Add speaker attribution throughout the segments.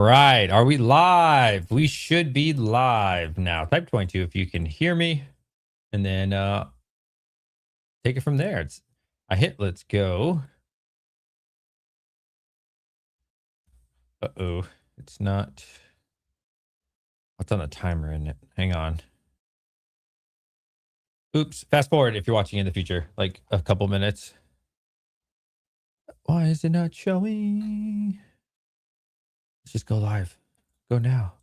Speaker 1: Right. Are we live? We should be live now. Type 22 if you can hear me. And then take it from there. I hit let's go. Uh-oh. It's not. What's on the timer in it? Hang on. Oops. Fast forward if you're watching in the future, like a couple minutes. Why is it not showing? Let's just go live. Go now.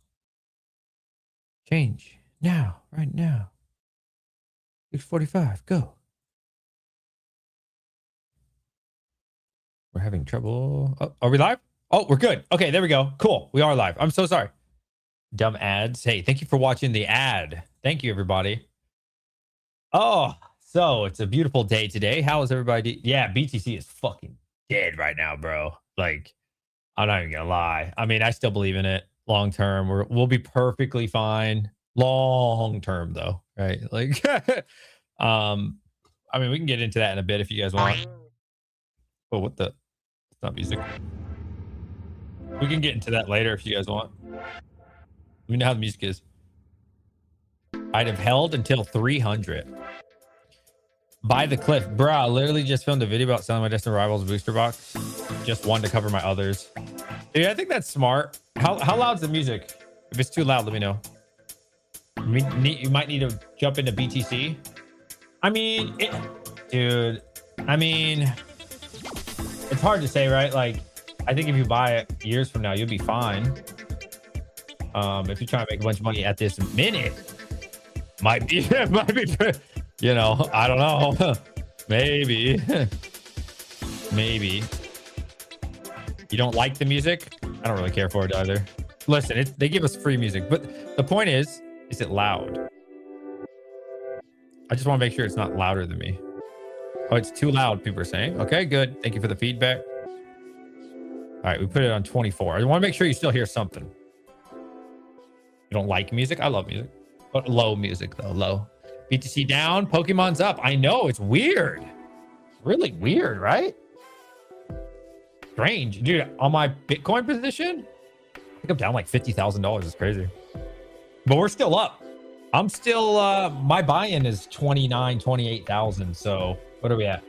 Speaker 1: Change. Now. Right now. 6:45. Go. We're having trouble. Oh, are we live? Oh, we're good. Okay, there we go. Cool. We are live. I'm so sorry. Dumb ads. Hey, thank you for watching the ad. Thank you, everybody. Oh, so it's a beautiful day today. How is everybody? Yeah, BTC is fucking dead right now, bro. Like, I'm not even gonna lie. I mean, I still believe in it long term. We'll be perfectly fine. Long term, though, right? Like, I mean, we can get into that in a bit if you guys want. Oh, what the? It's not music. We can get into that later if you guys want. Let me know how the music is. I'd have held until 300. Buy the cliff. Bro, I literally just filmed a video about selling my Destined Rivals booster box. Just one to cover my others. Dude, I think that's smart. How loud's the music? If it's too loud, let me know. You might need to jump into BTC. I mean, dude, I mean, it's hard to say, right? Like, I think if you buy it years from now, you'll be fine. If you're trying to make a bunch of money at this minute, might be, you know, I don't know. Maybe. Maybe. You don't like the music? I don't really care for it either. Listen, they give us free music, but the point is it loud? I just want to make sure it's not louder than me. Oh, it's too loud, people are saying. Okay, good. Thank you for the feedback. All right, we put it on 24. I want to make sure you still hear something. You don't like music? I love music. But low music, though. Low. BTC down. Pokemon's up. I know. It's weird. Really weird, right? Strange. Dude, on my Bitcoin position, I think I'm down like $50,000. It's crazy. But we're still up. I'm still, my buy-in is 28,000. So what are we at?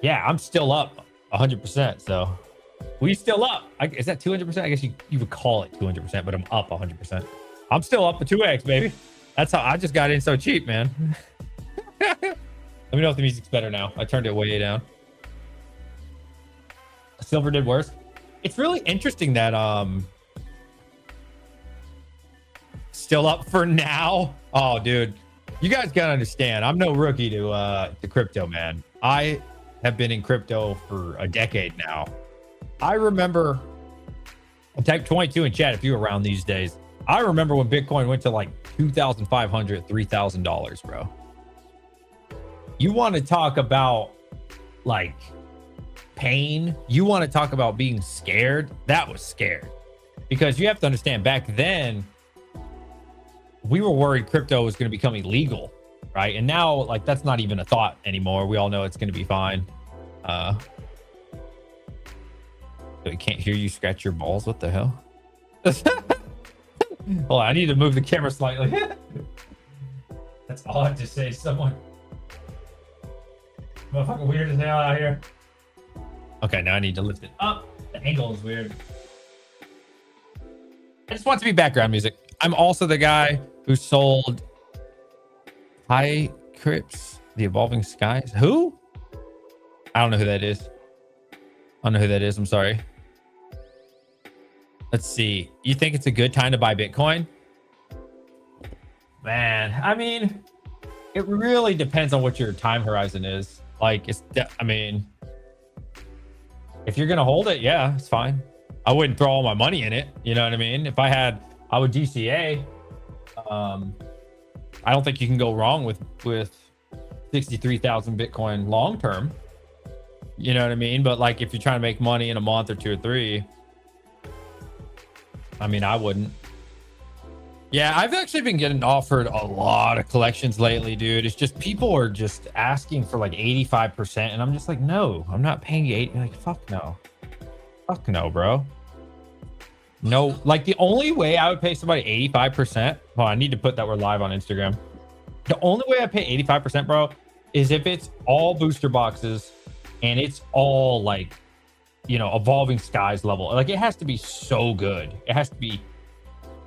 Speaker 1: Yeah, I'm still up 100%. So we still up. Is that 200%? I guess you would call it 200%, but I'm up 100%. I'm still up a 2x, baby. That's how I just got in so cheap, man. Let me know if the music's better now. I turned it way down. Silver did worse. It's really interesting that still up for now. Oh, dude, you guys gotta understand. I'm no rookie to crypto, man. I have been in crypto for a decade now. I remember, type 22 in chat if you're around these days. I remember when Bitcoin went to like $2,500, $3,000, bro. You want to talk about like pain? You want to talk about being scared? That was scared. Because you have to understand, back then, we were worried crypto was going to become illegal, right? And now, like, that's not even a thought anymore. We all know it's going to be fine. I can't hear you scratch your balls. What the hell? Hold on, I need to move the camera slightly. That's odd to say. Someone, motherfucking weird as hell out here. Okay, now I need to lift it up. The angle is weird. I just want it to be background music. I'm also the guy who sold High Crips, The Evolving Skies. Who? I don't know who that is. I don't know who that is. I'm sorry. Let's see. You think it's a good time to buy Bitcoin? Man, I mean, it really depends on what your time horizon is. Like, I mean, if you're going to hold it, yeah, it's fine. I wouldn't throw all my money in it. You know what I mean? If I would DCA. I don't think you can go wrong with 63,000 Bitcoin long term. You know what I mean? But like, if you're trying to make money in a month or 2 or 3, I mean, I wouldn't. Yeah, I've actually been getting offered a lot of collections lately, dude. It's just people are just asking for like 85%, and I'm just like, no, I'm not paying you 8. Like, fuck no, bro. No, like the only way I would pay somebody 85%. Oh, I need to put that we're live on Instagram. The only way I pay 85%, bro, is if it's all booster boxes and it's all like, you know, Evolving Skies level. Like it has to be so good. It has to be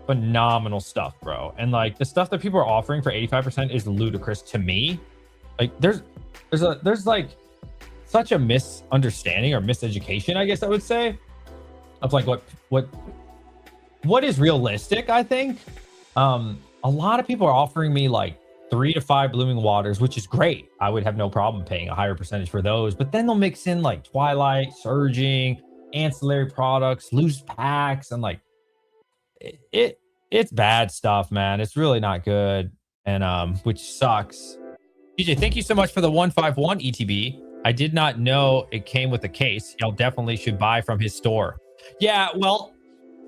Speaker 1: phenomenal stuff, bro. And like the stuff that people are offering for 85% is ludicrous to me. Like there's like such a misunderstanding or miseducation, I guess I would say, of like what is realistic. I think a lot of people are offering me like 3 to 5 blooming waters, which is great. I would have no problem paying a higher percentage for those, but then they'll mix in like Twilight, Surging, ancillary products, loose packs, and like it's bad stuff, man. It's really not good, and which sucks. DJ, thank you so much for the 151 ETB. I did not know it came with a case. Y'all definitely should buy from his store. Yeah, well,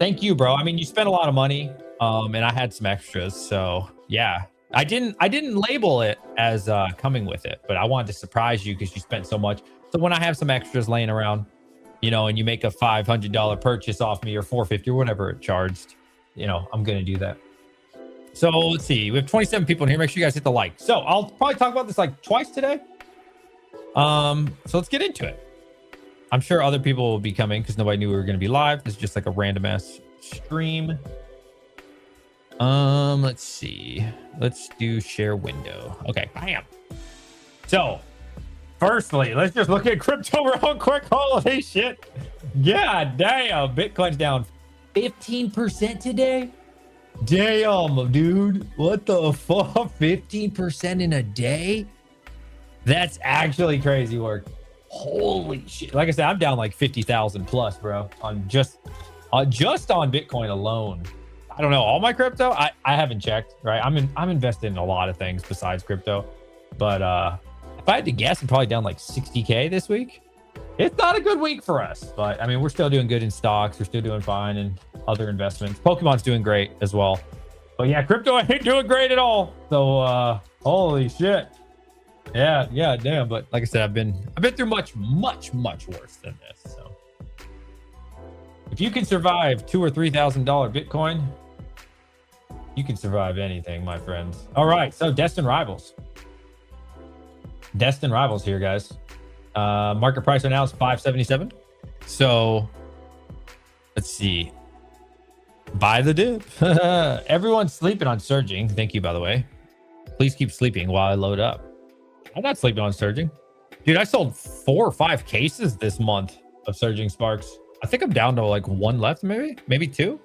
Speaker 1: thank you, bro. I mean, you spent a lot of money, and I had some extras, so yeah. I didn't label it as coming with it, but I wanted to surprise you because you spent so much. So when I have some extras laying around, you know, and you make a $500 purchase off me or $450 or whatever it charged, you know, I'm gonna do that. So let's see, we have 27 people in here. Make sure you guys hit the like. So I'll probably talk about this like twice today. So let's get into it. I'm sure other people will be coming because nobody knew we were going to be live. This is just like a random ass stream. Let's see. Let's do share window. Okay, bam. So, firstly, let's just look at crypto real quick. Holy shit. God damn. Bitcoin's down 15% today. Damn, dude. What the fuck? 15% in a day? That's actually crazy work. Holy shit. Like I said, I'm down like 50,000 plus, bro, on just on Bitcoin alone. I don't know, all my crypto, I haven't checked, right? I'm invested in a lot of things besides crypto. But if I had to guess, I'm probably down like 60K this week. It's not a good week for us, but I mean, we're still doing good in stocks. We're still doing fine in other investments. Pokemon's doing great as well. But yeah, crypto ain't doing great at all. So holy shit. Yeah, damn. But like I said, I've been through much worse than this. So if you can survive $2,000 or $3,000 Bitcoin, you can survive anything, my friends. All right, so Destined Rivals here, guys. Market price right now is 577. So let's see. Buy the dip. Everyone's sleeping on Surging. Thank you, by the way. Please keep sleeping while I load up. I'm not sleeping on Surging. Dude, I sold 4 or 5 cases this month of Surging Sparks. I think I'm down to like 1 left, maybe 2.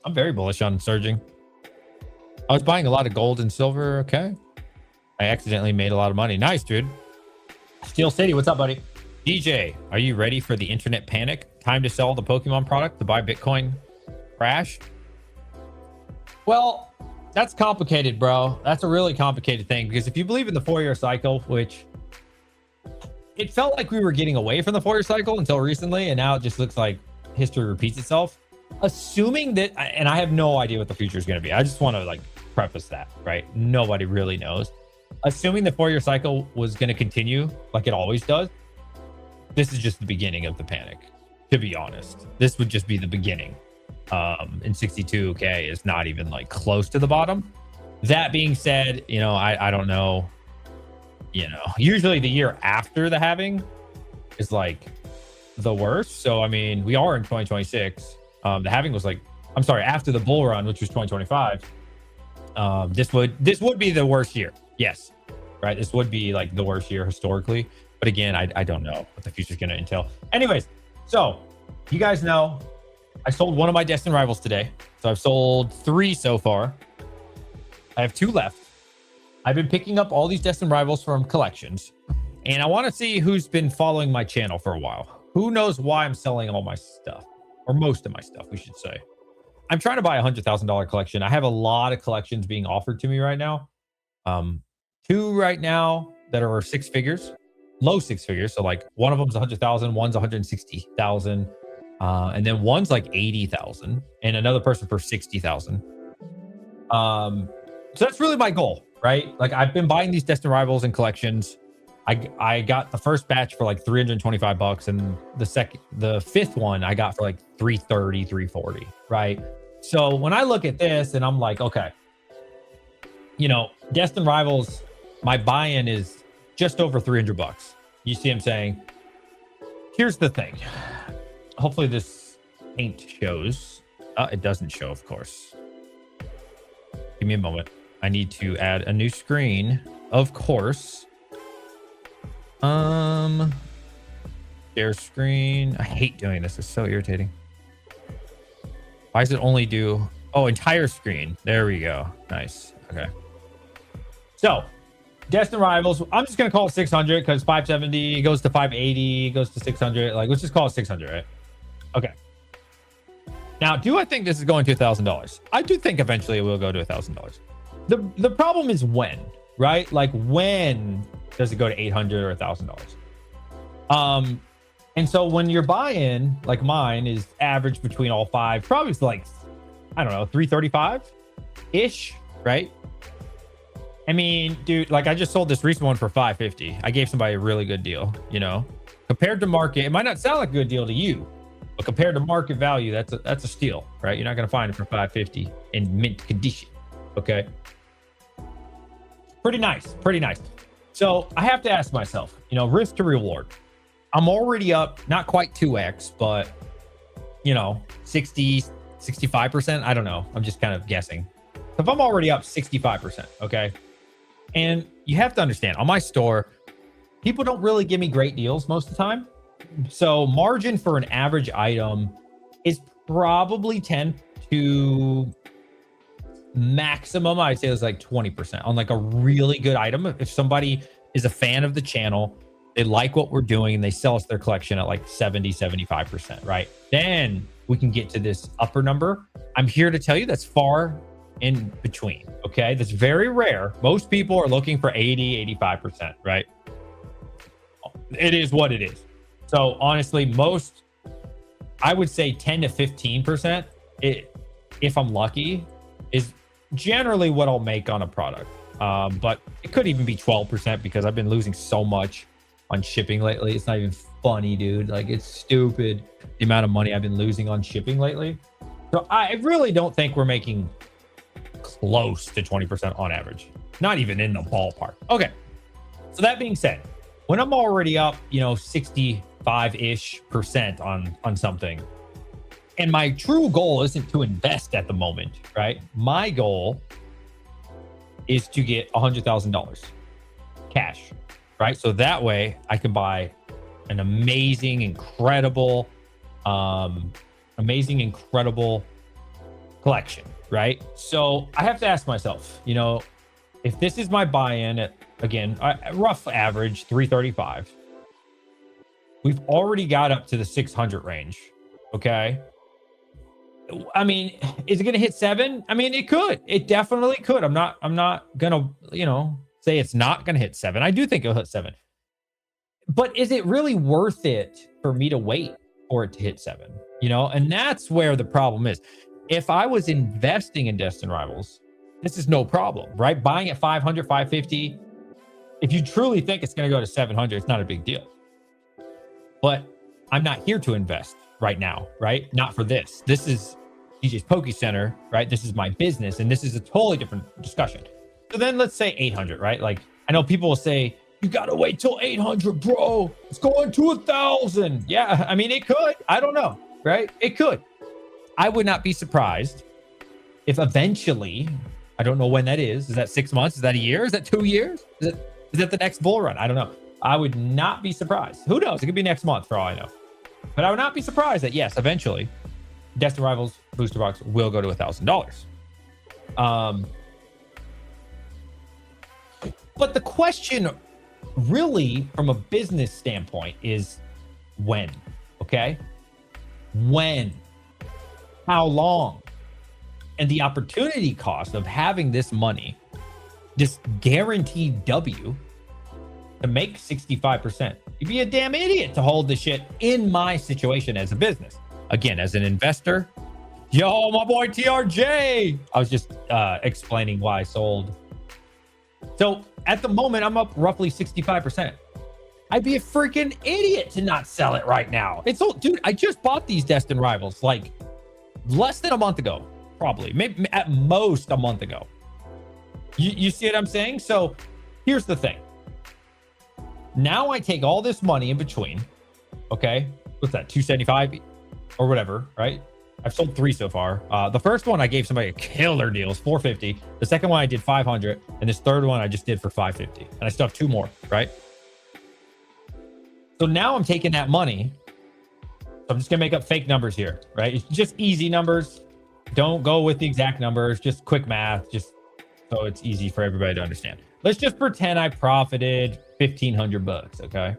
Speaker 1: I'm very bullish on Surging. I was buying a lot of gold and silver. Okay. I accidentally made a lot of money. Nice, dude. Steel City, what's up, buddy? DJ, are you ready for the internet panic? Time to sell the Pokemon product to buy Bitcoin crash? Well, that's complicated, bro. That's a really complicated thing because if you believe in the 4-year cycle, which it felt like we were getting away from the 4-year cycle until recently, and now it just looks like history repeats itself. Assuming that, and I have no idea what the future is going to be. I just want to like preface that, right? Nobody really knows. Assuming the 4-year cycle was going to continue like it always does, this is just the beginning of the panic, to be honest. This would just be the beginning. And 62K is not even like close to the bottom. That being said, you know, I don't know, you know, usually the year after the halving is like the worst. So, I mean, we are in 2026. The halving was like, I'm sorry, after the bull run, which was 2025. This would be the worst year. Yes. Right. This would be like the worst year historically. But again, I don't know what the future is going to entail. Anyways, so you guys know I sold one of my Destined Rivals today. So I've sold 3 so far. I have 2 left. I've been picking up all these Destined Rivals from collections. And I want to see who's been following my channel for a while. Who knows why I'm selling all my stuff? Or most of my stuff, we should say. I'm trying to buy a $100,000 collection. I have a lot of collections being offered to me right now. 2 right now that are 6 figures. Low 6 figures. So like one of them's 100,000, one's 160,000. And then one's like 80,000 and another person for 60,000. So that's really my goal, right? Like I've been buying these Destined Rivals and collections I got the first batch for like 325 bucks, and the fifth one I got for like 330, 340, right? So when I look at this and I'm like, okay, Destined Rivals, my buy-in is just over 300 bucks. You see what I'm saying? Here's the thing. Hopefully this paint shows. It doesn't show, of course. Give me a moment. I need to add a new screen, of course. Share screen. I hate doing this. It's so irritating. Why does it only do... Oh, entire screen. There we go. Nice. Okay. So, Destined Rivals. I'm just going to call it 600 because 570 goes to 580, goes to 600. Like, let's just call it 600, right? Okay. Now, do I think this is going to $1,000? I do think eventually it will go to $1,000. The problem is when, right? Like, when does it go to 800 or $1,000? And so when your buy-in, like mine, is average between all five, probably it's like, I don't know, 335-ish, right? I mean, dude, like I just sold this recent one for 550. I gave somebody a really good deal, compared to market. It might not sound like a good deal to you, but compared to market value, that's a steal, right? You're not going to find it for 550 in mint condition. Okay. Pretty nice. So I have to ask myself, risk to reward. I'm already up, not quite 2x, but 60, 65%. I don't know. I'm just kind of guessing. So if I'm already up 65%, okay. And you have to understand, on my store, people don't really give me great deals most of the time. So margin for an average item is probably 10 to maximum, I'd say it's like 20% on like a really good item. If somebody is a fan of the channel, they like what we're doing, and they sell us their collection at like 70, 75%, right? Then we can get to this upper number. I'm here to tell you that's far in between, okay? That's very rare. Most people are looking for 80, 85%, right? It is what it is. So honestly, I would say 10 to 15%, if I'm lucky, is generally what I'll make on a product. But it could even be 12% because I've been losing so much on shipping lately. It's not even funny, dude. Like, it's stupid the amount of money I've been losing on shipping lately. So I really don't think we're making close to 20% on average. Not even in the ballpark. Okay. So that being said, when I'm already up, 65-ish% on something, and my true goal isn't to invest at the moment, right? My goal is to get $100,000 cash, right? So that way I can buy an amazing, incredible collection, right? So I have to ask myself, if this is my buy-in at, again, rough average 335, we've already got up to the 600 range. Okay. I mean, is it going to hit 7? I mean, it could. It definitely could. I'm not going to, say it's not going to hit 7. I do think it'll hit 7. But is it really worth it for me to wait for it to hit 7? And that's where the problem is. If I was investing in Destined Rivals, this is no problem, right? Buying at 500, 550. If you truly think it's going to go to 700, it's not a big deal. But I'm not here to invest right now, right? Not for this. This is DJ's Poke Center, right? This is my business, and this is a totally different discussion. So then let's say 800, right? Like, I know people will say, you got to wait till 800, bro. It's going to 1,000. Yeah, I mean, it could. I don't know, right? It could. I would not be surprised if eventually, I don't know when that is. Is that 6 months? Is that a year? Is that 2 years? Is that the next bull run? I don't know. I would not be surprised. Who knows? It could be next month for all I know. But I would not be surprised that, yes, eventually, Destined Rivals booster box will go to $1,000. But the question really, from a business standpoint, is when, okay? When? How long? And the opportunity cost of having this money, this guaranteed W, to make 65%. You'd be a damn idiot to hold this shit in my situation as a business. Again, as an investor, yo, my boy TRJ. I was just explaining why I sold. So at the moment, I'm up roughly 65%. I'd be a freaking idiot to not sell it right now. It's all, dude, I just bought these Destined Rivals like less than a month ago, probably, maybe at most a month ago. You see what I'm saying? So here's the thing. Now I take all this money in between. Okay. What's that? 275 or whatever, right? I've sold 3 so far. The first one I gave somebody a killer deal, it's 450. The second one I did 500, and this third one I just did for 550. And I still have 2 more, right? So now I'm taking that money. So I'm just gonna make up fake numbers here, right? It's just easy numbers. Don't go with the exact numbers, just quick math, just so it's easy for everybody to understand. Let's just pretend I profited 1,500 bucks, okay?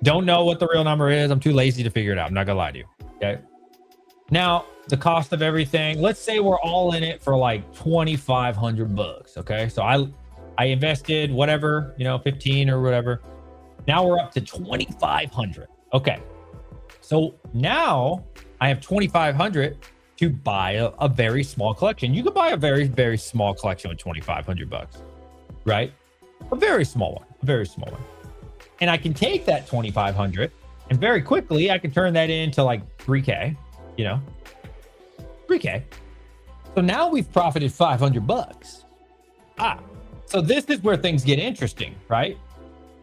Speaker 1: Don't know what the real number is. I'm too lazy to figure it out. I'm not gonna lie to you, okay? Now, the cost of everything, let's say we're all in it for like 2,500 bucks, okay? So I invested whatever, 15 or whatever. Now we're up to 2,500. Okay. So now I have 2,500 to buy a very small collection. You could buy a very, very small collection with 2,500 bucks, right? A very small one, a very small one. And I can take that 2,500 and very quickly I can turn that into like 3K, 3K. So now we've profited 500 bucks. So this is where things get interesting, right?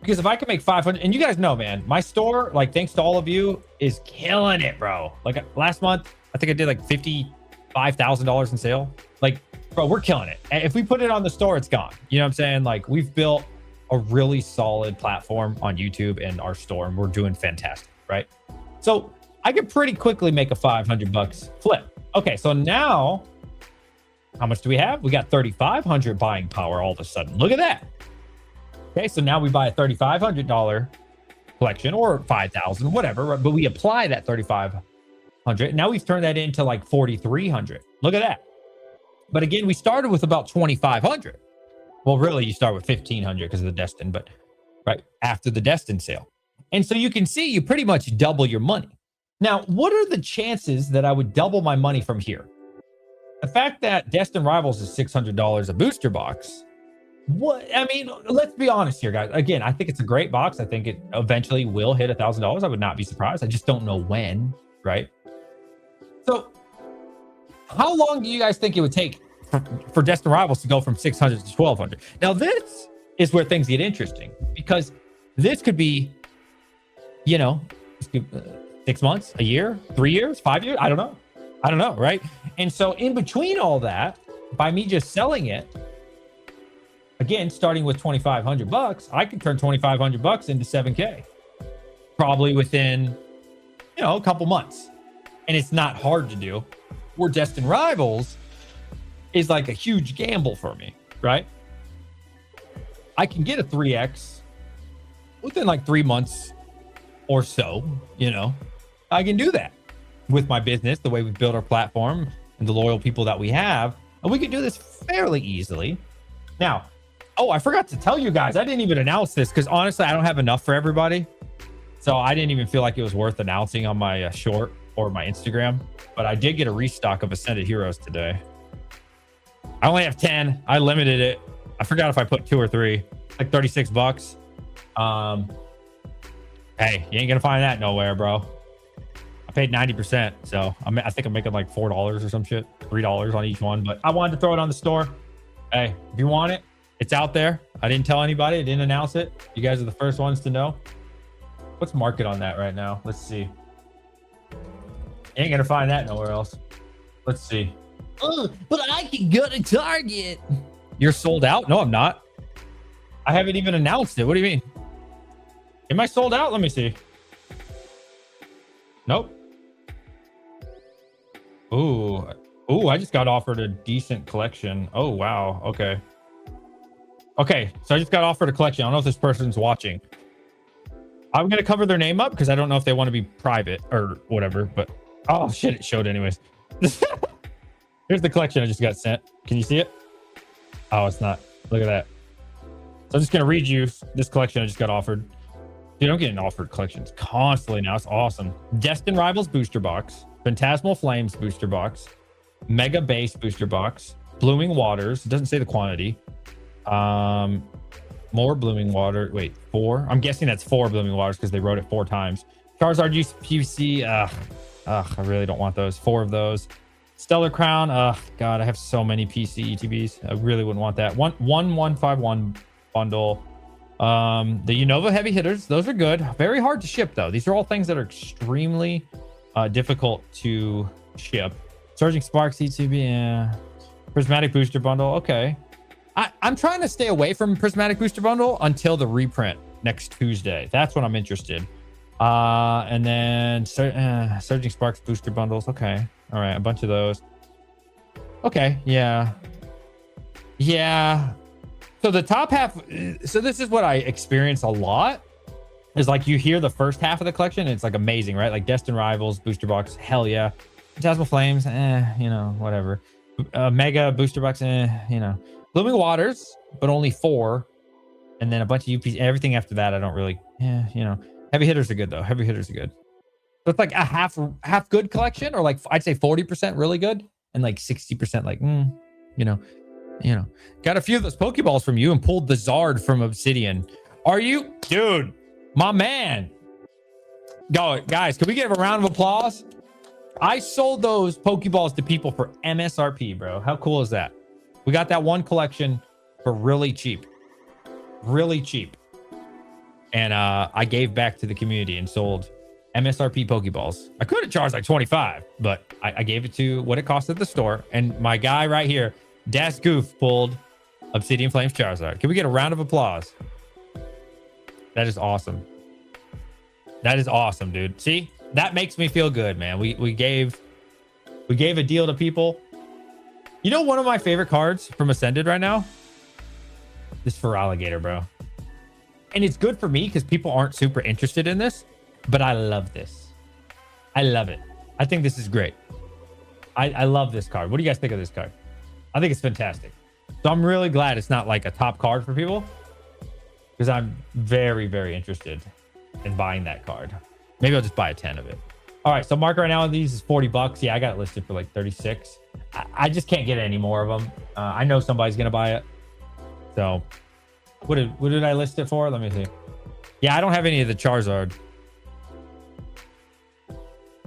Speaker 1: Because if I can make 500, and you guys know, man, my store, like, thanks to all of you, is killing it, bro. Like last month, I think I did like $55,000 in sale. Like, bro, we're killing it. And if we put it on the store, it's gone. You know what I'm saying? Like, we've built a really solid platform on YouTube and our store, and we're doing fantastic, right? So I could pretty quickly make a 500 bucks flip. Okay, so now, how much do we have? We got 3,500 buying power all of a sudden. Look at that. Okay, so now we buy a $3,500 collection or 5,000, whatever, right? But we apply that 3,500. Now we've turned that into like 4,300. Look at that. But again, we started with about 2,500. Well, really, you start with 1,500 because of the Destined, but right after the Destined sale. And so you can see you pretty much double your money. Now, what are the chances that I would double my money from here? The fact that Destined Rivals is $600 a booster box. Let's be honest here, guys. Again, I think it's a great box. I think it eventually will hit $1,000. I would not be surprised. I just don't know when, right? So how long do you guys think it would take for Destined Rivals to go from 600 to 1,200? Now, this is where things get interesting because this could be, 6 months, a year, 3 years, 5 years. I don't know, right? And so in between all that, by me just selling it, again, starting with 2,500 bucks, I could turn 2,500 bucks into 7K, probably within, a couple months. And it's not hard to do. Where Destined Rivals is like a huge gamble for me, right? I can get a 3X within like 3 months or so, I can do that with my business, the way we build our platform and the loyal people that we have. And we can do this fairly easily. Now, I forgot to tell you guys, I didn't even announce this because honestly, I don't have enough for everybody. So I didn't even feel like it was worth announcing on my short or my Instagram, but I did get a restock of Ascended Heroes today. I only have 10. I limited it. I forgot if I put 2 or 3, like 36 bucks. Hey, you ain't gonna find that nowhere, bro. I paid 90%. So I think I'm making like $4 or some shit, $3 on each one, but I wanted to throw it on the store. Hey, if you want it, it's out there. I didn't tell anybody. I didn't announce it. You guys are the first ones to know. What's market on that right now? Let's see. Ain't gonna find that nowhere else. Let's see. But I can go to Target. You're sold out? No, I'm not. I haven't even announced it. What do you mean? Am I sold out? Let me see. Nope. Ooh, I just got offered a decent collection. Oh, wow. Okay. So I just got offered a collection. I don't know if this person's watching. I'm going to cover their name up because I don't know if they want to be private or whatever, but oh shit, it showed anyways. Here's the collection I just got sent. Can you see it? Oh, it's not. Look at that. So I'm just going to read you this collection I just got offered. Dude, I'm getting offered collections constantly now. It's awesome. Destined Rivals booster box, Phantasmal Flames booster box, Mega Base booster box, Blooming Waters. It doesn't say the quantity. More blooming water. Wait, 4? I'm guessing that's 4 blooming waters because they wrote it 4 times. Charizard use PC. I really don't want those. 4 of those. Stellar Crown. God, I have so many PC ETBs. I really wouldn't want that. 151 bundle. The Unova heavy hitters. Those are good. Very hard to ship though. These are all things that are extremely difficult to ship. Surging Sparks ETB. Yeah. Prismatic booster bundle. Okay. I'm trying to stay away from Prismatic Booster Bundle until the reprint next Tuesday. That's when I'm interested. And then Surging Sparks Booster Bundles. Okay. All right. A bunch of those. Okay. Yeah. Yeah. So the top half. So this is what I experience a lot. Is like you hear the first half of the collection. And it's like amazing, right? Like Destined Rivals, Booster Box. Hell yeah. Phantasmal Flames. You know, whatever. Mega Booster Box. You know. Blooming Waters, but only 4. And then a bunch of UPs. Everything after that, I don't really, you know. Heavy hitters are good, though. Heavy hitters are good. So it's like a half good collection, or like I'd say 40% really good, and like 60% like, you know. Got a few of those Pokeballs from you and pulled the Zard from Obsidian. Are you? Dude, my man. Go, guys, can we give a round of applause? I sold those Pokeballs to people for MSRP, bro. How cool is that? We got that one collection for really cheap. And I gave back to the community and sold MSRP Pokeballs. I could have charged like 25, but I gave it to what it cost at the store. And my guy right here, Das Goof, pulled Obsidian Flames Charizard. Can we get a round of applause? That is awesome. That is awesome, dude. See, that makes me feel good, man. We gave a deal to people. You know, one of my favorite cards from Ascended right now? This for Alligator, bro. And it's good for me because people aren't super interested in this, but I love this. I love it. I think this is great. I love this card. What do you guys think of this card? I think it's fantastic. So I'm really glad it's not like a top card for people because I'm very, very interested in buying that card. Maybe I'll just buy a 10 of it. All right, so market right now on these is $40. Yeah, I got it listed for like 36. I just can't get any more of them. I know somebody's gonna buy it. So, what did I list it for? Let me see. Yeah, I don't have any of the Charizard.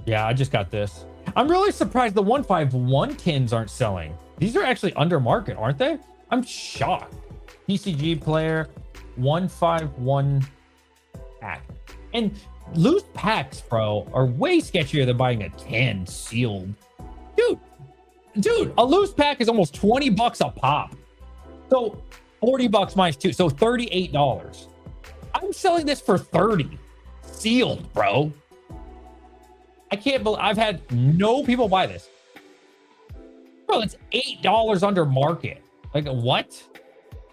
Speaker 1: Yeah, I just got this. I'm really surprised the 151 tins aren't selling. These are actually under market, aren't they? I'm shocked. TCG player 151 pack. And loose packs, bro, are way sketchier than buying a 10 sealed. Dude, a loose pack is almost $20 a pop. So $40 minus 2, so $38. I'm selling this for 30 sealed, bro. I can't believe I've had no people buy this. Bro, it's $8 under market. Like what?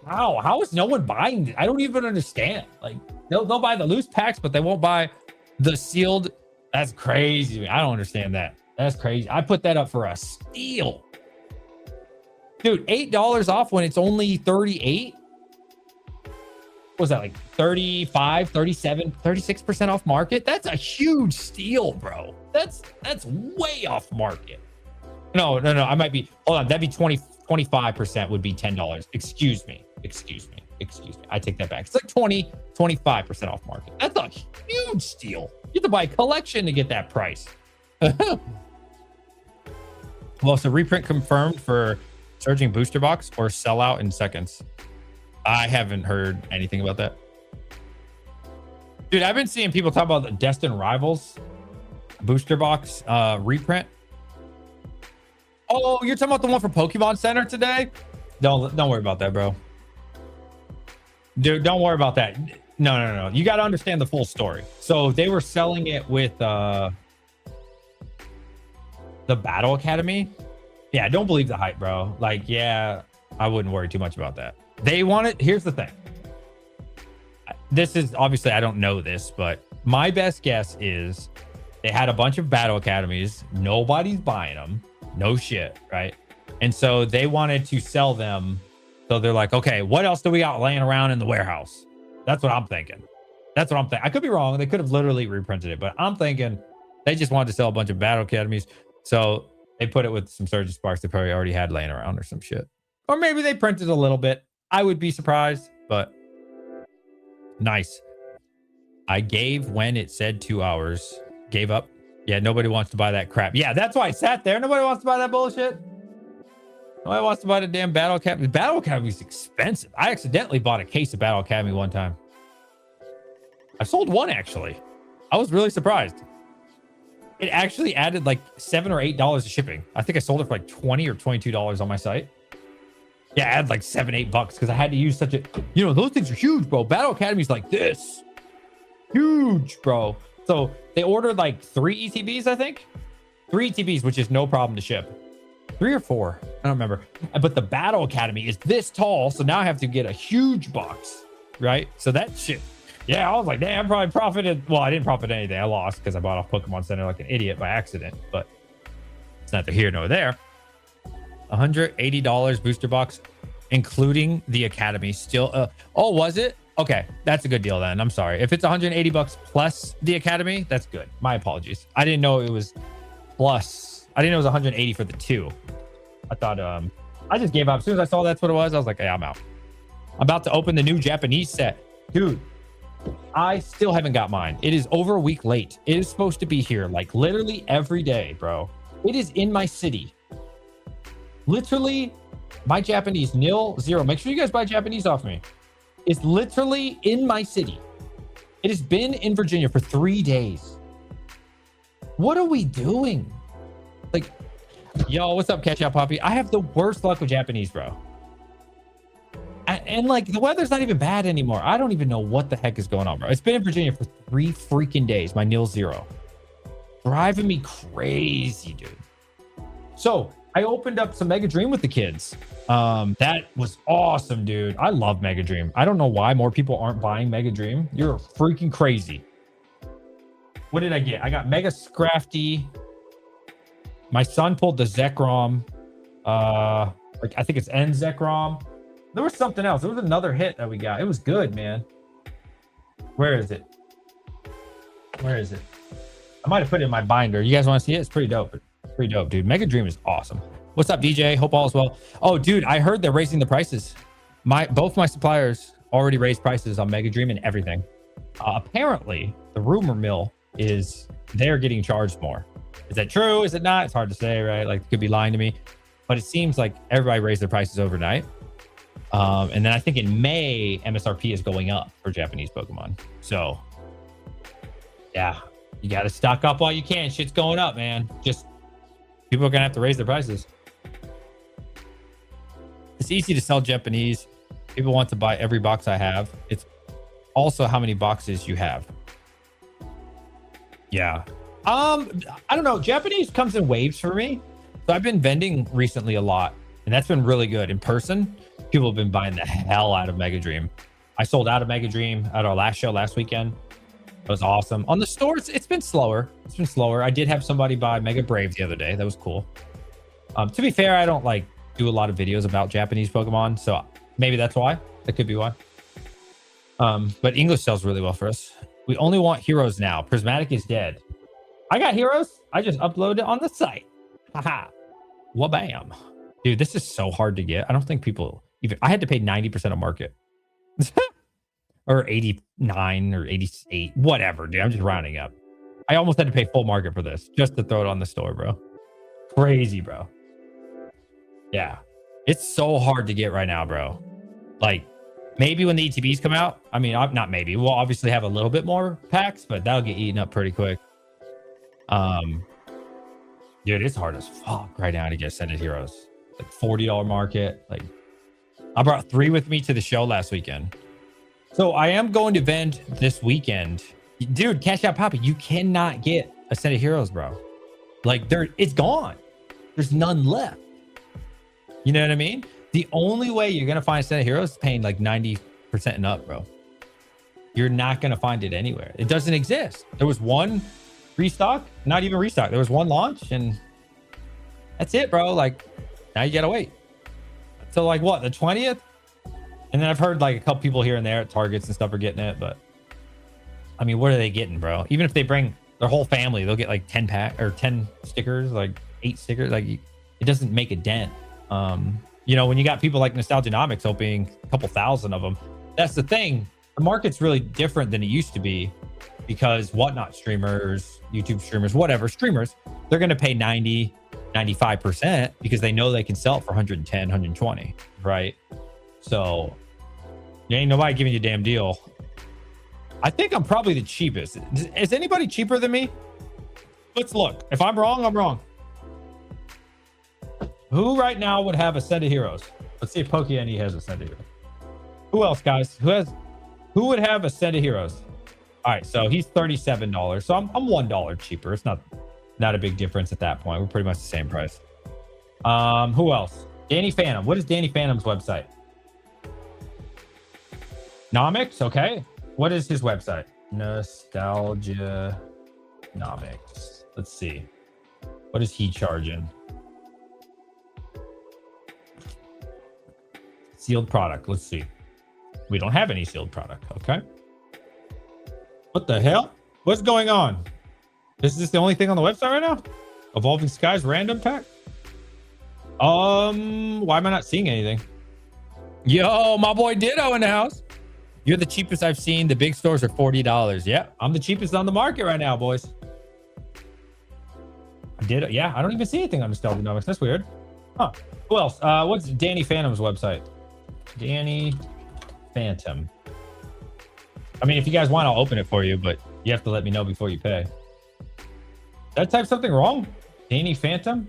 Speaker 1: How is no one buying this? I don't even understand. Like they'll buy the loose packs, but they won't buy the sealed. That's crazy. I don't understand that. That's crazy. I put that up for a steal. Dude, $8 off when it's only 38. What was that, like 35, 37, 36% off market? That's a huge steal, bro. That's way off market. No, I might be, hold on, that'd be 25% would be $10. Excuse me. I take that back. It's like 25% off market. That's a huge steal. You have to buy a collection to get that price. Well, so reprint confirmed for Surging Booster Box or sell out in seconds. I haven't heard anything about that. Dude, I've been seeing people talk about the Destined Rivals Booster Box reprint. Oh, you're talking about the one from Pokemon Center today? Don't worry about that, bro. Dude, don't worry about that. No. You got to understand the full story. So they were selling it with the Battle Academy. Yeah, don't believe the hype, bro. Like, yeah, I wouldn't worry too much about that. They want it. Here's the thing. This is obviously, I don't know this, but my best guess is they had a bunch of Battle Academies. Nobody's buying them. No shit, right? And so they wanted to sell them. So they're like, okay, what else do we got laying around in the warehouse? That's what I'm thinking. I could be wrong. They could have literally reprinted it, but I'm thinking they just wanted to sell a bunch of Battle Academies. So they put it with some Surge Sparks they probably already had laying around or some shit. Or maybe they printed a little bit. I would be surprised, but Nice. I gave when it said 2 hours. Gave up. Yeah, nobody wants to buy that crap. Yeah, that's why I sat there. Nobody wants to buy that bullshit. Nobody wants to buy the damn Battle Academy. Battle Academy is expensive. I accidentally bought a case of Battle Academy one time. I sold one, actually. I was really surprised. It actually added like $7 or $8 of shipping. I think I sold it for like $20 or $22 on my site. Yeah, I had like $7, $8 because I had to use such a, you know, those things are huge, bro. Battle Academy's like this. Huge, bro. So they ordered like 3 ETBs, I think. 3 ETBs, which is no problem to ship. 3 or 4. I don't remember. But the Battle Academy is this tall. So now I have to get a huge box, right? So that shit. Yeah, I was like, damn, I probably profited. Well, I didn't profit anything. I lost because I bought off Pokemon Center like an idiot by accident. But it's neither here nor there. $180 booster box, including the Academy. Still, oh, was it? Okay, that's a good deal then. I'm sorry. If it's $180 plus the Academy, that's good. My apologies. I didn't know it was plus. I didn't know it was 180 for the 2. I thought, I just gave up. As soon as I saw that's what it was, I was like, hey, I'm out. I'm about to open the new Japanese set. Dude, I still haven't got mine. It is over a week late. It is supposed to be here like literally every day, bro. It is in my city. Literally, my Japanese 0. Make sure you guys buy Japanese off me. It's literally in my city. It has been in Virginia for 3 days. What are we doing? Like, yo, what's up, Catch Out Poppy? I have the worst luck with Japanese, bro. And like, the weather's not even bad anymore. I don't even know what the heck is going on, bro. It's been in Virginia for 3 freaking days. My 0. Driving me crazy, dude. So I opened up some Mega Dream with the kids. That was awesome, dude. I love Mega Dream. I don't know why more people aren't buying Mega Dream. You're freaking crazy. What did I get? I got Mega Scrafty. My son pulled the Zekrom. Like I think it's N Zekrom. There was something else. There was another hit that we got. It was good, man. Where is it? Where is it? I might have put it in my binder. You guys want to see it? It's pretty dope. Pretty dope, dude. Mega Dream is awesome. What's up, DJ? Hope all is well. Oh, dude, I heard they're raising the prices. Both my suppliers already raised prices on Mega Dream and everything. Apparently, the rumor mill is they're getting charged more. Is that true? Is it not? It's hard to say, right? Like, it could be lying to me. But it seems like everybody raised their prices overnight. And then I think in May, MSRP is going up for Japanese Pokemon. So, yeah, you got to stock up while you can. Shit's going up, man. Just people are going to have to raise their prices. It's easy to sell Japanese. People want to buy every box I have. It's also how many boxes you have. Yeah. I don't know. Japanese comes in waves for me. So I've been vending recently a lot, and that's been really good. In person, people have been buying the hell out of Mega Dream. I sold out of Mega Dream at our last show last weekend. It was awesome. On the stores, it's been slower. It's been slower. I did have somebody buy Mega Brave the other day. That was cool. To be fair, I don't like do a lot of videos about Japanese Pokemon, so maybe that's why. That could be why. But English sells really well for us. We only want heroes now. Prismatic is dead. I got heroes. I just uploaded it on the site. Haha. Wabam. Dude, this is so hard to get. I don't think people even... I had to pay 90% of market. Or 89 or 88. Whatever, dude. I'm just rounding up. I almost had to pay full market for this just to throw it on the store, bro. Crazy, bro. Yeah. It's so hard to get right now, bro. Like, maybe when the ETBs come out. I mean, not maybe. We'll obviously have a little bit more packs, but that'll get eaten up pretty quick. Dude, it's hard as fuck right now to get Ascended Heroes. Like $40 market. Like, I brought 3 with me to the show last weekend. So I am going to vend this weekend. Dude, Cash Out Poppy, you cannot get Ascended Heroes, bro. Like, it's gone. There's none left. You know what I mean? The only way you're going to find Ascended Heroes is paying like 90% and up, bro. You're not going to find it anywhere. It doesn't exist. There was one restock, not even restock. There was one launch, and that's it, bro. Like, now you got to wait. So, like, what, the 20th? And then I've heard like a couple people here and there at Targets and stuff are getting it, but I mean, what are they getting, bro? Even if they bring their whole family, they'll get like 10 pack or 10 stickers, like 8 stickers. Like, it doesn't make a dent. You know, when you got people like Nostalgianomics opening a couple thousand of them, that's the thing. the market's really different than it used to be because whatnot streamers, YouTube streamers, whatever streamers, they're going to pay 90, 95% because they know they can sell it for 110, 120, right? So there ain't nobody giving you a damn deal. I think I'm probably the cheapest. Is anybody cheaper than me? Let's look. If I'm wrong, I'm wrong. Who right now would have a set of heroes? Let's see if PokeNE has a set of heroes. Who else, guys? Who would have a set of heroes? All right, so he's $37. So I'm $1 cheaper. It's not a big difference at that point. We're pretty much the same price. Who else? Danny Phantom. What is Danny Phantom's website? Nomics, okay. What is his website? Nostalgia Nomics. Let's see. What is he charging? Sealed product. Let's see. We don't have any sealed product. Okay. What the hell? What's going on? Is this the only thing on the website right now? Evolving Skies random pack? Why am I not seeing anything? Yo, my boy Ditto in the house. You're the cheapest I've seen. The big stores are $40. Yeah, I'm the cheapest on the market right now, boys. I did. Yeah, I don't even see anything on Nostalgia Nomics. That's weird. Huh. Who else? What's Danny Phantom's website? Danny Phantom. I mean, if you guys want, I'll open it for you, but you have to let me know before you pay. Did I type something wrong? Danny Phantom?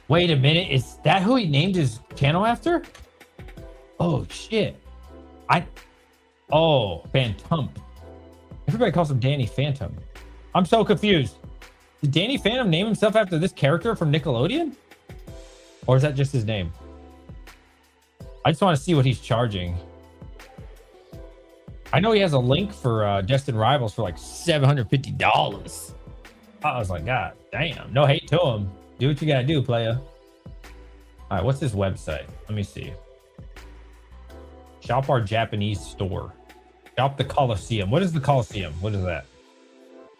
Speaker 1: Wait a minute. Is that who he named his channel after? Oh, shit. Phantom. Everybody calls him Danny Phantom. I'm so confused. Did Danny Phantom name himself after this character from Nickelodeon? Or is that just his name? I just want to see what he's charging. I know he has a link for Destined Rivals for like $750. I was like, God damn. No hate to him. Do what you gotta do, playa. All right, what's his website? Let me see. Shop our Japanese store. Shop the Coliseum. What is the Coliseum? What is that?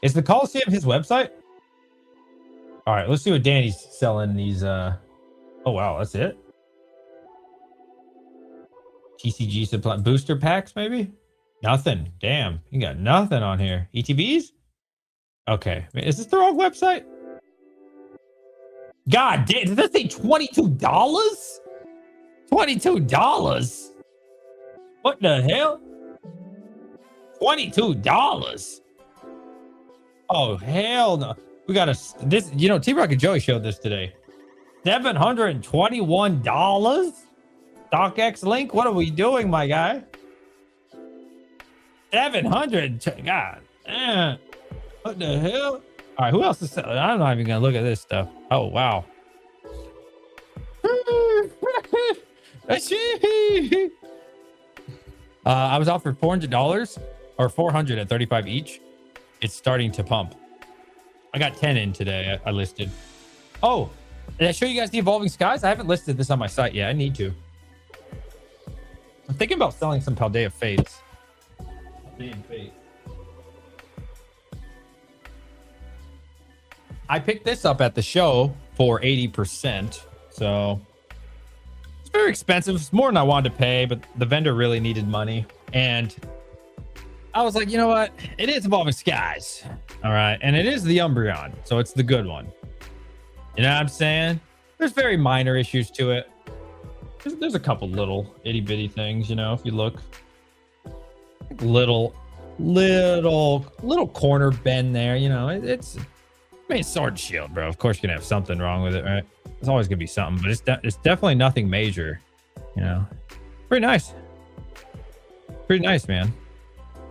Speaker 1: Is the Coliseum his website? All right, let's see what Danny's selling these. Oh, wow, that's it? TCG supply booster packs, maybe? Nothing. Damn, you got nothing on here. ETBs? Okay. Is this the wrong website? God damn, does that say $22? $22? What the hell? $22? Oh, hell no. We got this, you know, T-Rock and Joey showed this today. $721? StockX link? What are we doing, my guy? 700? God. What the hell? All right, who else is selling? I'm not even gonna look at this stuff. Oh, wow. I was offered $400 or $400 at 35 each. It's starting to pump. I got 10 in today. I listed. Oh, did I show you guys the Evolving Skies? I haven't listed this on my site yet. I need to. I'm thinking about selling some Paldea Fates. Paldean Fate. I picked this up at the show for 80%. So it's very expensive. It's more than I wanted to pay, but the vendor really needed money. And I was like, you know what? It is Evolving Skies. All right. And it is the Umbreon. So it's the good one. You know what I'm saying? There's very minor issues to it. There's a couple little itty bitty things, you know, if you look. Little corner bend there, you know, it's, I mean, Sword and Shield, bro. Of course you're gonna have something wrong with it, right? There's always gonna be something, but it's definitely nothing major, you know. Pretty nice. Pretty nice, man.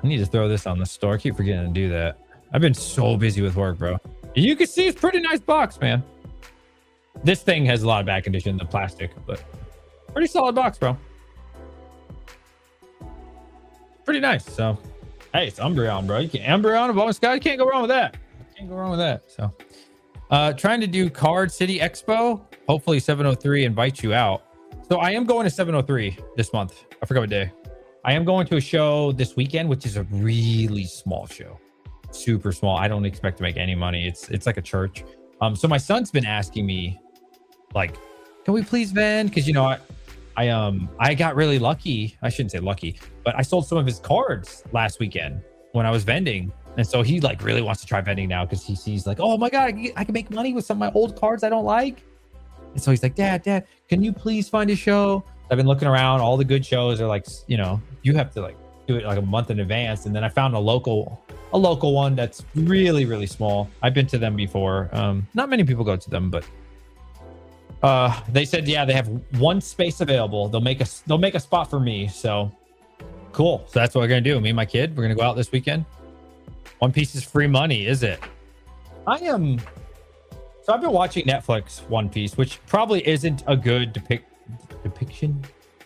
Speaker 1: I need to throw this on the store. I keep forgetting to do that. I've been so busy with work, bro. You can see it's pretty nice box, man. This thing has a lot of back condition, the plastic, but pretty solid box, bro. Pretty nice. So, hey, it's Umbreon, bro. You can Umbreon, Evolving Sky. You can't go wrong with that. Can't go wrong with that. So, trying to do Card City Expo. Hopefully 703 invites you out. So I am going to 703 this month. I forgot what day. I am going to a show this weekend, which is a really small show. Super small. I don't expect to make any money. It's like a church. So my son's been asking me, like, can we please vend? Because, you know, I got really lucky. I shouldn't say lucky, but I sold some of his cards last weekend when I was vending. And so he like really wants to try vending now because he sees like, oh my God, I can make money with some of my old cards I don't like. And so he's like, Dad, can you please find a show? I've been looking around. All the good shows are like, you know, you have to like do it like a month in advance. And then I found a local one that's really, really small. I've been to them before. Not many people go to them, but they said, yeah, they have one space available. They'll make a spot for me. So cool. So that's what we're gonna do. Me and my kid, we're gonna go out this weekend. One Piece is free money, is it? So I've been watching Netflix One Piece, which probably isn't a good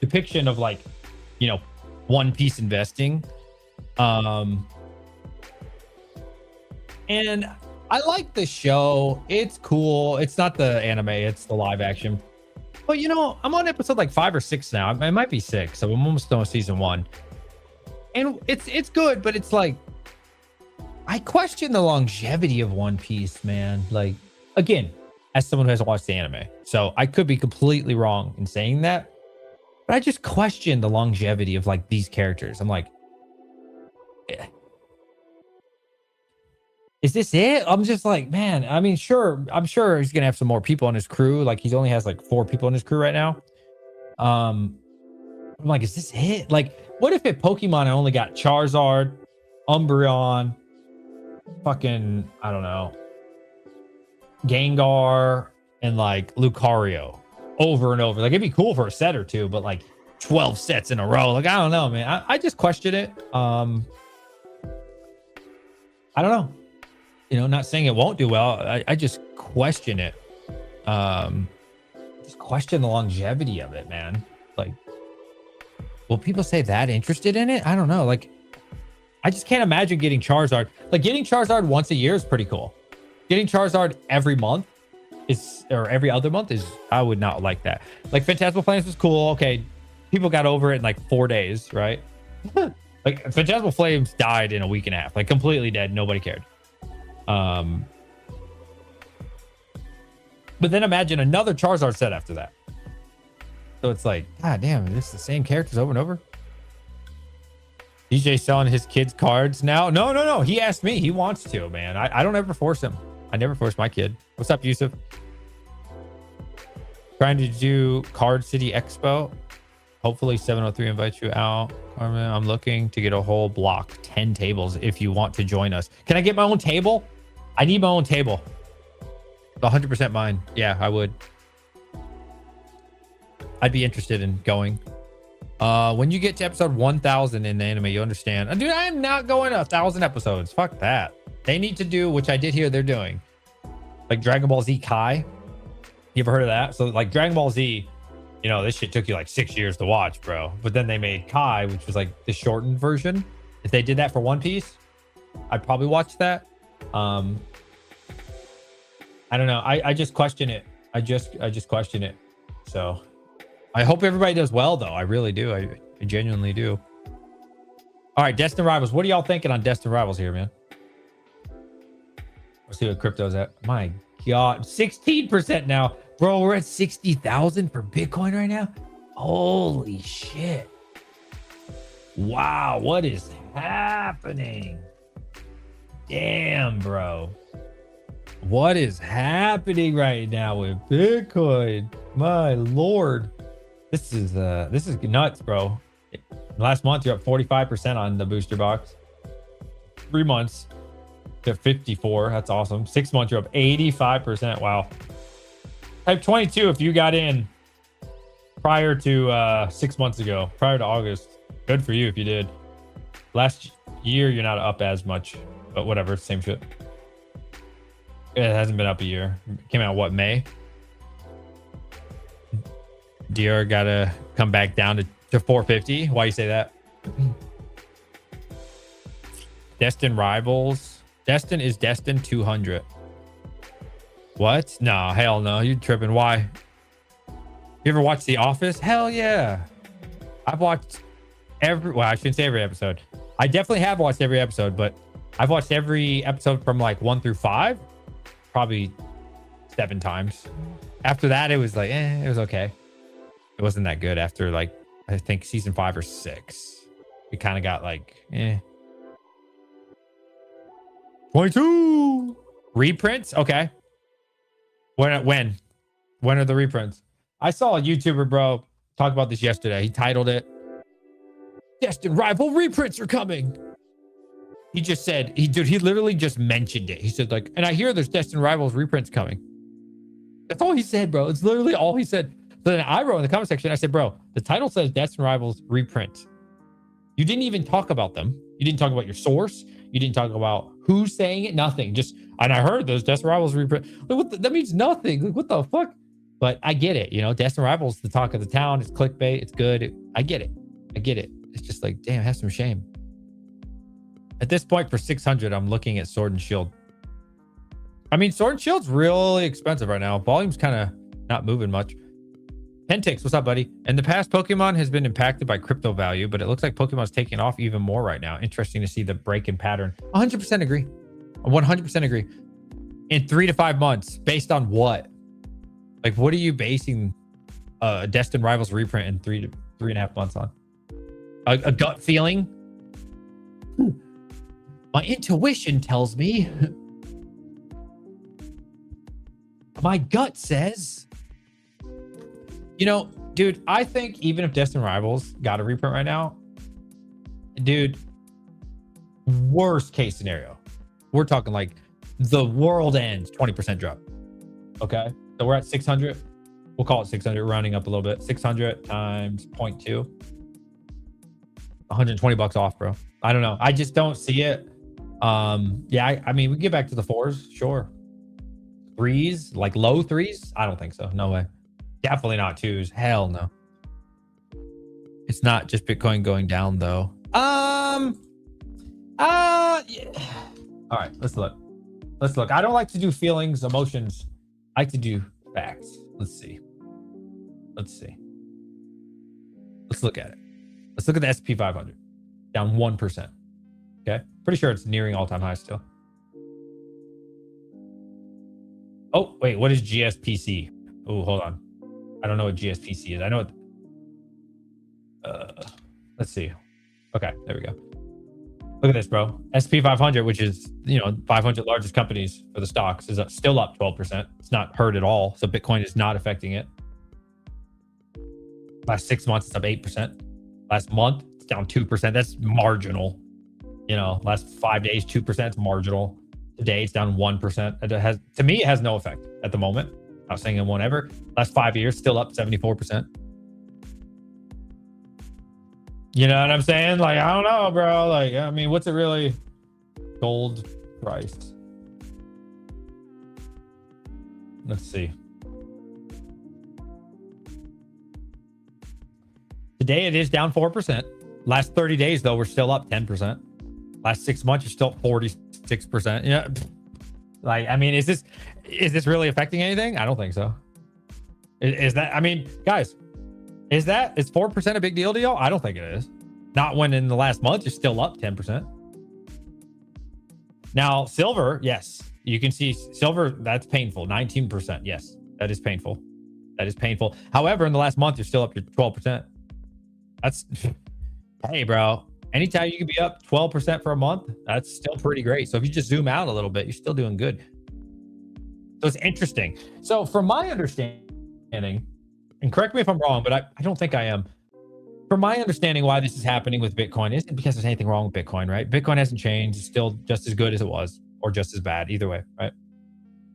Speaker 1: depiction of like, you know, One Piece investing. And I like the show. It's cool. It's not the anime, it's the live action. But you know, I'm on episode like 5 or 6 now. It might be 6. So I'm almost done with season 1. And it's good, but it's like I question the longevity of One Piece, man. Like, again, as someone who hasn't watched the anime, so I could be completely wrong in saying that, but I just question the longevity of like these characters. I'm like, is this it? I'm just like, man, I mean, sure, I'm sure he's gonna have some more people on his crew. Like, he only has like 4 people on his crew right now. I'm like, is this it? Like, what if at Pokemon I only got Charizard, Umbreon, fucking, I don't know, Gengar, and like Lucario over and over? Like, it'd be cool for a set or two, but like 12 sets in a row, like, I don't know, man. I just question it. I don't know, you know, not saying it won't do well. I just question it. Just question the longevity of it, man. Like, will people say that interested in it? I don't know. Like, I just can't imagine getting Charizard. Like, getting Charizard once a year is pretty cool. Getting Charizard every month or every other month is, I would not like that. Like, Phantasmal Flames was cool. Okay, people got over it in like 4 days, right? Like, Phantasmal Flames died in a week and a half, like completely dead. Nobody cared. But then imagine another Charizard set after that. So it's like, God damn, this is the same characters over and over. DJ selling his kids cards now. No. He asked me. He wants to, man. I don't ever force him. I never force my kid. What's up, Yusuf? Trying to do Card City Expo. Hopefully 703 invites you out. Carmen, I'm looking to get a whole block, 10 tables if you want to join us. Can I get my own table? I need my own table. 100% mine. Yeah, I would. I'd be interested in going. When you get to episode 1000 in the anime, you understand. Dude, I am not going 1,000 episodes. Fuck that. They need to do, which I did hear they're doing, like Dragon Ball Z Kai. You ever heard of that? So like Dragon Ball Z, you know, this shit took you like 6 years to watch, bro. But then they made Kai, which was like the shortened version. If they did that for One Piece, I'd probably watch that. I don't know. I just question it. I just question it. So I hope everybody does well, though. I really do. I genuinely do. All right, Destined Rivals. What are y'all thinking on Destined Rivals here, man? Let's see what crypto's at. My God, 16% now. Bro, we're at 60,000 for Bitcoin right now. Holy shit. Wow, what is happening? Damn, bro. What is happening right now with Bitcoin? My Lord. This is nuts, bro. Last month you're up 45% on the booster box. 3 months to 54. That's awesome. 6 months you're up 85%. Wow. Type 22 if you got in prior to 6 months ago, prior to August. Good for you if you did. Last year you're not up as much, but whatever, same shit. It hasn't been up a year. It came out what, May? Dior gotta come back down to 450. Why you say that? Destined Rivals. Destined is Destined 200. What? No, hell no. You tripping. Why? You ever watch The Office? Hell yeah. I've watched well, I shouldn't say every episode. I definitely have watched every episode, but I've watched every episode from like 1 through 5 probably 7 times. After that, it was like, it was okay. it wasn't that good after like I think season 5 or 6. It kind of got like 22 reprints. Okay. When are the reprints? I saw a YouTuber, bro, talk about this yesterday. He titled it Destined Rival reprints are coming. He just said, he literally just mentioned it. He said, like, and I hear there's Destined Rivals reprints coming. That's all he said, bro. It's literally all he said. So then I wrote in the comment section, I said, bro, the title says Destined Rivals reprint. You didn't even talk about them. You didn't talk about your source. You didn't talk about who's saying it, nothing. Just, and I heard those Destined Rivals reprint. Like, that means nothing. Like, what the fuck? But I get it. You know, Destined Rivals, the talk of the town. It's clickbait. It's good. I get it. It's just like, damn, have some shame. At this point, for 600, I'm looking at Sword and Shield. I mean, Sword and Shield's really expensive right now. Volume's kind of not moving much. Pentix, what's up, buddy? In the past, Pokemon has been impacted by crypto value, but it looks like Pokemon's taking off even more right now. Interesting to see the break in pattern. 100% agree. 100% agree. In 3 to 5 months, based on what? Like, what are you basing a Destined Rivals reprint in 3 to 3.5 months on? A gut feeling? My intuition tells me. My gut says. You know, dude, I think even if Destined Rivals got a reprint right now, dude, worst case scenario, we're talking like the world ends, 20% drop. Okay. So we're at 600. We'll call it 600, rounding up a little bit. 600 times 0.2. 120 bucks off, bro. I don't know. I just don't see it. Yeah, I mean, we get back to the 4s, sure. 3s, like low 3s? I don't think so. No way. Definitely not 2s. Hell no. It's not just Bitcoin going down though. Yeah. All right, let's look. I don't like to do feelings, emotions. I like to do facts. Let's see. Let's look at it. Let's look at the SP 500. Down 1%. Okay. Pretty sure it's nearing all-time highs still. Oh, wait. What is GSPC? Oh, hold on. I don't know what GSPC is. I know what... let's see. Okay, there we go. Look at this, bro. SP 500, which is, 500 largest companies for the stocks, is still up 12%. It's not hurt at all. So Bitcoin is not affecting it. Last 6 months, it's up 8%. Last month, it's down 2%. That's marginal. Last 5 days, 2%. It's marginal. Today, it's down 1%. To me, it has no effect at the moment. Not saying it won't ever. Last 5 years, still up 74%. You know what I'm saying? Like, I don't know, bro. Like, I mean, what's it really? Gold price. Let's see. Today, it is down 4%. Last 30 days, though, we're still up 10%. Last 6 months, you're still 46%. Yeah. Like, I mean, is this really affecting anything? I don't think so. Is that, I mean, guys, is 4% a big deal to y'all? I don't think it is. Not when in the last month, you're still up 10%. Now, silver, yes. You can see silver, that's painful. 19%. Yes, that is painful. However, in the last month, you're still up to 12%. That's, hey, bro. Anytime you can be up 12% for a month, that's still pretty great. So if you just zoom out a little bit, you're still doing good. So it's interesting. So from my understanding, and correct me if I'm wrong, but I don't think I am. From my understanding, why this is happening with Bitcoin isn't because there's anything wrong with Bitcoin, right? Bitcoin hasn't changed. It's still just as good as it was, or just as bad, either way, right?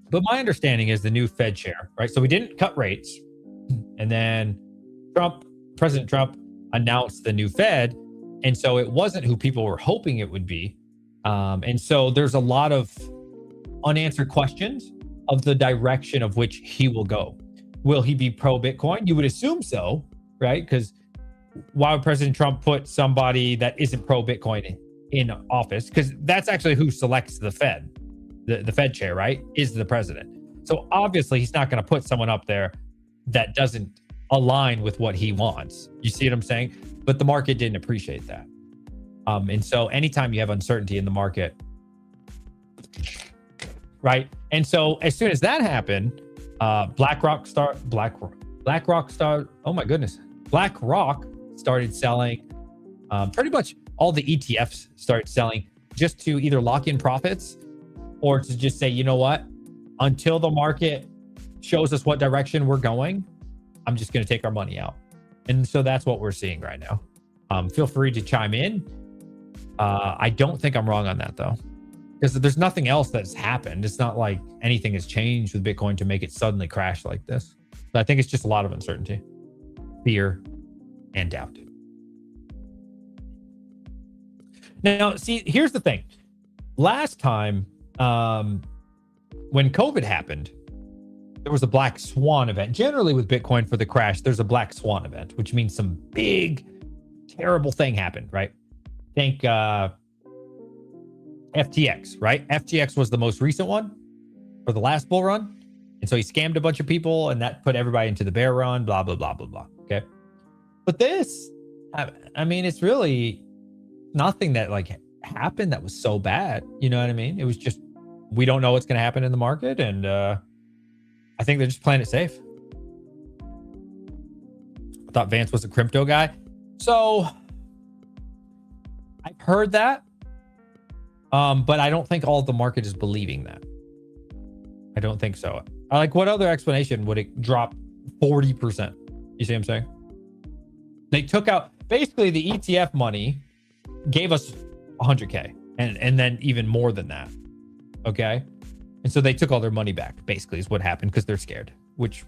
Speaker 1: But my understanding is the new Fed chair, right? So we didn't cut rates. And then President Trump announced the new Fed. And so it wasn't who people were hoping it would be. And so there's a lot of unanswered questions of the direction of which he will go. Will he be pro-Bitcoin? You would assume so, right? Because why would President Trump put somebody that isn't pro-Bitcoin in office? Because that's actually who selects the Fed. The Fed chair, right, is the president. So obviously he's not going to put someone up there that doesn't align with what he wants. You see what I'm saying? But the market didn't appreciate that. And so anytime you have uncertainty in the market, right? And so as soon as that happened, BlackRock, BlackRock started. Oh my goodness, BlackRock started selling. Pretty much all the ETFs started selling just to either lock in profits or to just say, you know what, until the market shows us what direction we're going, I'm just going to take our money out. And so that's what we're seeing right now. Feel free to chime in. I don't think I'm wrong on that though, because there's nothing else that's happened. It's not like anything has changed with Bitcoin to make it suddenly crash like this. So I think it's just a lot of uncertainty, fear, and doubt. Now, see, here's the thing. Last time, when COVID happened, there was a black swan event. Generally with Bitcoin for the crash, there's a black swan event, which means some big, terrible thing happened, right? Think FTX, right? FTX was the most recent one for the last bull run. And so he scammed a bunch of people and that put everybody into the bear run, blah, blah, blah, blah, blah. Okay. But this, I mean, it's really nothing that like happened that was so bad. You know what I mean? It was just, we don't know what's going to happen in the market. And I think they're just playing it safe. I thought Vance was a crypto guy. So I've heard that. But I don't think all of the market is believing that. I don't think so. Like, what other explanation would it drop 40%? You see what I'm saying? They took out, basically the ETF money gave us 100K and then even more than that. Okay. And so they took all their money back, basically, is what happened, because they're scared. Which,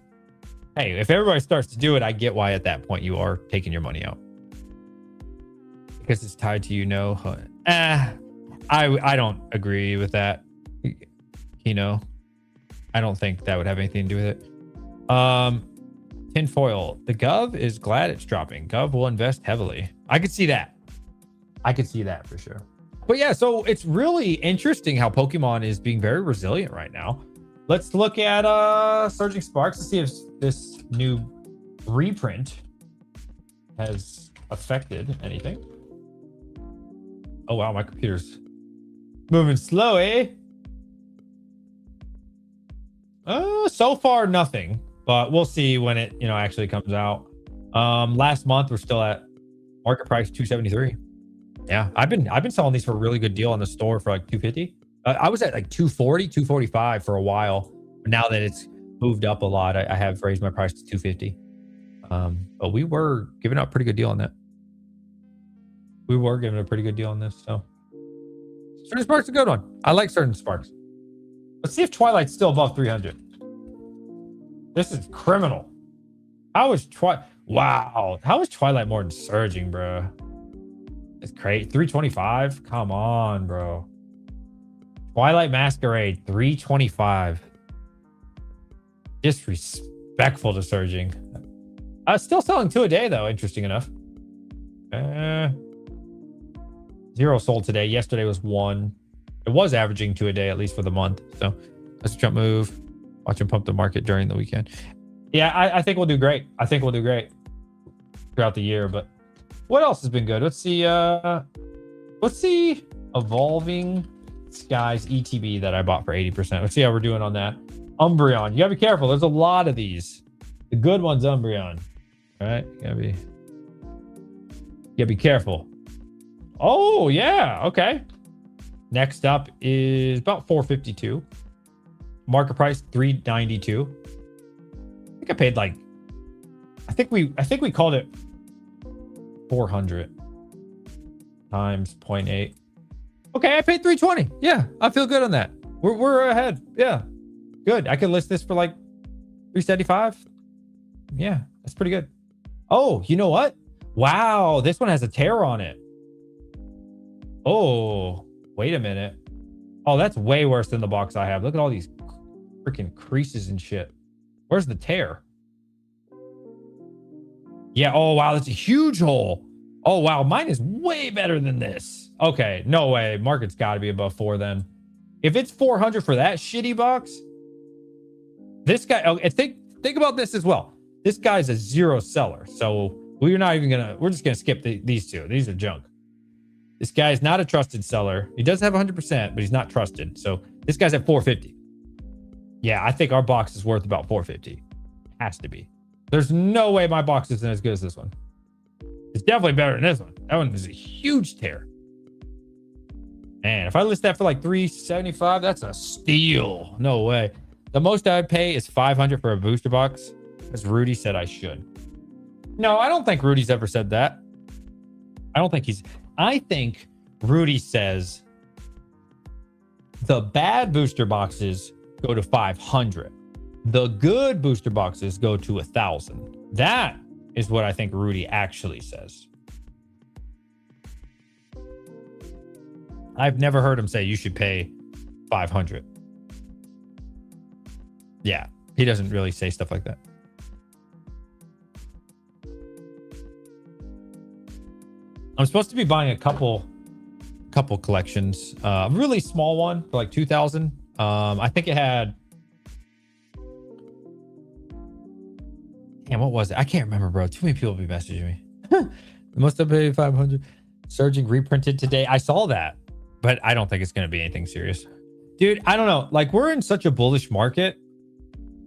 Speaker 1: hey, if everybody starts to do it, I get why at that point you are taking your money out. Because it's tied to, you know, I don't agree with that. You know, I don't think that would have anything to do with it. Tinfoil. The Gov is glad it's dropping. Gov will invest heavily. I could see that. I could see that for sure. But yeah, so it's really interesting how Pokemon is being very resilient right now. Let's look at Surging Sparks to see if this new reprint has affected anything. Oh wow, my computer's moving slow, eh? So far nothing, but we'll see when it, you know, actually comes out. Last month we're still at market price 273. Yeah, I've been selling these for a really good deal on the store for like 250. I was at like 240, 245 for a while. But now that it's moved up a lot, I have raised my price to 250. But we were giving out a pretty good deal on that. We were giving a pretty good deal on this. So Certain Sparks a good one. I like Certain Sparks. Let's see if Twilight's still above 300. This is criminal. How is Wow. How is Twilight more than Surging, bro? It's crazy. 325. Come on, bro. Twilight Masquerade 325. Disrespectful to Surging. Still selling 2 a day though. Interesting enough. 0 sold today. Yesterday was 1. It was averaging 2 a day, at least for the month. So let's jump move. Watch him pump the market during the weekend. Yeah, I think we'll do great. I think we'll do great throughout the year. But what else has been good? Let's see. Evolving Skies ETB that I bought for 80%. Let's see how we're doing on that. Umbreon. You gotta be careful. There's a lot of these. The good one's Umbreon. All right. You gotta be careful. Oh, yeah. Okay. Next up is about 452. Market price 392. I think I paid like, I think we called it 400 times 0.8. Okay, I paid 320. Yeah, I feel good on that. We're ahead. Yeah, good. I could list this for like 375. Yeah, that's pretty good. Oh, you know what? Wow, this one has a tear on it. Oh, wait a minute. Oh, that's way worse than the box I have. Look at all these freaking creases and shit. Where's the tear? Yeah. Oh, wow. That's a huge hole. Oh, wow. Mine is way better than this. Okay. No way. Market's got to be above 4 then. If it's 400 for that shitty box, this guy, okay, think about this as well. This guy's a 0 seller. So we're just going to skip these two. These are junk. This guy is not a trusted seller. He does have 100%, but he's not trusted. So this guy's at 450. Yeah, I think our box is worth about 450. Has to be. There's no way my box isn't as good as this one. It's definitely better than this one. That one is a huge tear. Man, if I list that for like $375, that's a steal. No way. The most I would pay is $500 for a booster box, because Rudy said I should. No, I don't think Rudy's ever said that. I think Rudy says the bad booster boxes go to 500. The good booster boxes go to 1,000. That is what I think Rudy actually says. I've never heard him say you should pay 500. Yeah, he doesn't really say stuff like that. I'm supposed to be buying a couple collections. A really small one for like 2,000. I think it had. Damn, what was it? I can't remember, bro. Too many people be messaging me. Must have paid 500. Surging reprinted today. I saw that, but I don't think it's going to be anything serious. Dude, I don't know. Like, we're in such a bullish market.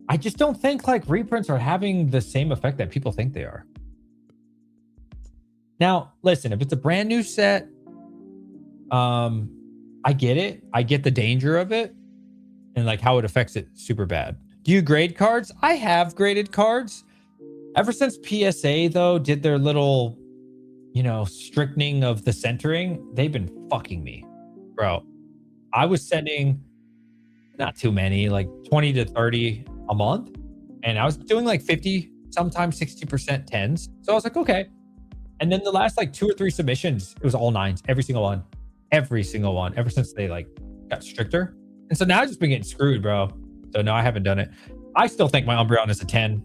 Speaker 1: I just don't think like reprints are having the same effect that people think they are. Now, listen, if it's a brand new set, I get it. I get the danger of it and like how it affects it super bad. Do you grade cards? I have graded cards. Ever since PSA, though, did their little, strictening of the centering, they've been fucking me, bro. I was sending not too many, like 20 to 30 a month. And I was doing like 50, sometimes 60% tens. So I was like, okay. And then the last like 2 or 3 submissions, it was all 9s, every single one, ever since they like got stricter. And so now I've just been getting screwed, bro. So no, I haven't done it. I still think my Umbreon is a 10.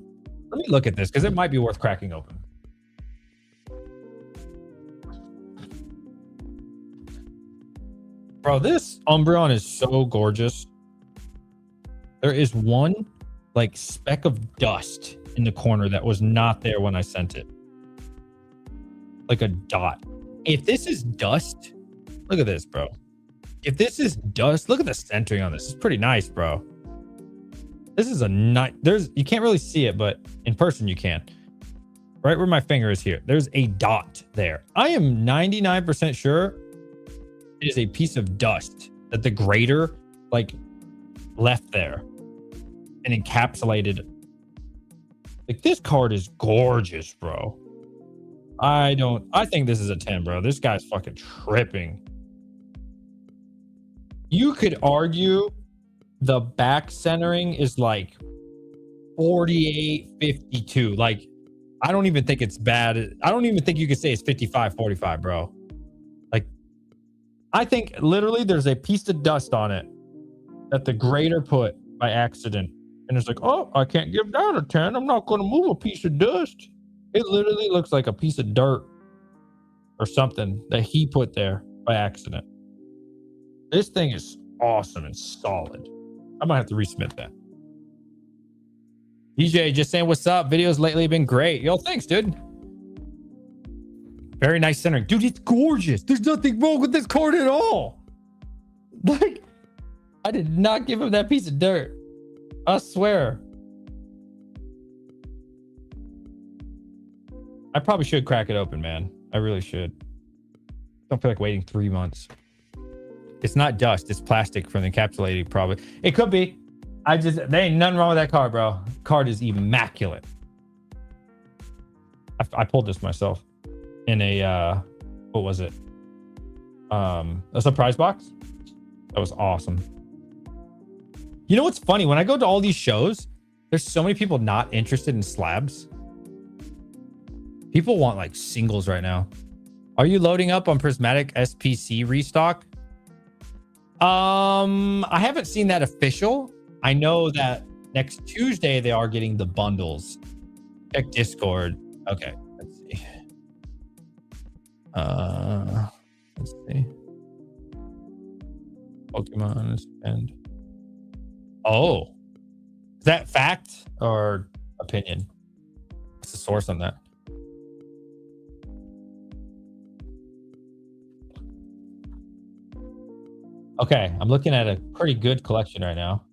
Speaker 1: Let me look at this because it might be worth cracking open. Bro, this Umbreon is so gorgeous. There is one like speck of dust in the corner that was not there when I sent it. Like a dot. If this is dust, look at this, bro. If this is dust, look at the centering on this. It's pretty nice, bro. This is a nice, you can't really see it, but in person you can. Right where my finger is here, there's a dot there. I am 99% sure it is a piece of dust that the grader like left there and encapsulated. Like, this card is gorgeous, bro. I think this is a 10, bro. This guy's fucking tripping. You could argue the back centering is like 48, 52. Like, I don't even think it's bad. I don't even think you could say it's 55, 45, bro. Like, I think literally there's a piece of dust on it that the grader put by accident. And it's like, oh, I can't give that a 10. I'm not going to move a piece of dust. It literally looks like a piece of dirt or something that he put there by accident. This thing is awesome and solid. I might have to resubmit that. DJ just saying what's up. Videos lately have been great. Yo, thanks, dude. Very nice centering. Dude, it's gorgeous. There's nothing wrong with this card at all. Like, I did not give him that piece of dirt. I swear. I probably should crack it open, man. I really should. Don't feel like waiting 3 months. It's not dust. It's plastic from the encapsulating, probably. It could be. There ain't nothing wrong with that card, bro. Card is immaculate. I pulled this myself in a, what was it? A surprise box. That was awesome. You know what's funny? When I go to all these shows, there's so many people not interested in slabs. People want like singles right now. Are you loading up on Prismatic SPC restock? I haven't seen that official. I know that next Tuesday they are getting the bundles. Check Discord. Okay, let's see. Let's see. Pokemon and oh, is that fact or opinion? What's the source on that? Okay, I'm looking at a pretty good collection right now.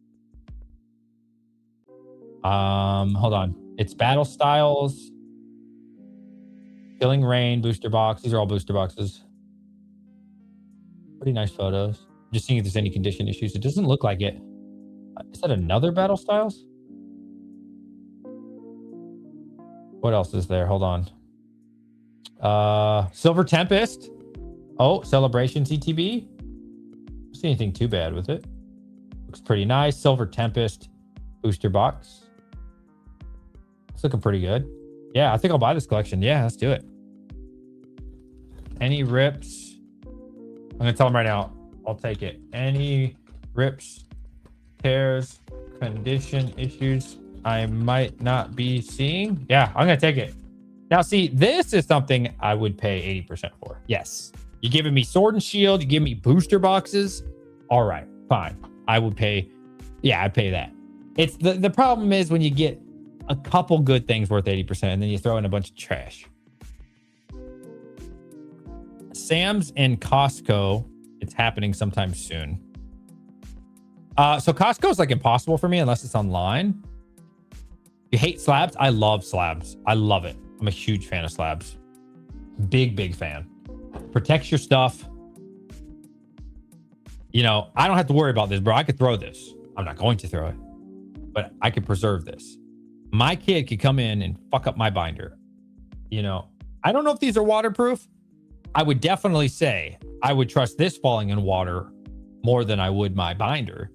Speaker 1: Hold on. It's Battle Styles, Killing Rain, booster box. These are all booster boxes. Pretty nice photos. Just seeing if there's any condition issues. It doesn't look like it. Is that another Battle Styles? What else is there? Hold on. Silver Tempest. Oh, Celebration CTB. Don't see anything too bad with it. Looks pretty nice. Silver Tempest booster box. It's looking pretty good. Yeah, I think I'll buy this collection. Yeah, let's do it. Any rips? I'm gonna tell them right now. I'll take it. Any rips, tears, condition issues I might not be seeing? Yeah, I'm gonna take it. Now, see, this is something I would pay 80% for. Yes. You're giving me Sword and Shield. You give me booster boxes. All right, fine. I would pay. Yeah, I'd pay that. It's the problem is when you get a couple good things worth 80% and then you throw in a bunch of trash. Sam's and Costco. It's happening sometime soon. So Costco is like impossible for me unless it's online. You hate slabs? I love slabs. I love it. I'm a huge fan of slabs. Big fan. Protects your stuff. You know, I don't have to worry about this, bro. I could throw this. I'm not going to throw it, but I could preserve this. My kid could come in and fuck up my binder. You know, I don't know if these are waterproof. I would definitely say I would trust this falling in water more than I would my binder.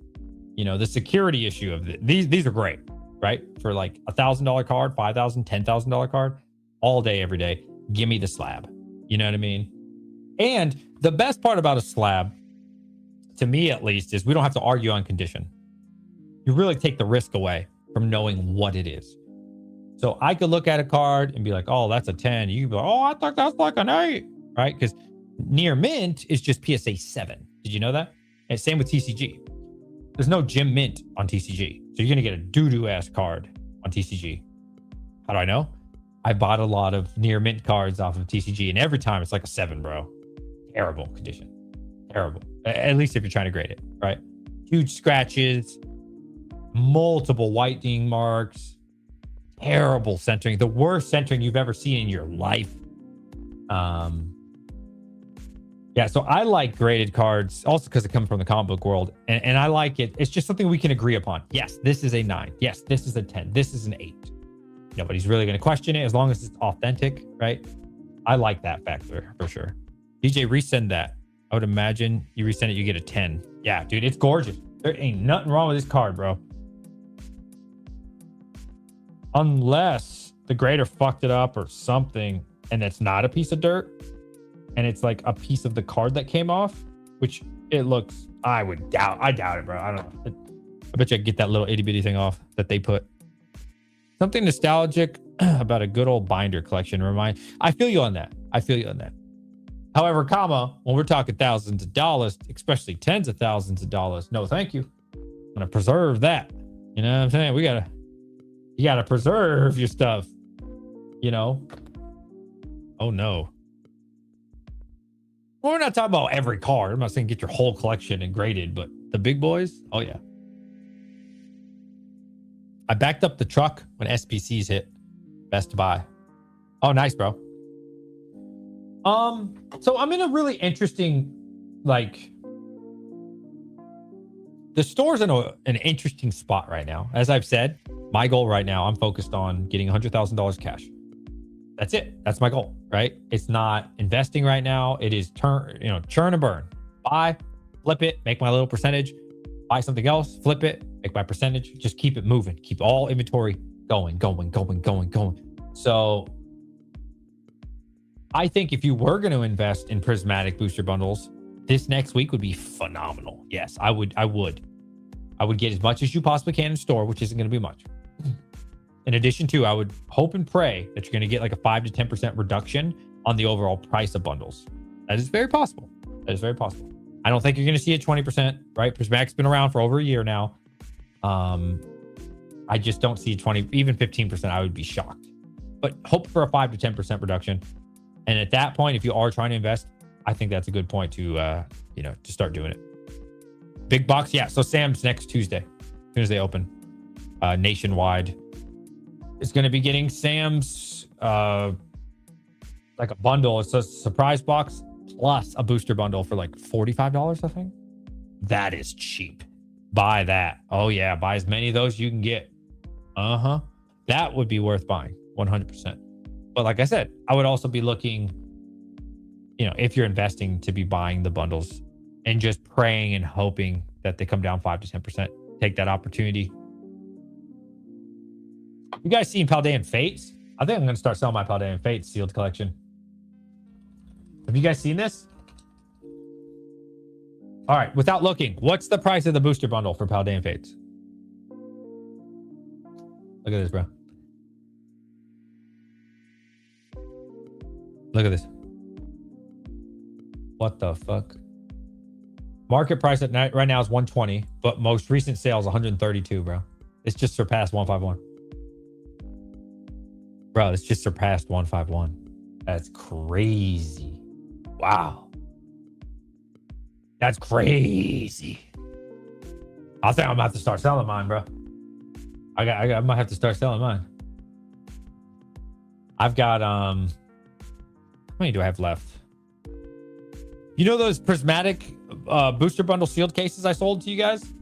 Speaker 1: You know, the security issue of these are great, right? For like $1,000 card, $5,000, $10,000 card, all day, every day. Give me the slab. You know what I mean? And the best part about a slab, to me at least, is we don't have to argue on condition. You really take the risk away from knowing what it is. So I could look at a card and be like, oh, that's a 10. You could be like, oh, I thought that's like an 8, right? Because near mint is just PSA 7. Did you know that? And same with TCG. There's no gem mint on TCG. So you're going to get a doo-doo ass card on TCG. How do I know? I bought a lot of near mint cards off of TCG, and every time it's like a 7, bro. Terrible condition. Terrible. At least if you're trying to grade it, right? Huge scratches, multiple whitening marks, terrible centering, the worst centering you've ever seen in your life. Yeah, so I like graded cards also because it comes from the comic book world, and I like it. It's just something we can agree upon. Yes, this is a 9. Yes, this is a 10. This is an 8. Nobody's really going to question it as long as it's authentic, right? I like that factor for sure. DJ, resend that. I would imagine you resend it, you get a 10. Yeah, dude, it's gorgeous. There ain't nothing wrong with this card, bro. Unless the grader fucked it up or something, and it's not a piece of dirt, and it's like a piece of the card that came off, which it looks, I doubt it, bro. I don't know. I bet you I could get that little itty bitty thing off that they put. Something nostalgic about a good old binder collection. I feel you on that. However, when we're talking thousands of dollars, especially tens of thousands of dollars, no, thank you. I'm gonna preserve that. You know what I'm saying? You gotta preserve your stuff. You know? Oh no. Well, we're not talking about every card. I'm not saying get your whole collection and graded, but the big boys, oh yeah. I backed up the truck when SPCs hit. Best buy. Oh, nice, bro. So I'm in a really interesting, like, the store's in an interesting spot right now. As I've said, my goal right now, I'm focused on getting $100,000 cash. That's it. That's my goal, right? It's not investing right now. It is churn and burn. Buy, flip it, make my little percentage, buy something else, flip it, make my percentage, just keep it moving. Keep all inventory going. So I think if you were going to invest in prismatic booster bundles, this next week would be phenomenal. Yes, I would get as much as you possibly can in store, which isn't going to be much. In addition to, I would hope and pray that you're going to get like a 5 to 10% reduction on the overall price of bundles. That is very possible. I don't think you're going to see a 20%, right? Prismatic's been around for over a year now. I just don't see 20, even 15%. I would be shocked, but hope for a 5 to 10% reduction. And at that point, if you are trying to invest, I think that's a good point to, to start doing it. Big box. Yeah. So Sam's next Tuesday, as soon as they open. nationwide, is going to be getting Sam's like a bundle. It's a surprise box plus a booster bundle for like $45, I think. That is cheap. Buy that. Oh yeah, buy as many of those you can get. That would be worth buying 100%. But like I said, I would also be looking, you know, if you're investing, to be buying the bundles and just praying and hoping that they come down 5 to 10%. Take that opportunity. You guys seen Paldean Fates? I think I'm going to start selling my Paldean Fates sealed collection. Have you guys seen this? All right, without looking, what's the price of the booster bundle for Paldean Fates? Look at this, bro. Look at this. What the fuck? Market price at night right now is 120, but most recent sales 132, bro. It's just surpassed 151. Bro, it's just surpassed 151. That's crazy. Wow. That's crazy. I think I'm about to start selling mine, bro. I might have to start selling mine. I've got how many do I have left? You know those prismatic booster bundle sealed cases I sold to you guys?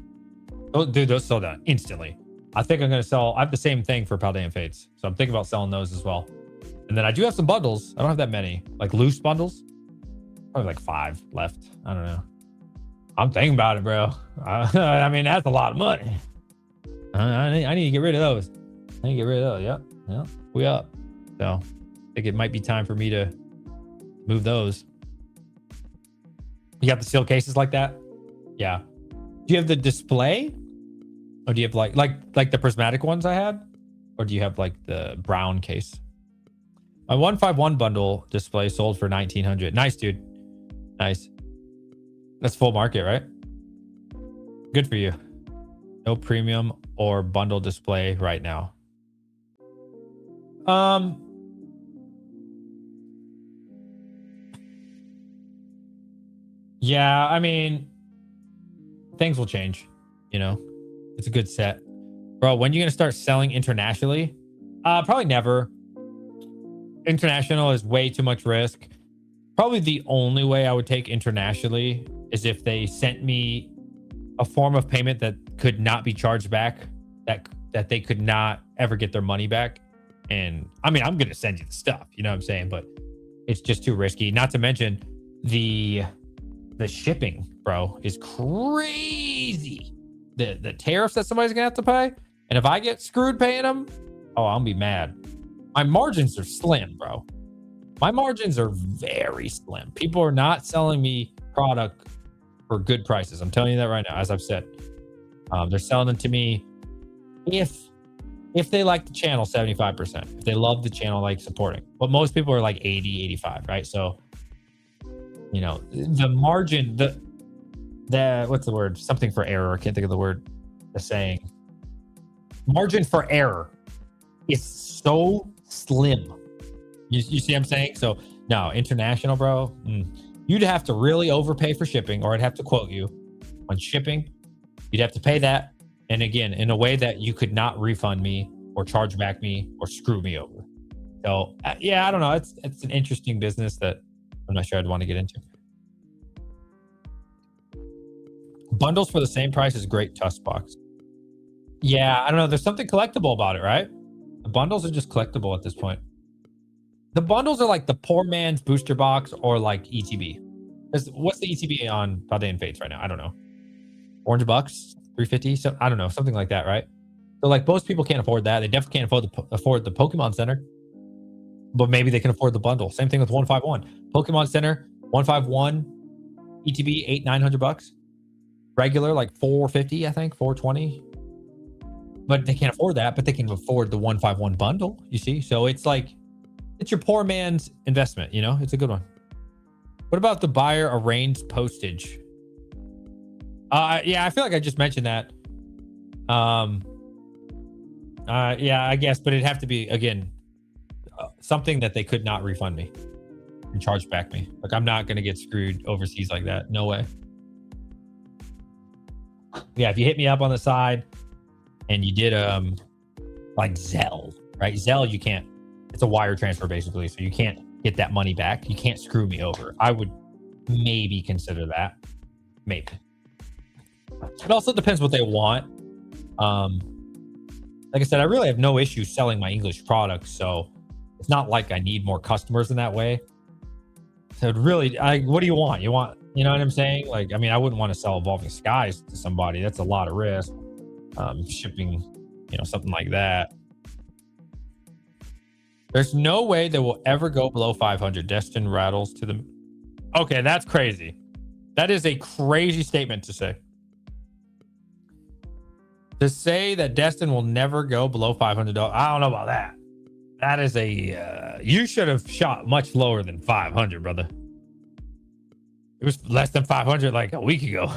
Speaker 1: Oh, dude, those sold out instantly. I think I'm gonna sell. I have the same thing for Paldean Fates, so I'm thinking about selling those as well. And then I do have some bundles. I don't have that many, like loose bundles. Probably like 5 left. I don't know. I'm thinking about it, bro. I mean, that's a lot of money. I need to get rid of those. I need to get rid of those. Yep. We up. So I think it might be time for me to move those. You got the sealed cases like that? Yeah. Do you have the display? Or do you have like the prismatic ones I had? Or do you have like the brown case? My 151 bundle display sold for $1,900. Nice, dude. Nice. That's full market, right? Good for you. No premium or bundle display right now. Yeah, I mean, things will change, you know. It's a good set. Bro, when are you going to start selling internationally? Probably never. International is way too much risk. Probably the only way I would take internationally is if they sent me a form of payment that could not be charged back, that they could not ever get their money back. And I mean, I'm going to send you the stuff, you know what I'm saying? But it's just too risky. Not to mention the shipping, bro, is crazy. The tariffs that somebody's going to have to pay. And if I get screwed paying them, oh, I'll be mad. My margins are slim, bro. My margins are very slim. People are not selling me product for good prices. I'm telling you that right now, as I've said. They're selling it to me if they like the channel, 75%. If they love the channel, like supporting. But most people are like 80, 85, right? So, you know, the margin, the what's the word? Something for error. I can't think of the word. The saying. Margin for error is so slim. You see what I'm saying? So, no, international, bro. You'd have to really overpay for shipping, or I'd have to quote you on shipping. You'd have to pay that. And again, in a way that you could not refund me or charge back me or screw me over. So, yeah, I don't know. It's an interesting business that I'm not sure I'd want to get into. Bundles for the same price as great Tusk box. Yeah, I don't know. There's something collectible about it, right? The bundles are just collectible at this point. The bundles are like the poor man's booster box or like ETB. What's the ETB on Paldean Fates right now? I don't know. $400, $350. So I don't know, something like that, right? So like most people can't afford that. They definitely can't afford the Pokemon Center, but maybe they can afford the bundle. Same thing with 151. Pokemon Center 151 ETB $800-900. Regular like 450, I think 420. But they can't afford that. But they can afford the 151 bundle. You see, so it's like it's your poor man's investment. You know, it's a good one. What about the buyer arranged postage? Yeah, I feel like I just mentioned that. Yeah, I guess, but it'd have to be again something that they could not refund me and charge back me. Like I'm not gonna get screwed overseas like that. No way. Yeah, if you hit me up on the side, and you did like Zelle, right? Zelle, you can't. It's a wire transfer basically, so you can't get that money back. You can't screw me over. I would maybe consider that. Maybe. It also depends what they want. Like I said, I really have no issue selling my English products, so it's not like I need more customers in that way. So it really, what do you want? You want, you know what I'm saying? Like, I mean, I wouldn't want to sell Evolving Skies to somebody. That's a lot of risk. Shipping, you know, something like that. There's no way they will ever go below 500. Destined rattles to the. Okay, that's crazy. That is a crazy statement to say. To say that Destined will never go below $500. I don't know about that. That is a. You should have shot much lower than 500, brother. It was less than 500 like a week ago.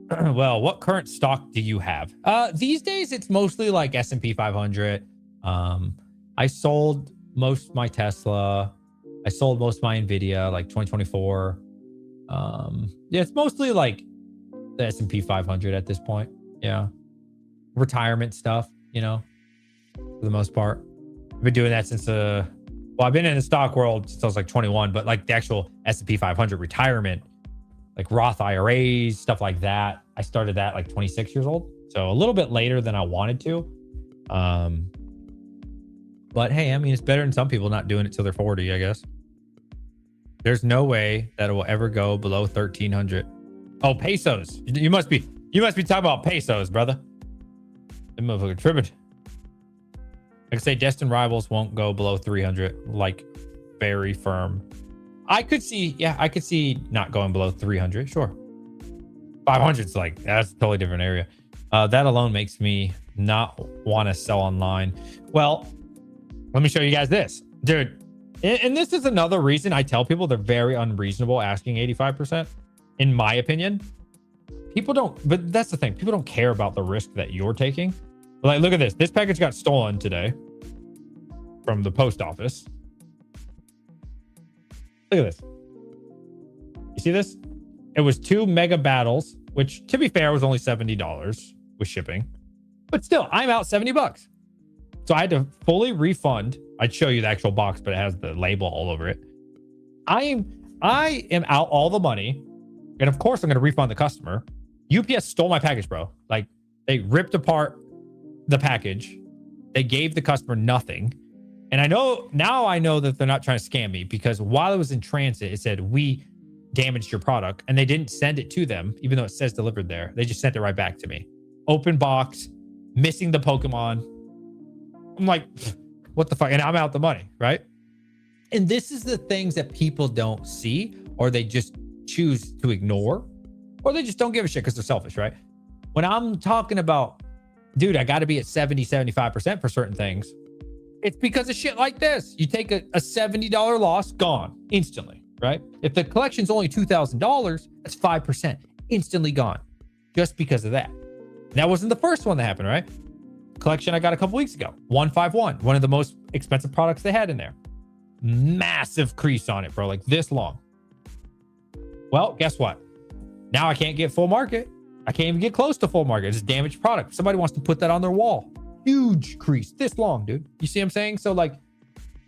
Speaker 1: Well, what current stock do you have? These days, it's mostly like S&P 500. I sold most of my Tesla. I sold most of my Nvidia, like 2024. Yeah, it's mostly like the S&P 500 at this point. Yeah. Retirement stuff, you know, for the most part. I've been doing that since, well, I've been in the stock world since I was like 21, but like the actual S&P 500 retirement, like Roth IRAs, stuff like that. I started that like 26 years old. So a little bit later than I wanted to. But hey, I mean, it's better than some people not doing it till they're 40, I guess. There's no way that it will ever go below 1,300. Oh, pesos. You must be talking about pesos, brother. That motherfucker tripping. I can say Destined Rivals won't go below 300, like very firm. I could see not going below 300. Sure. 500's like, that's a totally different area. That alone makes me not want to sell online. Well, let me show you guys this, dude. And this is another reason I tell people they're very unreasonable asking 85%, in my opinion. People don't, but that's the thing. People don't care about the risk that you're taking. Like, look at this. This package got stolen today from the post office. Look at this. You see this? It was 2 mega battles, which to be fair was only $70 with shipping. But still, I'm out $70. So I had to fully refund. I'd show you the actual box, but it has the label all over it. I am out all the money. And of course, I'm going to refund the customer. UPS stole my package, bro. Like, they ripped apart the package. They gave the customer nothing. And I know that they're not trying to scam me, because while it was in transit, it said, we damaged your product. And they didn't send it to them, even though it says delivered there. They just sent it right back to me. Open box, missing the Pokemon. I'm like, what the fuck? And I'm out the money, right? And this is the things that people don't see, or they just choose to ignore, or they just don't give a shit because they're selfish, right? When I'm talking about, dude, I got to be at 70, 75% for certain things, it's because of shit like this. You take a $70 loss, gone instantly, right? If the collection's only $2,000, that's 5%, instantly gone, just because of that. And that wasn't the first one that happened, right? Collection I got a couple weeks ago, 151, one of the most expensive products they had in there. Massive crease on it, bro, like this long. Well, guess what? Now I can't get full market. I can't even get close to full market. It's a damaged product. Somebody wants to put that on their wall. Huge crease, this long, dude. You see what I'm saying? So like,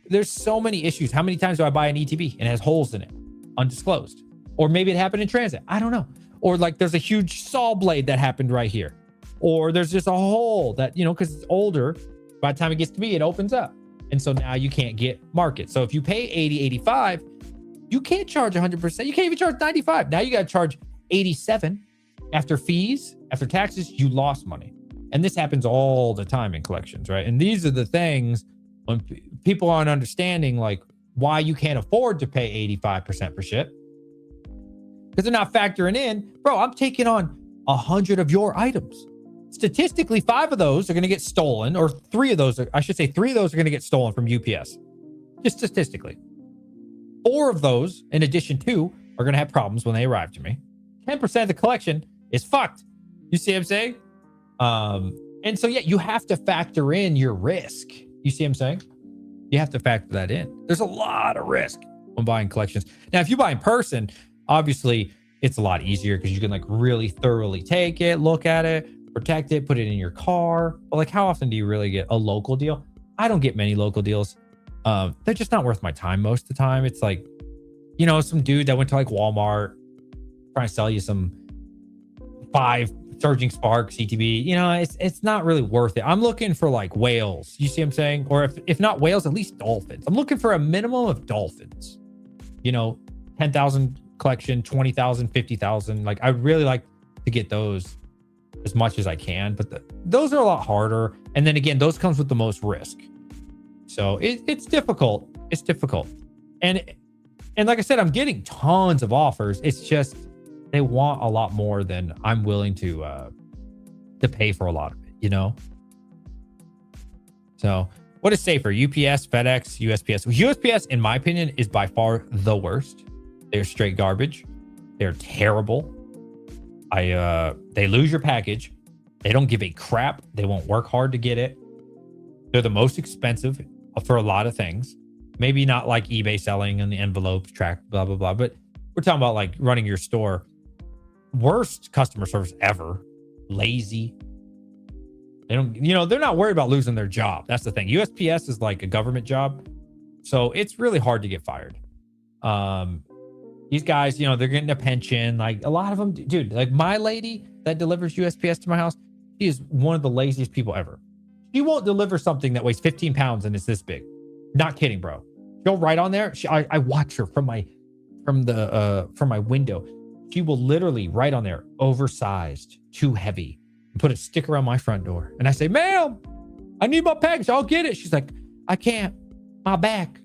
Speaker 1: there's so many issues. How many times do I buy an ETB and it has holes in it, undisclosed? Or maybe it happened in transit. I don't know. Or like, there's a huge saw blade that happened right here. Or there's just a hole that, you know, because it's older, by the time it gets to me, it opens up. And so now you can't get market. So if you pay 80, 85, you can't charge 100%. You can't even charge 95. Now you got to charge 87 after fees, after taxes, you lost money. And this happens all the time in collections, right? And these are the things when people aren't understanding, like, why you can't afford to pay 85% for shit. Because they're not factoring in, bro, I'm taking on 100 of your items. Statistically, 5 of those are going to get stolen, or 3 of those, I should say 3 of those are going to get stolen from UPS. Just statistically. 4 of those, in addition to, are going to have problems when they arrive to me. 10% of the collection is fucked. You see what I'm saying? And so, yeah, you have to factor in your risk. You see what I'm saying? You have to factor that in. There's a lot of risk when buying collections. Now, if you buy in person, obviously it's a lot easier because you can like really thoroughly take it, look at it, protect it, put it in your car. But like, how often do you really get a local deal? I don't get many local deals. They're just not worth my time most of the time. It's like, you know, some dude that went to like Walmart trying to sell you some 5 Surging Spark CTB. You know, it's not really worth it. I'm looking for like whales. You see what I'm saying? Or if not whales, at least dolphins. I'm looking for a minimum of dolphins. You know, 10,000 collection, 20,000, 50,000. Like, I really like to get those as much as I can, but those are a lot harder. And then again, those comes with the most risk. So it's difficult. It's difficult. And like I said, I'm getting tons of offers. It's just they want a lot more than I'm willing to pay for a lot of it, you know? So what is safer? UPS, FedEx, USPS? USPS, in my opinion, is by far the worst. They're straight garbage. They're terrible. They lose your package. They don't give a crap. They won't work hard to get it. They're the most expensive for a lot of things. Maybe not like eBay selling and the envelopes track, blah, blah, blah. But we're talking about like running your store. Worst customer service ever. Lazy. They don't, you know, they're not worried about losing their job. That's the thing. USPS is like a government job. So it's really hard to get fired. These guys, you know, they're getting a pension. Like a lot of them, dude, like my lady that delivers USPS to my house, she is one of the laziest people ever. She won't deliver something that weighs 15 pounds and it's this big. Not kidding, bro. She'll write on there. I watch her from my window. She will literally write on there, oversized, too heavy, and put a sticker on my front door. And I say, ma'am, I need my package. I'll get it. She's like, I can't. My back.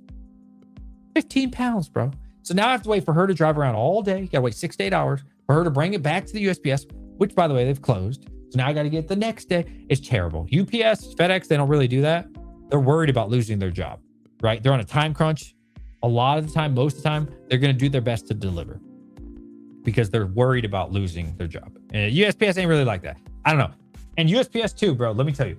Speaker 1: 15 pounds, bro. So now I have to wait for her to drive around all day. You gotta wait 6 to 8 hours for her to bring it back to the USPS, which, by the way, they've closed. So now I got to get the next day. It's terrible. UPS, FedEx, they don't really do that. They're worried about losing their job, right? They're on a time crunch. A lot of the time, most of the time, they're going to do their best to deliver because they're worried about losing their job. And USPS ain't really like that. I don't know. And USPS too, bro, let me tell you,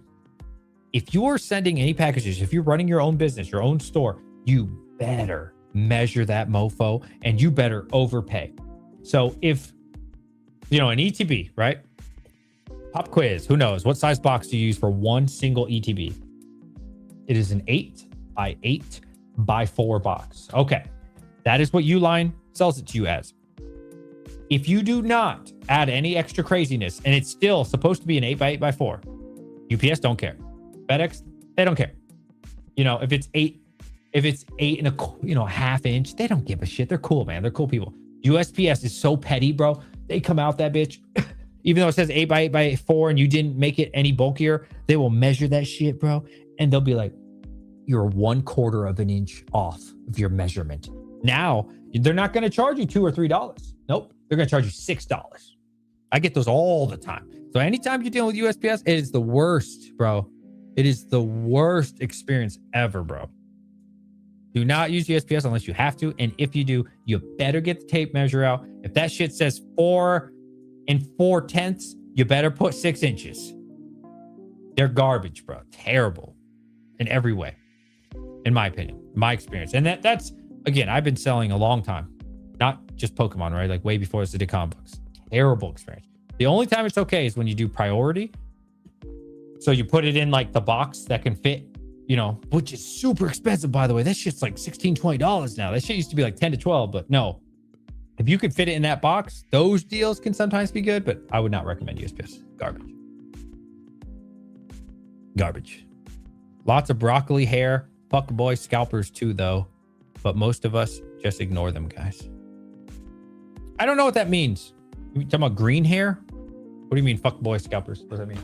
Speaker 1: if you're sending any packages, if you're running your own business, your own store, you better measure that mofo and you better overpay. So if, you know, an ETB, right? Pop quiz. Who knows? What size box do you use for one single ETB? It is an 8x8x4 box. Okay. That is what Uline sells it to you as. If you do not add any extra craziness and it's still supposed to be an 8x8x4, UPS don't care. FedEx, they don't care. You know, if it's 8 and a half inch, they don't give a shit. They're cool, man. They're cool people. USPS is so petty, bro. They come out that bitch. Even though it says 8x8x4 and you didn't make it any bulkier, they will measure that shit, bro. And they'll be like, you're 1/4 of an inch off of your measurement. Now, they're not going to charge you $2 or $3. Nope. They're going to charge you $6. I get those all the time. So anytime you're dealing with USPS, it is the worst, bro. It is the worst experience ever, bro. Do not use USPS unless you have to. And if you do, you better get the tape measure out. If that shit says 4 4/10, you better put 6 inches. They're garbage, bro. Terrible in every way, in my opinion, my experience. And that's, again, I've been selling a long time, not just Pokemon, right? Like way before this, I did comic books. Terrible experience. The only time it's okay is when you do priority. So you put it in like the box that can fit, you know, which is super expensive, by the way. That shit's like $16, $20 now. That shit used to be like 10 to 12, but no. If you could fit it in that box, those deals can sometimes be good, but I would not recommend USPS. Garbage. Garbage. Lots of broccoli hair. Fuck boy scalpers too, though. But most of us just ignore them, guys. I don't know what that means. You talking about green hair? What do you mean, fuck boy scalpers? What does that mean?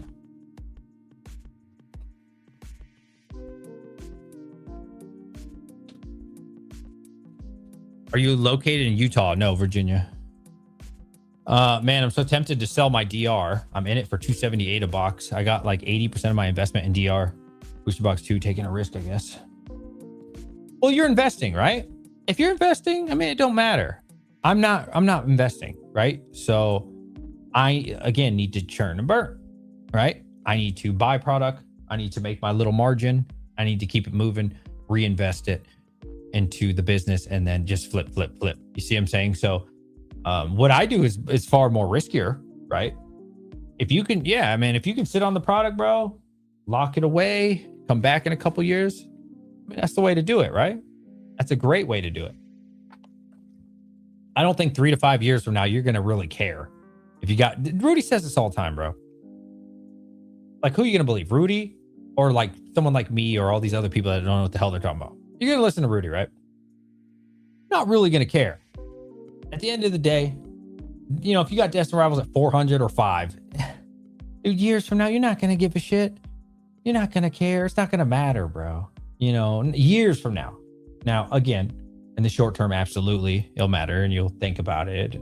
Speaker 1: Are you located in Utah? No, Virginia. Man, I'm so tempted to sell my DR. I'm in it for $278 a box. I got like 80% of my investment in DR. Booster box 2, taking a risk, I guess. Well, you're investing, right? If you're investing, I mean, it don't matter. I'm not investing, right? So I, again, need to churn and burn, right? I need to buy product. I need to make my little margin. I need to keep it moving, reinvest it into the business, and then just flip. You see what I'm saying? So what I do is far more riskier, right? if you can, yeah, man, if you can sit on the product, bro, lock it away, come back in a couple years, I mean, that's the way to do it, right? That's a great way to do it. I don't think 3 to 5 years from now, you're going to really care. If you got, Rudy says this all the time, bro. Like, who are you going to believe? Rudy or like someone like me or all these other people that don't know what the hell they're talking about? You're going to listen to Rudy, right? Not really going to care. At the end of the day, you know, if you got Destined Rivals at 400 or 5, dude, years from now, you're not going to give a shit. You're not going to care. It's not going to matter, bro. You know, years from now. Now, again, in the short term, absolutely, it'll matter and you'll think about it.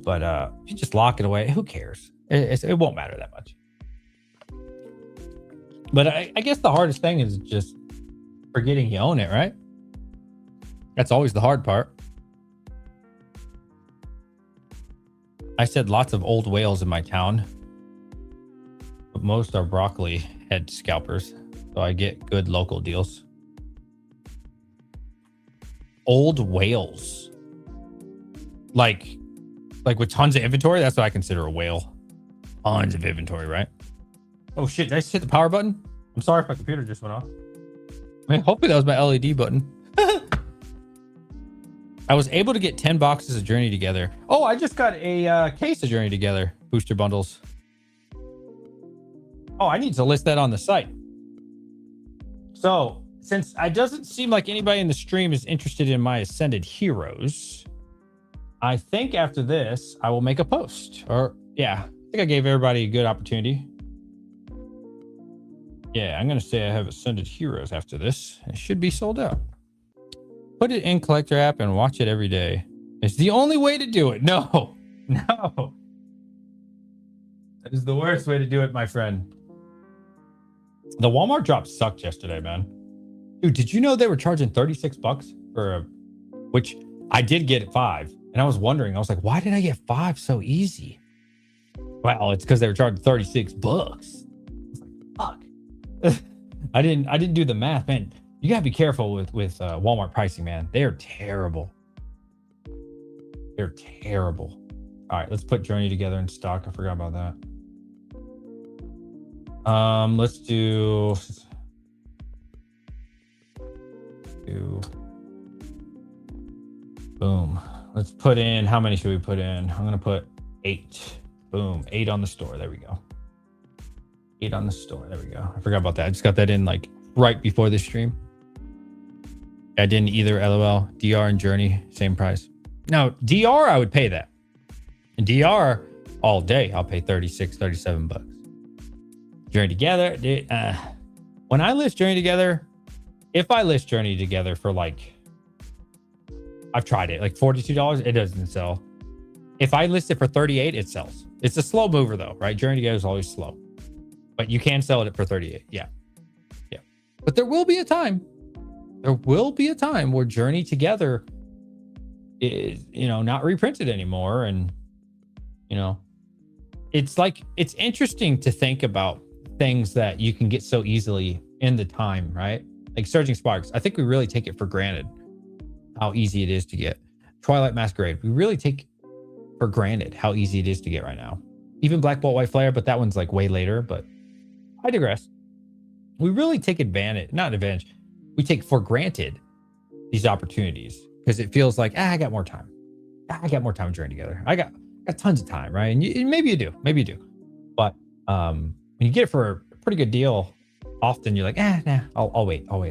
Speaker 1: But if you just lock it away, who cares? It won't matter that much. But I guess the hardest thing is just forgetting you own it, right? That's always the hard part. I said lots of old whales in my town, but most are broccoli head scalpers, so I get good local deals. Old whales, like with tons of inventory. That's what I consider a whale. Tons of inventory, right? Oh shit! Did I just hit the power button? I'm sorry if my computer just went off. I mean, hopefully that was my LED button. I was able to get 10 boxes of Journey Together. Oh, I just got a case of Journey Together booster bundles. Oh, I need to list that on the site. So, since it doesn't seem like anybody in the stream is interested in my Ascended Heroes, I think after this, I will make a post. Or, yeah, I think I gave everybody a good opportunity. Yeah, I'm going to say I have Ascended Heroes after this. It should be sold out. Put it in Collector app and watch it every day. It's the only way to do it. No. That is the worst way to do it, my friend. The Walmart drop sucked yesterday, man. Dude, did you know they were charging $36 for which I did get at 5. And I was wondering, I was like, why did I get 5 so easy? Well, it's because they were charging $36. I was like, fuck. I didn't do the math, man. You gotta be careful with Walmart pricing, man. They are terrible. They're terrible. All right, let's put Journey Together in stock. I forgot about that. Let's do boom. Let's put in, how many should we put in? I'm gonna put 8. Boom, 8 on the store. There we go. 8 on the store. There we go. I forgot about that. I just got that in like right before this stream. I didn't either. LOL. DR and Journey, same price. Now, DR, I would pay that. And DR all day, I'll pay $37. Journey Together, dude, when I list Journey Together, if I list Journey Together for like, I've tried it, like $42, it doesn't sell. If I list it for 38, it sells. It's a slow mover though, right? Journey Together is always slow, but you can sell it for 38. Yeah. Yeah. But there will be a time where Journey Together is, you know, not reprinted anymore. And, you know, it's like, it's interesting to think about things that you can get so easily in the time, right? Like Surging Sparks. I think we really take it for granted how easy it is to get. Twilight Masquerade. We really take for granted how easy it is to get right now. Even Black Bolt White Flare, but that one's like way later, but I digress. We really take we take for granted these opportunities because it feels like, I got more time. I got more time Journey Together. I got tons of time, right? And maybe you do. But when you get it for a pretty good deal, often you're like, nah, I'll wait. I'll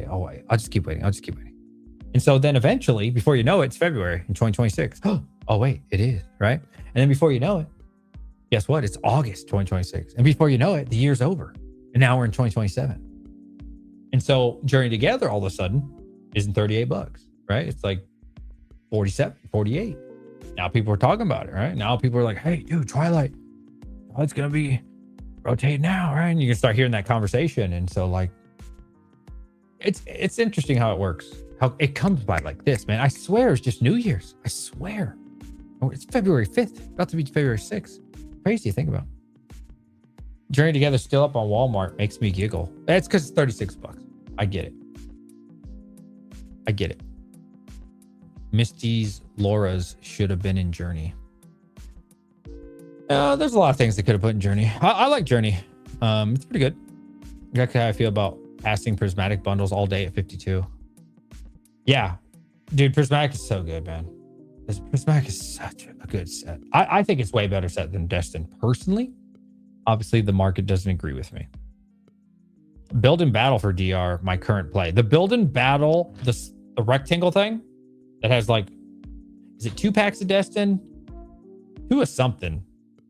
Speaker 1: just keep waiting. And so then eventually, before you know it, it's February in 2026. Oh, wait, it is, right? And then before you know it, guess what? It's August 2026. And before you know it, the year's over. And now we're in 2027. And so Journey Together all of a sudden isn't $38, right? It's like 47, 48. Now people are talking about it, right? Now people are like, hey, dude, Twilight, it's going to be rotate now, right? And you can start hearing that conversation. And so like, it's interesting how it works. How it comes by like this, man. I swear it's just New Year's. I swear. Oh, it's February 5th, about to be February 6th. Crazy to think about. Journey Together still up on Walmart makes me giggle. That's because it's $36. I get it. Misty's Laura's should have been in Journey. There's a lot of things they could have put in Journey. I like Journey. It's pretty good. That's how I feel about passing prismatic bundles all day at 52. Yeah, dude, prismatic is so good, man. This prismatic is such a good set. I think it's way better set than Destined personally. Obviously, the market doesn't agree with me. Build and battle for DR, my current play. The build and battle, the rectangle thing that has like, is it 2 packs of Destined? 2 of something.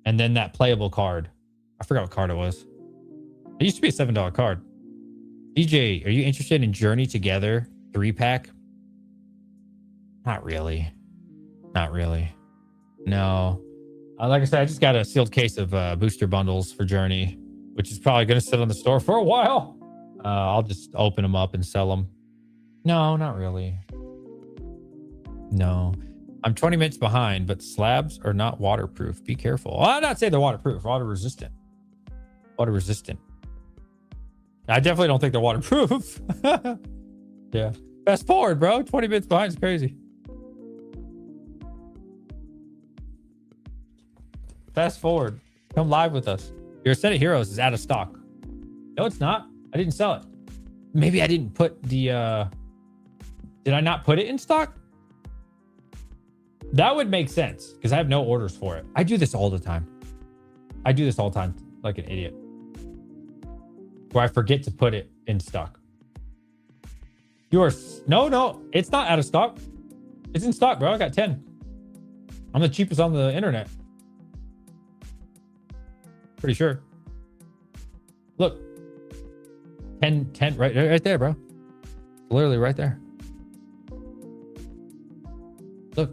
Speaker 1: And then that playable card. I forgot what card it was. It used to be a $7 card. DJ, are you interested in Journey Together 3-pack? Not really. Not really. No. Like I said, I just got a sealed case of booster bundles for Journey, which is probably going to sit on the store for a while. I'll just open them up and sell them. No, not really. No. I'm 20 minutes behind, but slabs are not waterproof. Be careful. Well, I'm not saying they're waterproof. Water resistant. Water resistant. I definitely don't think they're waterproof. Yeah. Fast forward, bro. 20 minutes behind is crazy. Fast forward. Come live with us. Your set of heroes is out of stock. No, it's not. I didn't sell it. Maybe I didn't put the... Did I not put it in stock? That would make sense because I have no orders for it. I do this all the time. I do this all the time like an idiot. Where I forget to put it in stock. No, it's not out of stock. It's in stock, bro. I got 10. I'm the cheapest on the internet. Pretty sure. Look. 10 right there, bro. Literally right there. Look.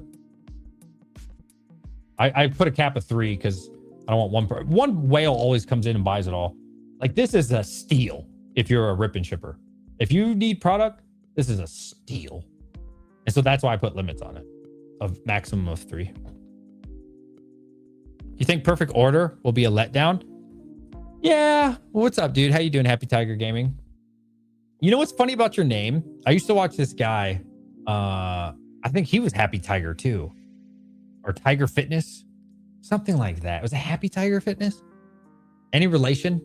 Speaker 1: I put a cap of 3 because I don't want one whale always comes in and buys it all. Like, this is a steal if you're a rip and shipper. If you need product, this is a steal. And so that's why I put limits on it of maximum of 3. You think Perfect Order will be a letdown? Yeah. What's up, dude? How you doing, Happy Tiger Gaming? You know what's funny about your name? I used to watch this guy. I think he was Happy Tiger too. Or Tiger Fitness. Something like that. Was it Happy Tiger Fitness? Any relation?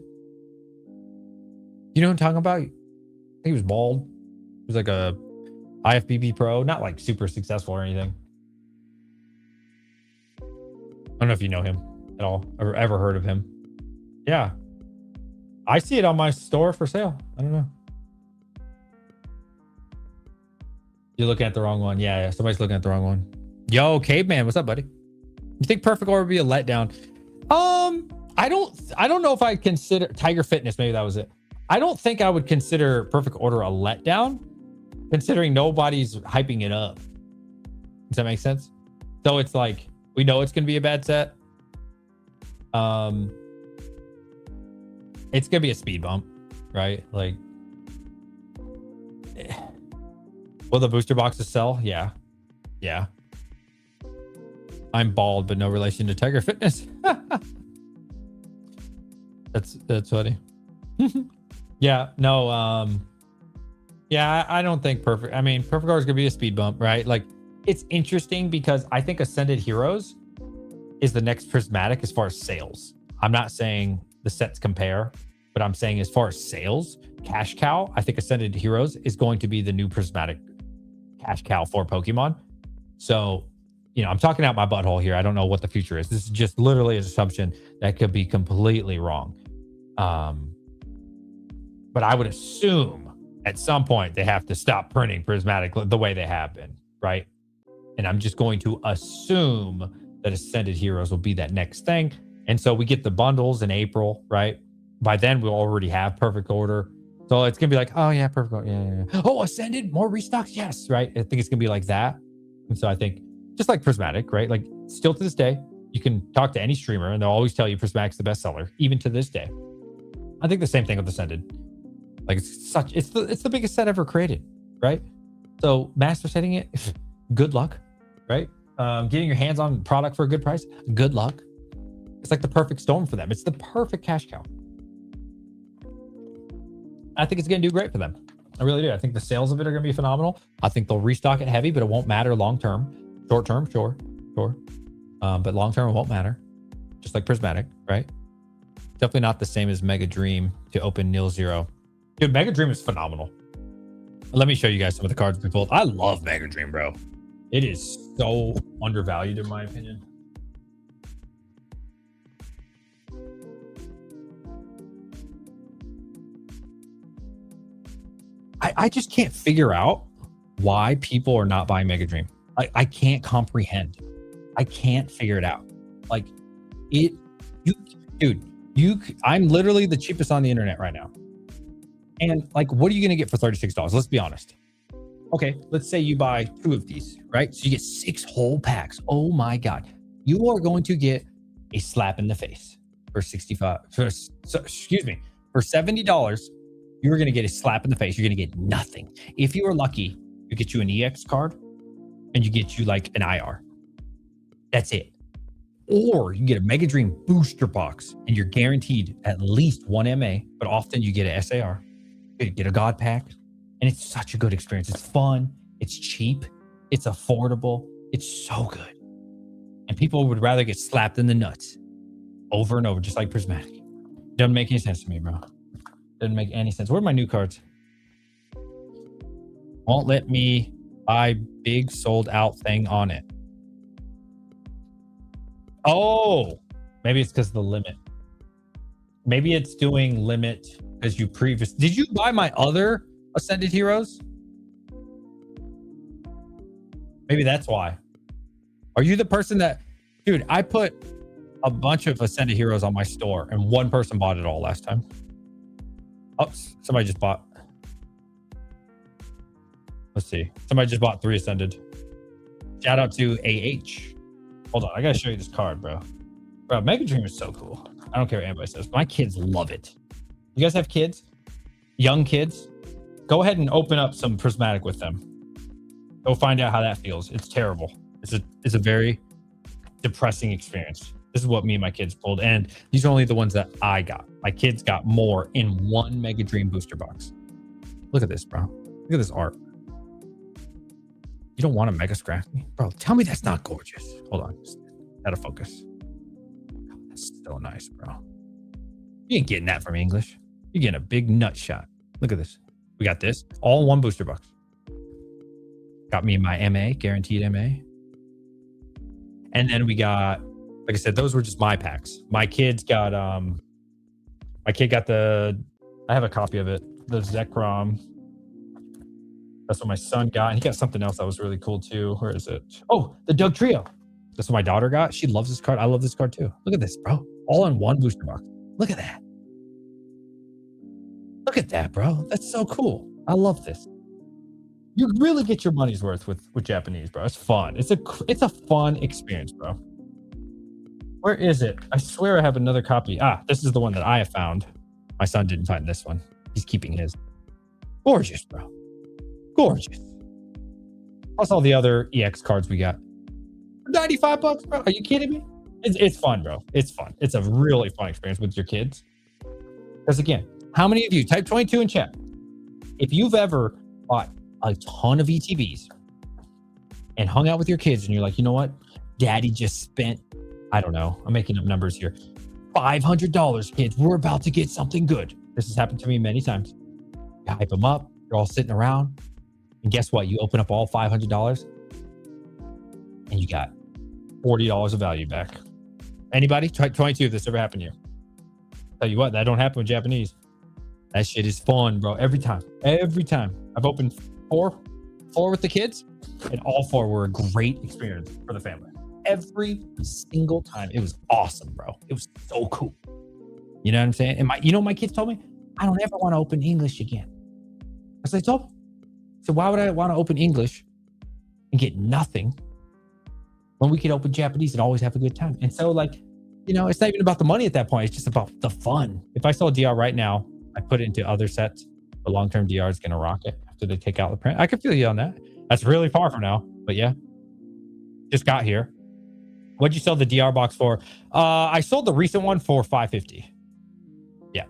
Speaker 1: You know what I'm talking about? I think he was bald. He was like a IFBB pro. Not like super successful or anything. I don't know if you know him at all. Or ever heard of him. Yeah. I see it on my store for sale. I don't know. You're looking at the wrong one. Yeah. Somebody's looking at the wrong one. Yo, Caveman, what's up, buddy? You think Perfect Order would be a letdown? I don't know if I consider Tiger Fitness. Maybe that was it. I don't think I would consider Perfect Order a letdown, considering nobody's hyping it up. Does that make sense? So it's like, we know it's going to be a bad set. It's going to be a speed bump, right? Like, will the booster boxes sell? Yeah. Yeah. I'm bald, but no relation to Tiger Fitness. That's funny. Yeah, no, yeah, I don't think Perfect Order is gonna be a speed bump, right? Like, it's interesting because I think Ascended Heroes is the next prismatic as far as sales. I'm not saying the sets compare, but I'm saying as far as sales, cash cow, I think Ascended Heroes is going to be the new prismatic cash cow for Pokemon. So, you know, I'm talking out my butthole here. I don't know what the future is. This is just literally an assumption that could be completely wrong. But I would assume at some point they have to stop printing prismatic the way they have been, right? And I'm just going to assume that Ascended Heroes will be that next thing. And so we get the bundles in April, right? By then we'll already have Perfect Order. So it's going to be like, oh yeah, Perfect Order. Yeah. Oh, Ascended, more restocks. Yes, right? I think it's going to be like that. And so I think just like Prismatic, right? Like, still to this day, you can talk to any streamer and they'll always tell you Prismatic's the best seller, even to this day. I think the same thing with Ascended. Like, it's the biggest set ever created, right? So master setting it, good luck, right? Getting your hands on product for a good price, good luck. It's like the perfect storm for them. It's the perfect cash cow. I think it's going to do great for them. I really do. I think the sales of it are going to be phenomenal. I think they'll restock it heavy, but it won't matter long term. Short term, sure. But long term, it won't matter. just like Prismatic, right? Definitely not the same as Mega Dream to open Nil Zero. Dude, Mega Dream is phenomenal. Let me show you guys some of the cards we pulled. I love Mega Dream, bro. It is so undervalued in my opinion. I just can't figure out why people are not buying Mega Dream. I can't comprehend. I can't figure it out. Like I'm literally the cheapest on the internet right now. And like, what are you going to get for $36? Let's be honest. Okay, let's say you buy 2 of these, right? So you get 6 whole packs. Oh my God. You are going to get a slap in the face for for $70. You're going to get a slap in the face. You're going to get nothing. If you are lucky, you get you an EX card and you get you like an IR. That's it. Or you get a Mega Dream booster box and you're guaranteed at least 1 MA, but often you get an SAR. You get a God pack. And it's such a good experience. It's fun. It's cheap. It's affordable. It's so good. And people would rather get slapped in the nuts over and over, just like Prismatic. Doesn't make any sense to me, bro. Doesn't make any sense. Where are my new cards? Won't let me buy big sold out thing on it. Oh, maybe it's because of the limit. Maybe it's doing limit as you previous. Did you buy my other Ascended Heroes? Maybe that's why. Are you the person that, dude, I put a bunch of Ascended Heroes on my store and one person bought it all last time. Oh, somebody just bought. Let's see. Somebody just bought 3 Ascended. Shout out to AH. Hold on. I got to show you this card, bro. Bro, Mega Dream is so cool. I don't care what anybody says. My kids love it. You guys have kids? Young kids? Go ahead and open up some Prismatic with them. Go find out how that feels. It's terrible. It's a very depressing experience. This is what me and my kids pulled. And these are only the ones that I got. My kids got more in 1 Mega Dream booster box. Look at this, bro. Look at this art. You don't want a Mega Scratch me? Bro, tell me that's not gorgeous. Hold on. Just out of focus. That's so nice, bro. You ain't getting that from English. You're getting a big nut shot. Look at this. We got this. All in 1 booster box. Got me my MA, guaranteed MA. And then we got, like I said, those were just my packs. My kids got, my kid got I have a copy of it, the Zekrom. That's what my son got. And he got something else that was really cool too. Where is it? Oh, the Doug Trio. That's what my daughter got. She loves this card. I love this card too. Look at this, bro. All in 1 booster box. Look at that. Look at that, bro. That's so cool. I love this. You really get your money's worth with Japanese, bro. It's fun. It's a fun experience, bro. Where is it? I swear I have another copy. Ah, this is the one that I have found. My son didn't find this one. He's keeping his. Gorgeous, bro. Gorgeous. Plus all the other EX cards we got. $95, bro. Are you kidding me? It's fun, bro. It's fun. It's a really fun experience with your kids. Because again, how many of you, type 22 in chat, if you've ever bought a ton of ETBs and hung out with your kids and you're like, you know what? Daddy just spent, I don't know, I'm making up numbers here, $500, kids. We're about to get something good. This has happened to me many times. You hype them up. You're all sitting around. And guess what? You open up all $500 and you got $40 of value back. Anybody? Type 22 if this ever happened to you. Tell you what, that don't happen with Japanese. That shit is fun, bro. Every time. Every time. I've opened four with the kids, and all 4 were a great experience for the family. Every single time. It was awesome, bro. It was so cool. You know what I'm saying? And my kids told me, I don't ever want to open English again. I said, so why would I want to open English and get nothing when we could open Japanese and always have a good time? And so, like, you know, it's not even about the money at that point. It's just about the fun. If I saw a DR right now, I put it into other sets. The long-term DR is going to rock it after they take out the print. I could feel you on that. That's really far from now, but yeah, just got here. What'd you sell the DR box for? I sold the recent one for $550. Yeah,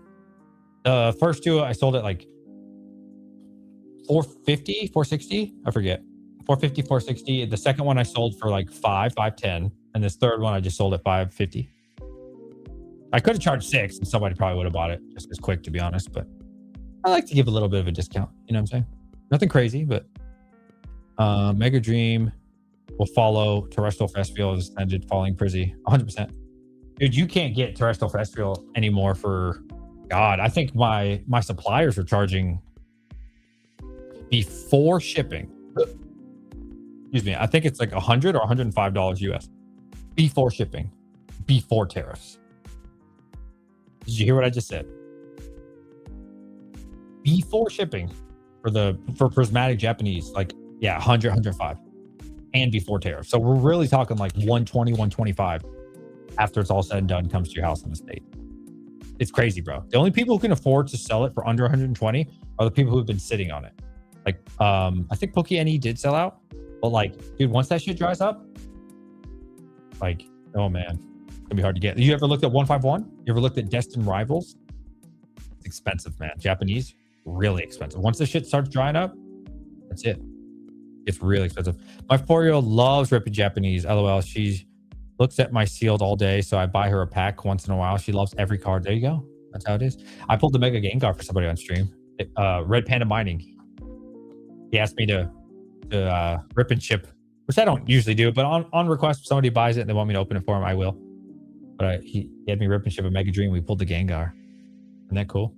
Speaker 1: the first 2 I sold it like $450, $460. I forget. $450, $460. The second one I sold for like $510, and this third one I just sold at $550. I could have charged 6 and somebody probably would have bought it just as quick, to be honest. But I like to give a little bit of a discount. You know what I'm saying? Nothing crazy, but Mega Dream will follow Terrestrial Festival as Destined, following Prizzy. 100%. Dude, you can't get Terrestrial Festival anymore for, God, I think my suppliers are charging before shipping. Excuse me. I think it's like $100 or $105 US before shipping, before tariffs. Did you hear what I just said? Before shipping for prismatic Japanese, like, yeah, 100, 105, and before tariffs. So we're really talking like 120, 125 after it's all said and done comes to your house in the state. It's crazy, bro. The only people who can afford to sell it for under 120 are the people who've been sitting on it. Like, I think Poke NE did sell out, but like, dude, once that shit dries up, like, oh man, it's gonna be hard to get. You ever looked at 151? You ever looked at Destined Rivals? It's expensive, man. Japanese, really expensive. Once the shit starts drying up, that's it. It's really expensive. My 4-year-old loves ripping Japanese. LOL. She looks at my sealed all day, so I buy her a pack once in a while. She loves every card. There you go. That's how it is. I pulled the Mega Gengar for somebody on stream. Red Panda Mining. He asked me to rip and ship, which I don't usually do, but on request, if somebody buys it and they want me to open it for him, I will. But he had me rip and ship a Mega Dream. We pulled the Gengar. Isn't that cool?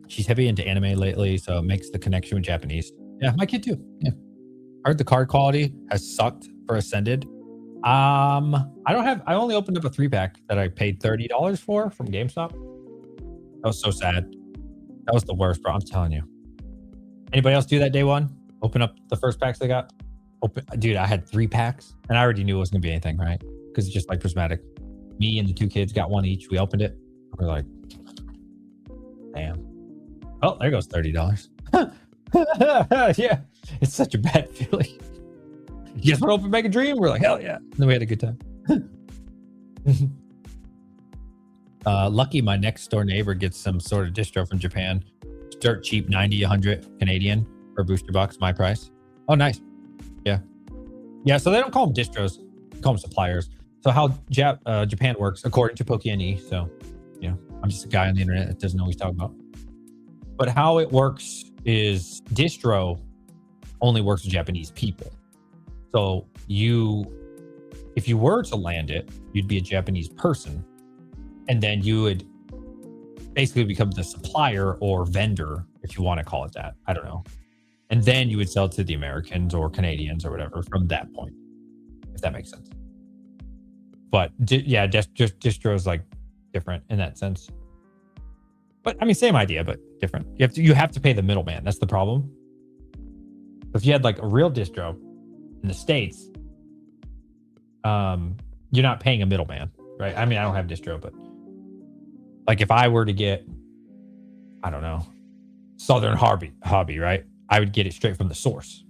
Speaker 1: She's heavy into anime lately, so it makes the connection with Japanese. Yeah, my kid too. Yeah. I heard the card quality has sucked for Ascended. I only opened up a 3-pack that I paid $30 for from GameStop. That was so sad. That was the worst, bro. I'm telling you. Anybody else do that day one? Open up the first packs they got? Dude, I had 3 packs and I already knew it wasn't gonna be anything, right? Because it's just like prismatic. Me and the 2 kids got one each. We opened it. We're like, damn. Oh, there goes $30. Yeah, it's such a bad feeling. You guys want to open Mega Dream? We're like, hell yeah. And then we had a good time. Lucky my next door neighbor gets some sort of distro from Japan. It's dirt cheap, 90, 100 Canadian for a booster box, my price. Oh, nice. Yeah. Yeah, so they don't call them distros. They call them suppliers. So how Japan works, according to Poke NE. So, you know, I'm just a guy on the internet that doesn't know what he's talking about. But how it works is distro only works with Japanese people. So if you were to land it, you'd be a Japanese person. And then you would basically become the supplier or vendor, if you want to call it that. I don't know. And then you would sell to the Americans or Canadians or whatever from that point, if that makes sense. But yeah, distro is like different in that sense. But I mean, same idea, but different. You have to pay the middleman. That's the problem. If you had like a real distro in the States, you're not paying a middleman, right? I mean, I don't have distro, but like if I were to get, I don't know, Southern Hobby, right? I would get it straight from the source.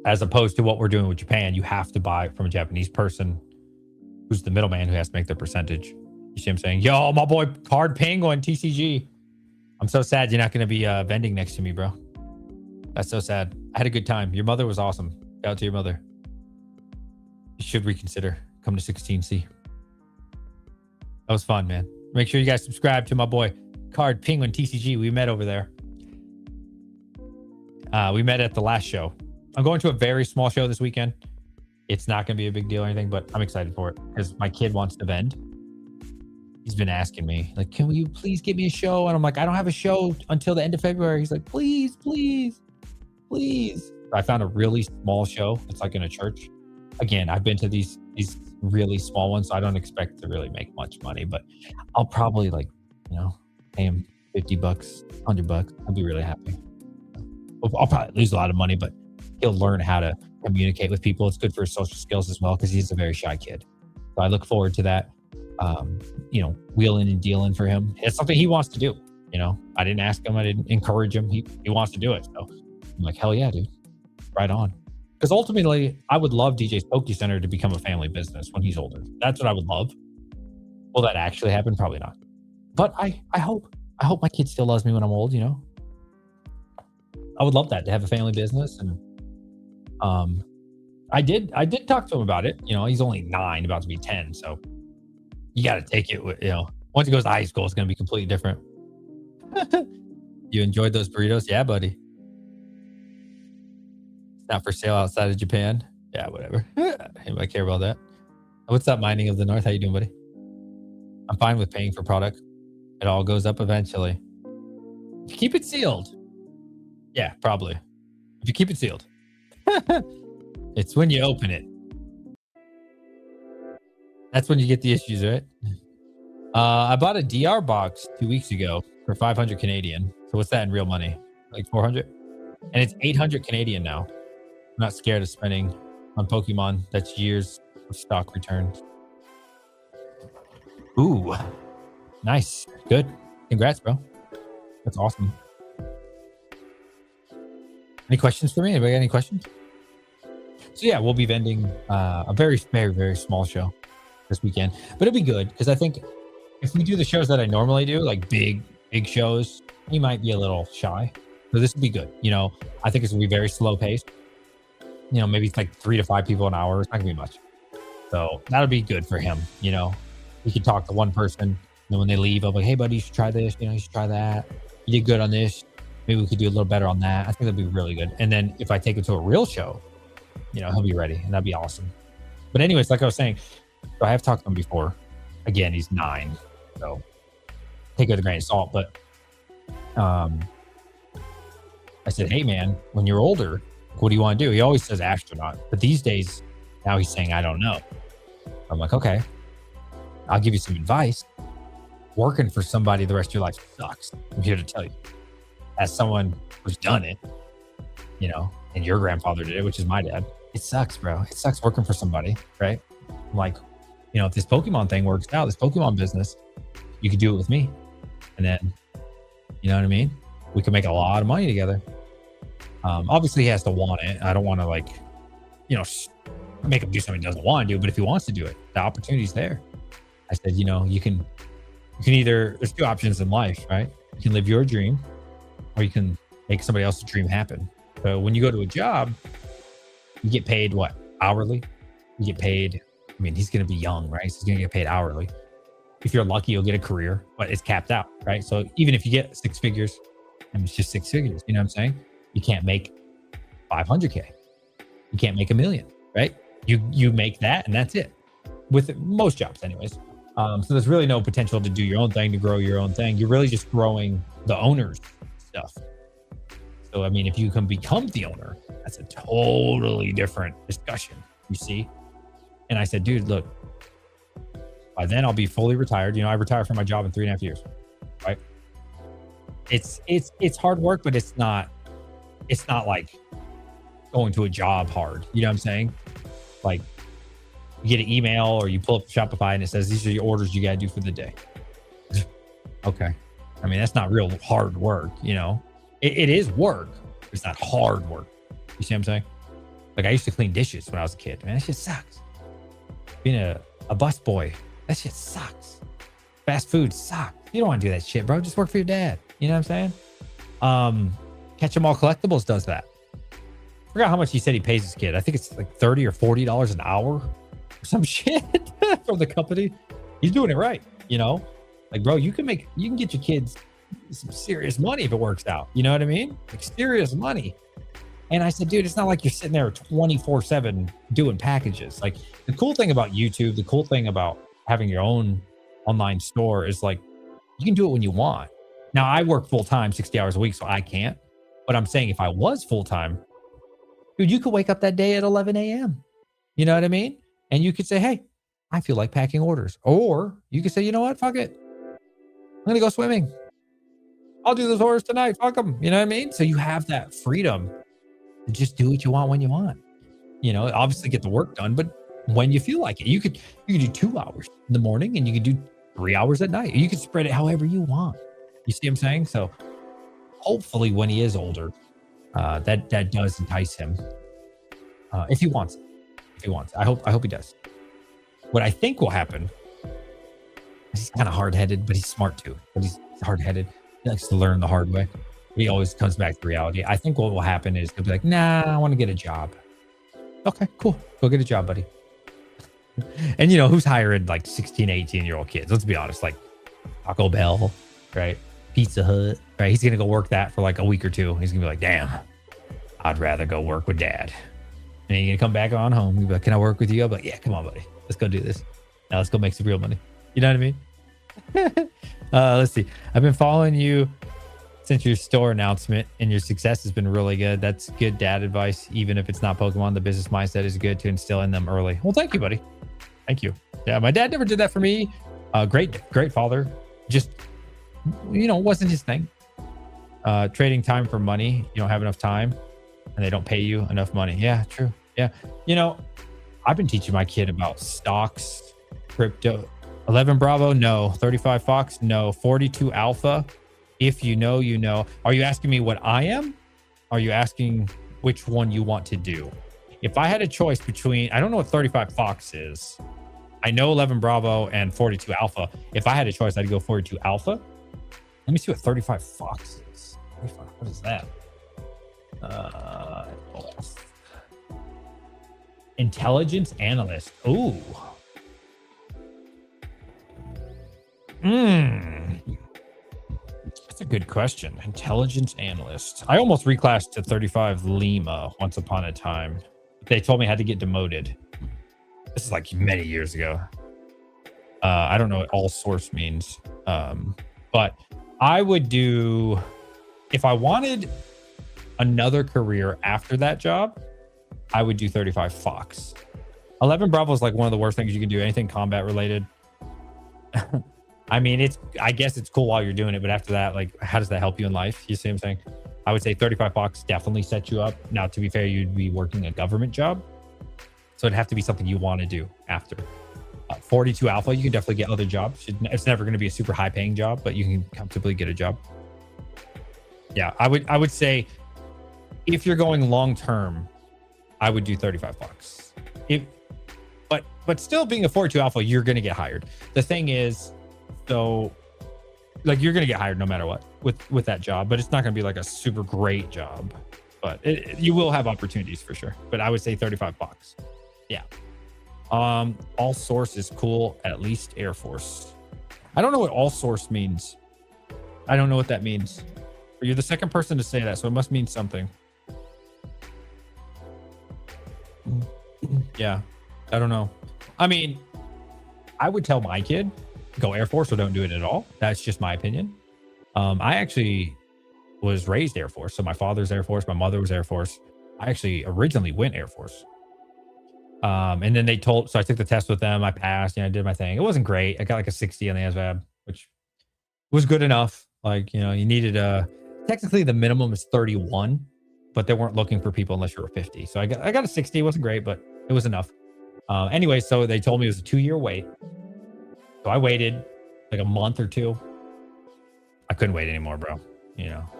Speaker 1: As opposed to what we're doing with Japan, you have to buy it from a Japanese person who's the middleman who has to make their percentage. You see what I'm saying? Yo, my boy Card Penguin TCG. I'm so sad you're not going to be vending next to me, bro. That's so sad. I had a good time. Your mother was awesome. Shout out to your mother. You should reconsider. Come to 16C. That was fun, man. Make sure you guys subscribe to my boy Card Penguin TCG. We met over there. We met at the last show. I'm going to a very small show this weekend. It's not going to be a big deal or anything, but I'm excited for it because my kid wants to vend. He's been asking me, like, can you please get me a show? And I'm like, I don't have a show until the end of February. He's like, please, please, please. I found a really small show. It's like in a church. Again, I've been to these really small ones, so I don't expect to really make much money, but I'll probably pay him $50, $100. I'll be really happy. I'll probably lose a lot of money, but he'll learn how to communicate with people. It's good for his social skills as well because he's a very shy kid. So I look forward to that. Wheeling and dealing for him. It's something he wants to do. I didn't ask him. I didn't encourage him. He wants to do it. So I'm like, hell yeah, dude. Right on. Because ultimately, I would love DJ's Poke Center to become a family business when he's older. That's what I would love. Will that actually happen? Probably not. But I hope my kid still loves me when I'm old, I would love that, to have a family business and I did talk to him about it. You know, he's only 9, about to be 10, so you got to take it with, you know, once he goes to high school, it's going to be completely different. You enjoyed those burritos? Yeah, buddy. It's not for sale outside of Japan. Yeah, whatever. Anybody care about that? What's up, Mining of the North? How you doing, buddy? I'm fine with paying for product. It all goes up eventually. If you keep it sealed. Yeah, probably. If you keep it sealed. It's when you open it. That's when you get the issues, right? I bought a DR box 2 weeks ago for 500 Canadian. So what's that in real money? Like 400? And it's 800 Canadian now. I'm not scared of spending on Pokemon. That's years of stock returns. Ooh, nice. Good. Congrats, bro. That's awesome. Any questions for me? Anybody got any questions? So yeah, we'll be vending a very, very, very small show this weekend, but it'll be good because I think if we do the shows that I normally do, like big shows, he might be a little shy. So this will be good. You know, I think it's gonna be very slow paced. You know, maybe it's like 3 to 5 people an hour. It's not gonna be much. So that'll be good for him. You know, he can talk to one person. And then when they leave, I'm like, hey, buddy, you should try this. You know, you should try that. You did good on this. Maybe we could do a little better on that. I think that'd be really good. And then if I take him to a real show, you know, he'll be ready and that'd be awesome. But anyways, like I was saying, so I have talked to him before. Again, he's 9. So take it with a grain of salt. But I said, hey, man, when you're older, what do you want to do? He always says astronaut. But these days, now he's saying, I don't know. I'm like, okay, I'll give you some advice. Working for somebody the rest of your life sucks. I'm here to tell you. As someone who's done it, you know, and your grandfather did it, which is my dad. It sucks, bro. It sucks working for somebody, right? I'm like, you know, if this Pokemon thing works out, this Pokemon business, you could do it with me. And then, you know what I mean? We could make a lot of money together. Obviously, he has to want it. I don't want to, like, you know, make him do something he doesn't want to do. But if he wants to do it, the opportunity's there. I said, you know, you can either, there's 2 options in life, right? You can live your dream or you can make somebody else's dream happen. So when you go to a job, you get paid what? Hourly? You get paid, I mean, he's going to be young, right? So he's going to get paid hourly. If you're lucky, you'll get a career, but it's capped out, right? So even if you get 6 figures, and it's just 6 figures, you know what I'm saying? You can't make 500K. You can't make $1 million, right? You make that and that's it. With most jobs anyways. So there's really no potential to do your own thing, to grow your own thing. You're really just growing the owner's stuff. So, I mean, if you can become the owner, that's a totally different discussion, you see? And I said, dude, look, by then I'll be fully retired. You know, I retire from my job in 3.5 years, right? It's hard work, but it's not like going to a job hard. You know what I'm saying? Like, you get an email or you pull up Shopify and it says, these are your orders you got to do for the day. Okay. I mean, that's not real hard work, you know? It is work. It's not hard work. You see what I'm saying? Like, I used to clean dishes when I was a kid. Man, that shit sucks. Being a bus boy, that shit sucks. Fast food sucks. You don't want to do that shit, bro. Just work for your dad. You know what I'm saying? Catch 'em all collectibles does that. I forgot how much he said he pays his kid. I think it's like $30 or $40 an hour or some shit from the company. He's doing it right, you know? Like, bro, you can get your kids some serious money if it works out. You know what I mean? Like, serious money. And I said, dude, it's not like you're sitting there 24/7 doing packages. Like, the cool thing about YouTube, the cool thing about having your own online store is, like, you can do it when you want. Now, I work full time, 60 hours a week, so I can't. But I'm saying if I was full time, dude, you could wake up that day at 11 a.m. You know what I mean? And you could say, hey, I feel like packing orders. Or you could say, you know what? Fuck it. I'm going to go swimming. I'll do those orders tonight. Fuck them. You know what I mean? So you have that freedom to just do what you want when you want. You know, obviously get the work done, but when you feel like it, you could do 2 hours in the morning and you could do 3 hours at night. You could spread it however you want. You see what I'm saying? So hopefully when he is older, that does entice him. If he wants it. If he wants it. I hope he does. What I think will happen, he's kind of hard-headed, but he's smart too. But he's hard-headed. He likes to learn the hard way. He always comes back to reality. I think what will happen is he'll be like, nah, I want to get a job. Okay, cool. Go get a job, buddy. And you know, who's hiring like 16, 18-year-old kids? Let's be honest, like Taco Bell, right? Pizza Hut, right? He's going to go work that for like a week or two. He's going to be like, damn, I'd rather go work with dad. And you're going to come back on home. You'll be like, can I work with you? I'll be like, yeah, come on, buddy. Let's go do this. Now let's go make some real money. You know what I mean? Let's see. I've been following you since your store announcement, and your success has been really good. That's good dad advice. Even if it's not Pokemon, the business mindset is good to instill in them early. Well, thank you, buddy. Thank you. Yeah, my dad never did that for me. Great father. Just, you know, wasn't his thing. Trading time for money. You don't have enough time and they don't pay you enough money. Yeah, true. Yeah. You know, I've been teaching my kid about stocks, crypto. 11 Bravo, no. 35 Fox, no. 42 Alpha, if you know, you know. Are you asking me what I am? Are you asking which one you want to do? If I had a choice between, I don't know what 35 Fox is. I know 11 Bravo and 42 Alpha. If I had a choice, I'd go 42 Alpha. Let me see what 35 Fox is. 35, what is that? Intelligence analyst. Ooh. That's a good question. Intelligence analyst. I almost reclassed to 35 Lima once upon a time. They told me I had to get demoted. This is like many years ago. I don't know what all source means. But I would do, if I wanted another career after that job, I would do 35 Fox. 11 Bravo is like one of the worst things you can do, anything combat related. I mean, I guess it's cool while you're doing it, but after that, like, how does that help you in life? You see what I'm saying? I would say 35 Fox definitely sets you up. Now, to be fair, you'd be working a government job. So it'd have to be something you want to do after. 42 Alpha, you can definitely get other jobs. It's never going to be a super high paying job, but you can comfortably get a job. Yeah, I would say if you're going long term, I would do 35 Fox. But still being a 42 Alpha, you're going to get hired. The thing is, so like you're going to get hired no matter what with that job, but it's not going to be like a super great job. But you will have opportunities for sure. But I would say 35 Fox. Yeah. All source is cool, at least Air Force. I don't know what all source means. I don't know what that means. You're the second person to say that, so it must mean something. Yeah, I don't know. I mean, I would tell my kid, go Air Force or don't do it at all. That's just my opinion. I actually was raised Air Force. So my father's Air Force, my mother was Air Force. I actually originally went Air Force. And then so I took the test with them. I passed, I did my thing. It wasn't great. I got like a 60 on the ASVAB, which was good enough. Like, you needed technically the minimum is 31, but they weren't looking for people unless you were 50. So I got a 60. It wasn't great, but it was enough. Anyway, so they told me it was a 2-year wait. So I waited like a month or two. I couldn't wait anymore, bro.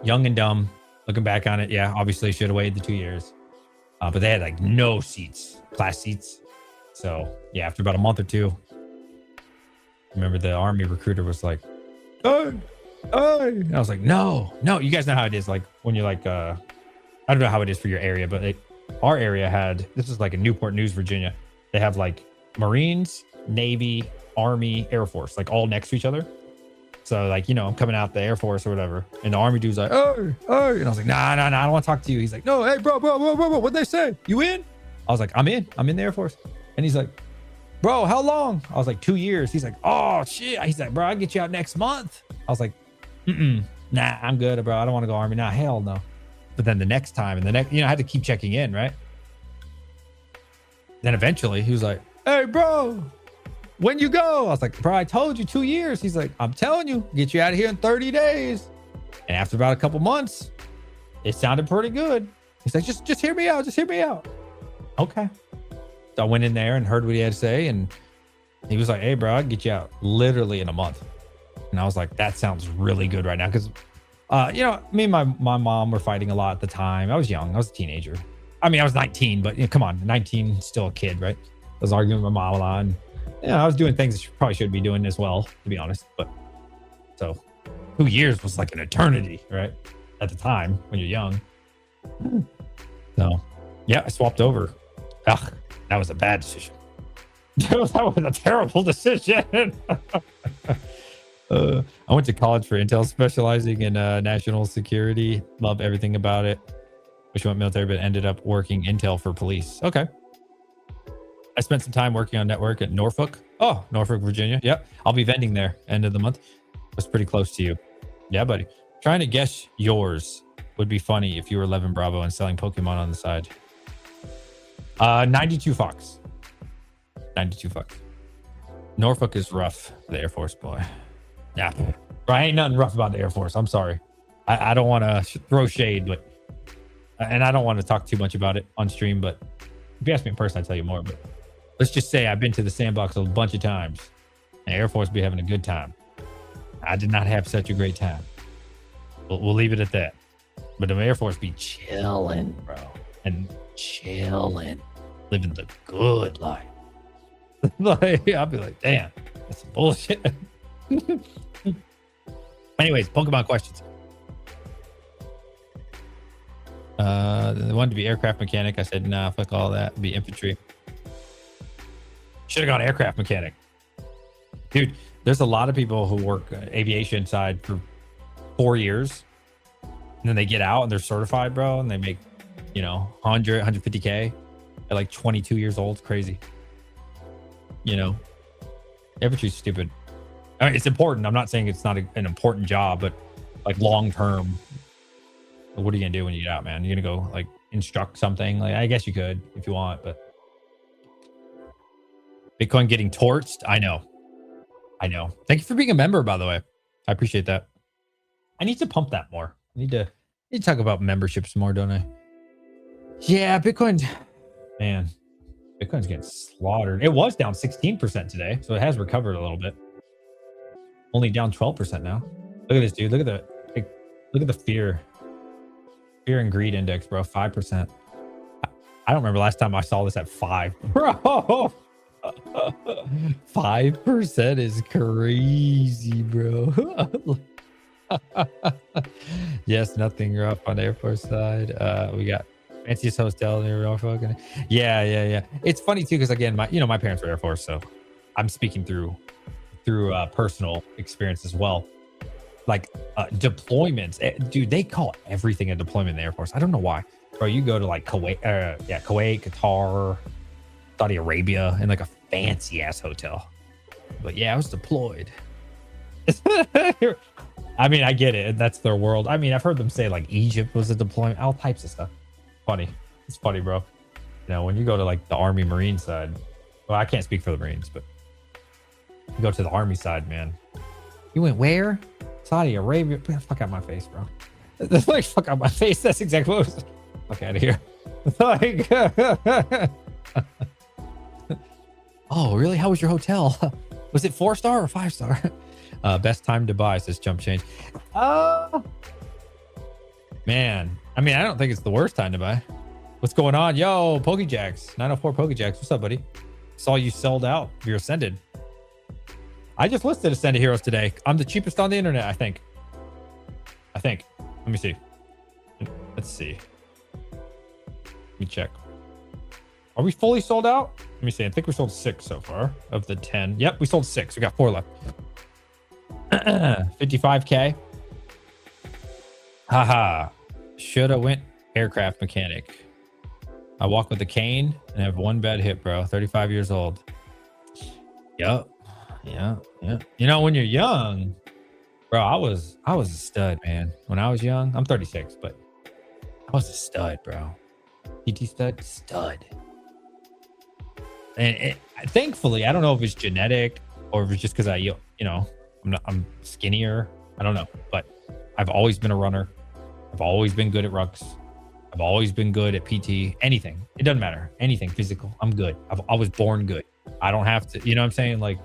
Speaker 1: Young and dumb. Looking back on it, yeah, obviously should have waited the 2 years. But they had like no seats, class seats. So yeah, after about a month or two, I remember the Army recruiter was like, "Hey." And I was like, no, you guys know how it is. Like when you're like, I don't know how it is for your area, but our area this is like in Newport News, Virginia. They have like Marines, Navy, Army, Air Force, like all next to each other. So like, I'm coming out the Air Force or whatever. And the Army dude's like, hey. And I was like, nah, I don't want to talk to you. He's like, no, hey, bro, what'd they say? You in? I was like, I'm in the Air Force. And he's like, bro, how long? I was like, 2 years. He's like, oh shit. He's like, bro, I'll get you out next month. I was like, nah, I'm good, bro. I don't want to go Army. Nah, hell no. But then the next time I had to keep checking in, right? Then eventually he was like, hey, bro, when you go? I was like, bro, I told you 2 years. He's like, I'm telling you, get you out of here in 30 days. And after about a couple months, it sounded pretty good. He's like, just hear me out. Just hear me out. Okay. So I went in there and heard what he had to say. And he was like, hey, bro, I'll get you out literally in a month. And I was like, that sounds really good right now. Because, me and my mom were fighting a lot at the time. I was young. I was a teenager. I mean, I was 19, but come on, 19, still a kid, right? I was arguing with my mom a lot. And, I was doing things that you probably should be doing as well, to be honest. But so 2 years was like an eternity, right? At the time when you're young. So yeah, I swapped over. Ugh, that was a bad decision. That was a terrible decision. I went to college for Intel, specializing in national security. Love everything about it. Wish I went military, but ended up working Intel for police. Okay. I spent some time working on network at Norfolk. Oh, Norfolk, Virginia. Yep. I'll be vending there end of the month. That's pretty close to you. Yeah, buddy. Trying to guess yours would be funny if you were 11 Bravo and selling Pokemon on the side. 92 Fox. 92 Fox. Norfolk is rough. The Air Force boy. Yeah. Bro, ain't nothing rough about the Air Force. I'm sorry. I don't want to throw shade, but and I don't want to talk too much about it on stream, but if you ask me in person, I'd tell you more. But let's just say I've been to the sandbox a bunch of times. And Air Force be having a good time. I did not have such a great time. We'll leave it at that. But the Air Force be chilling, bro. And chilling. Living the good life. Like, I'll be like, damn, that's some bullshit. Anyways, Pokemon questions. They wanted to be aircraft mechanic. I said, nah, fuck all that. Be infantry. Should have gone aircraft mechanic. Dude, there's a lot of people who work aviation side for 4 years. And then they get out and they're certified, bro. And they make, 100, 150K at like 22 years old. It's crazy. Infantry's stupid. I mean, it's important. I'm not saying it's not an important job, but like long term, what are you gonna do when you get out, man? You're gonna go like instruct something? Like, I guess you could if you want, but Bitcoin getting torched. I know. Thank you for being a member, by the way. I appreciate that. I need to pump that more. I need to talk about memberships more, don't I? Yeah, Bitcoin's getting slaughtered. It was down 16% today, so it has recovered a little bit. Only down 12% now. Look at this, dude. Look at the fear and greed index, bro. 5%. I don't remember last time I saw this at 5, bro. 5% is crazy, bro. Yes, nothing rough on the Air Force side. We got fanciest hotel near Norfolk. Yeah. It's funny too, because again, my parents were Air Force, so I'm speaking through personal experience as well. Like deployments, dude, they call everything a deployment in the Air Force. I don't know why, bro. You go to like Kuwait, Qatar, Saudi Arabia, in like a fancy ass hotel. But yeah, I was deployed. I mean, I get it. That's their world. I mean, I've heard them say like Egypt was a deployment, all types of stuff. Funny. It's funny, bro. When you go to like the Army Marine side, well, I can't speak for the Marines, but you go to the Army side, man. You went where? Saudi Arabia? Fuck out my face, bro. Like, fuck out my face. That's exactly what it was. Fuck out of here. Like, oh, really? How was your hotel? Was it 4-star or 5-star? Best time to buy, says Jump Change. Man, I mean, I don't think it's the worst time to buy. What's going on? Yo, Pokejacks, 904 Pokejacks. What's up, buddy? Saw you sold out. You're Ascended. I just listed Ascended Heroes today. I'm the cheapest on the internet, I think. Let me see. Let's see. Let me check. Are we fully sold out? Let me see. I think we sold 6 so far of the 10. Yep, we sold 6. We got 4 left. 55K. Haha. Shoulda went aircraft mechanic. I walk with a cane and have 1 bad hit, bro. 35 years old. Yup. Yeah. When you're young, bro, I was a stud, man. When I was young, I'm 36, but I was a stud, bro. PT stud. And thankfully, I don't know if it's genetic or if it's just because I'm skinnier. I don't know, but I've always been a runner. I've always been good at rucks. I've always been good at PT. Anything. It doesn't matter. Anything physical. I'm good. I was born good. I don't have to, you know what I'm saying? Like,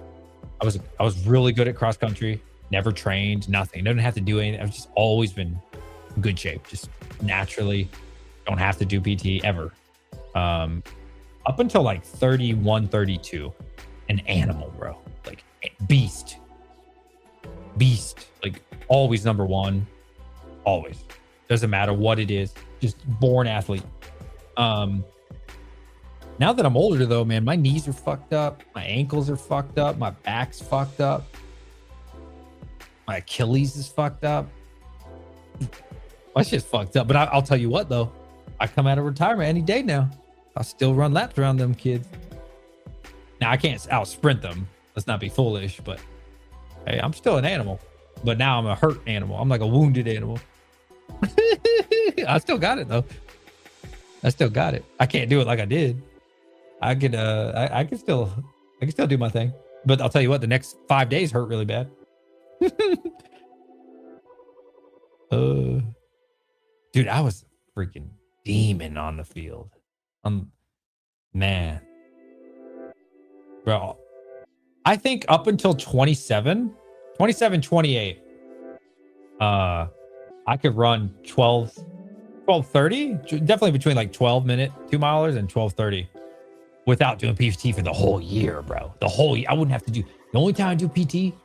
Speaker 1: I was really good at cross country. Never trained. Nothing. Didn't have to do anything. I've just always been in good shape. Just naturally. Don't have to do PT ever. Up until like 31, 32. An animal, bro. Like, beast. Like, always number 1. Always. Doesn't matter what it is. Just born athlete. Now that I'm older though, man, my knees are fucked up. My ankles are fucked up. My back's fucked up. My Achilles is fucked up. My shit's fucked up. But I'll tell you what though, I come out of retirement any day now. I'll still run laps around them kids. Now I can't out sprint them. Let's not be foolish, but hey, I'm still an animal. But now I'm a hurt animal. I'm like a wounded animal. I still got it though. I still got it. I can't do it like I did. I can still do my thing. But I'll tell you what, the next 5 days hurt really bad. Dude, I was freaking demon on the field. Man. Bro, I think up until 28, I could run 12:30, definitely between like 12-minute 2-milers and 12:30 without doing PT for the whole year, bro. The whole year. I wouldn't have to do, the only time I do PT,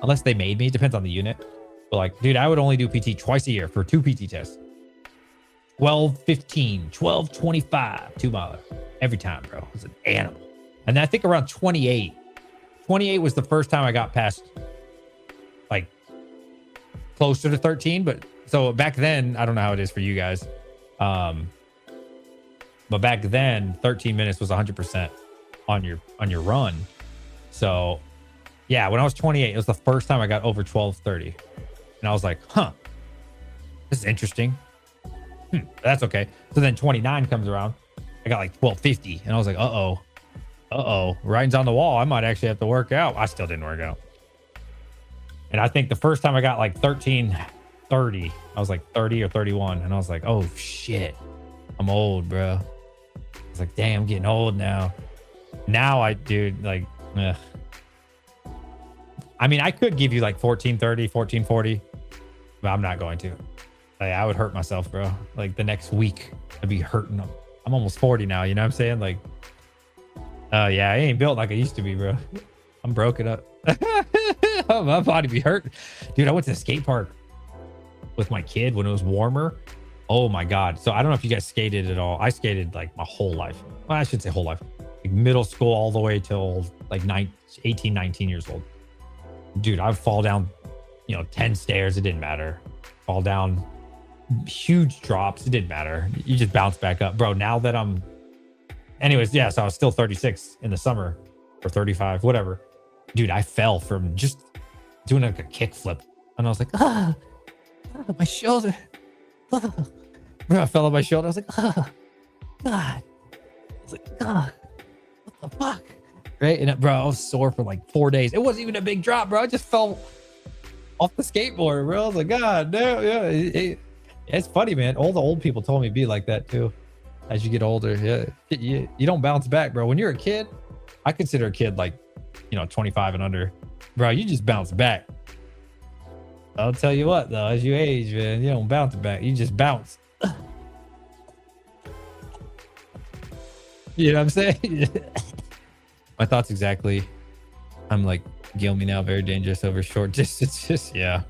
Speaker 1: unless they made me, it depends on the unit. But like, dude, I would only do PT twice a year for 2 PT tests. 12:15, 12:25, 2-miler every time, bro. It was an animal. And I think around 28 was the first time I got past like closer to 13. But so back then, I don't know how it is for you guys. But back then 13 minutes was 100% on your run. So yeah, when I was 28, it was the first time I got over 12:30. And I was like, huh, this is interesting. That's okay. So then 29 comes around. I got like 12:50 and I was like, uh-oh, writing's on the wall. I might actually have to work out. I still didn't work out. And I think the first time I got like 13:30, I was like 30 or 31. And I was like, oh shit, I'm old, bro. I was like, damn, I'm getting old now. Now dude, like, ugh. I mean, I could give you like 14:30, 14:40, but I'm not going to. Like, I would hurt myself, bro. Like the next week I'd be hurting them. I'm almost 40 now. You know what I'm saying? Like, yeah, I ain't built like I used to be, bro. I'm broken up. My body be hurt. Dude, I went to the skate park with my kid when it was warmer. Oh my God. So I don't know if you guys skated at all. I skated like my whole life. Well, I should say whole life. Like middle school all the way till like 18, 19 years old. Dude, I'd fall down, 10 stairs. It didn't matter. Fall down huge drops. It didn't matter. You just bounce back up. Bro, now that anyways, yeah, so I was still 36 in the summer or 35, whatever. Dude, I fell from just doing like a kick flip. And I was like, my shoulder. Bro, I fell on my shoulder. I was like, God. I was like, God, what the fuck? Right? And bro, I was sore for like 4 days. It wasn't even a big drop, bro. I just fell off the skateboard, bro. I was like, God damn, yeah. It's funny, man. All the old people told me to be like that too. As you get older, yeah, you don't bounce back, bro. When you're a kid, I consider a kid like, 25 and under, bro. You just bounce back. I'll tell you what, though, as you age, man, you don't bounce back. You just bounce. You know what I'm saying? My thoughts exactly. I'm like, Gil me now, very dangerous over short distances. Yeah.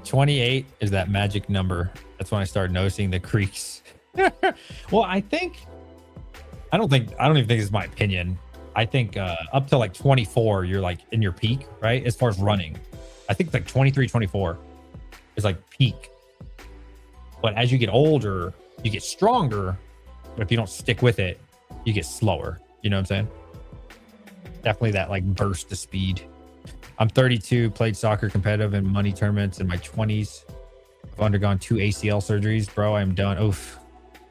Speaker 1: 28 is that magic number. That's when I started noticing the creaks. Well, I don't even think this is my opinion. I think up to like 24, you're like in your peak, right? As far as running, I think like 23, 24 is like peak. But as you get older, you get stronger. But if you don't stick with it, you get slower. You know what I'm saying? Definitely that like burst of speed. I'm 32, played soccer competitive in money tournaments in my 20s. I've undergone 2 ACL surgeries, bro. I'm done. Oof.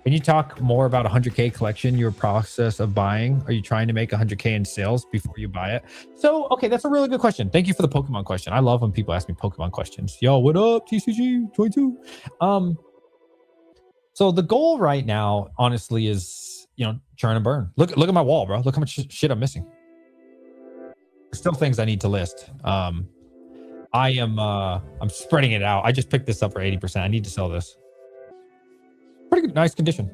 Speaker 1: Can you talk more about 100K collection, your process of buying? Are you trying to make 100K in sales before you buy it? So, okay, that's a really good question. Thank you for the Pokemon question. I love when people ask me Pokemon questions. Yo, what up, TCG 22? So the goal right now, honestly, is, churn and burn. Look at my wall, bro. Look how much shit I'm missing. There's still things I need to list. I'm spreading it out. I just picked this up for 80%. I need to sell this. Pretty good, nice condition.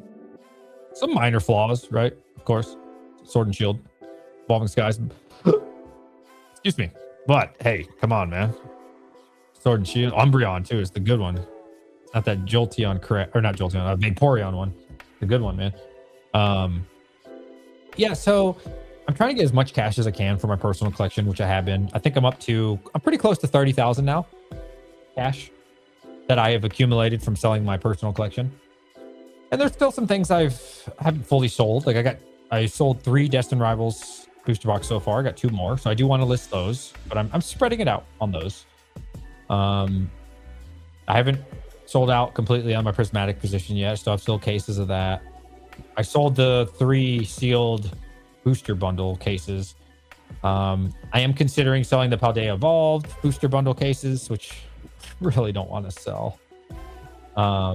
Speaker 1: Some minor flaws, right? Of course. Sword and Shield, Evolving Skies. Excuse me. But hey, come on, man. Sword and Shield. Umbreon too is the good one. Not that Jolteon, correct? Or not Jolteon, Vaporeon one. The good one, man. Yeah, so I'm trying to get as much cash as I can for my personal collection, which I have been. I think I'm pretty close to 30,000 now, cash that I have accumulated from selling my personal collection. And there's still some things I haven't fully sold. Like I sold 3 Destined Rivals booster box so far. I got 2 more, so I do want to list those, but I'm spreading it out on those. I haven't sold out completely on my prismatic position yet. I still have still cases of that. I sold the 3 sealed booster bundle cases. I am considering selling the Paldea Evolved booster bundle cases, which I really don't want to sell. I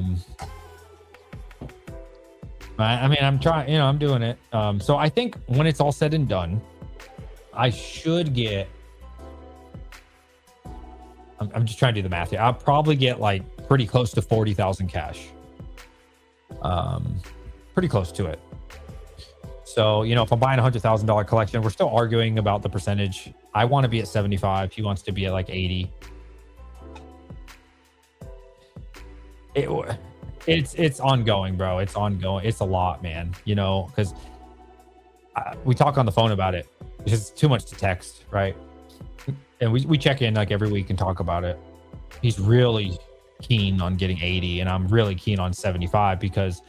Speaker 1: mean, I'm trying, I'm doing it. So I think when it's all said and done, I should get, I'm just trying to do the math here. I'll probably get like pretty close to 40,000 cash. Pretty close to it. So, if I'm buying $100,000 collection, we're still arguing about the percentage. I want to be at 75. He wants to be at like 80. It's ongoing, bro. It's ongoing. It's a lot, man. Because we talk on the phone about it. It's just too much to text, right? And we check in like every week and talk about it. He's really keen on getting 80, and I'm really keen on 75 because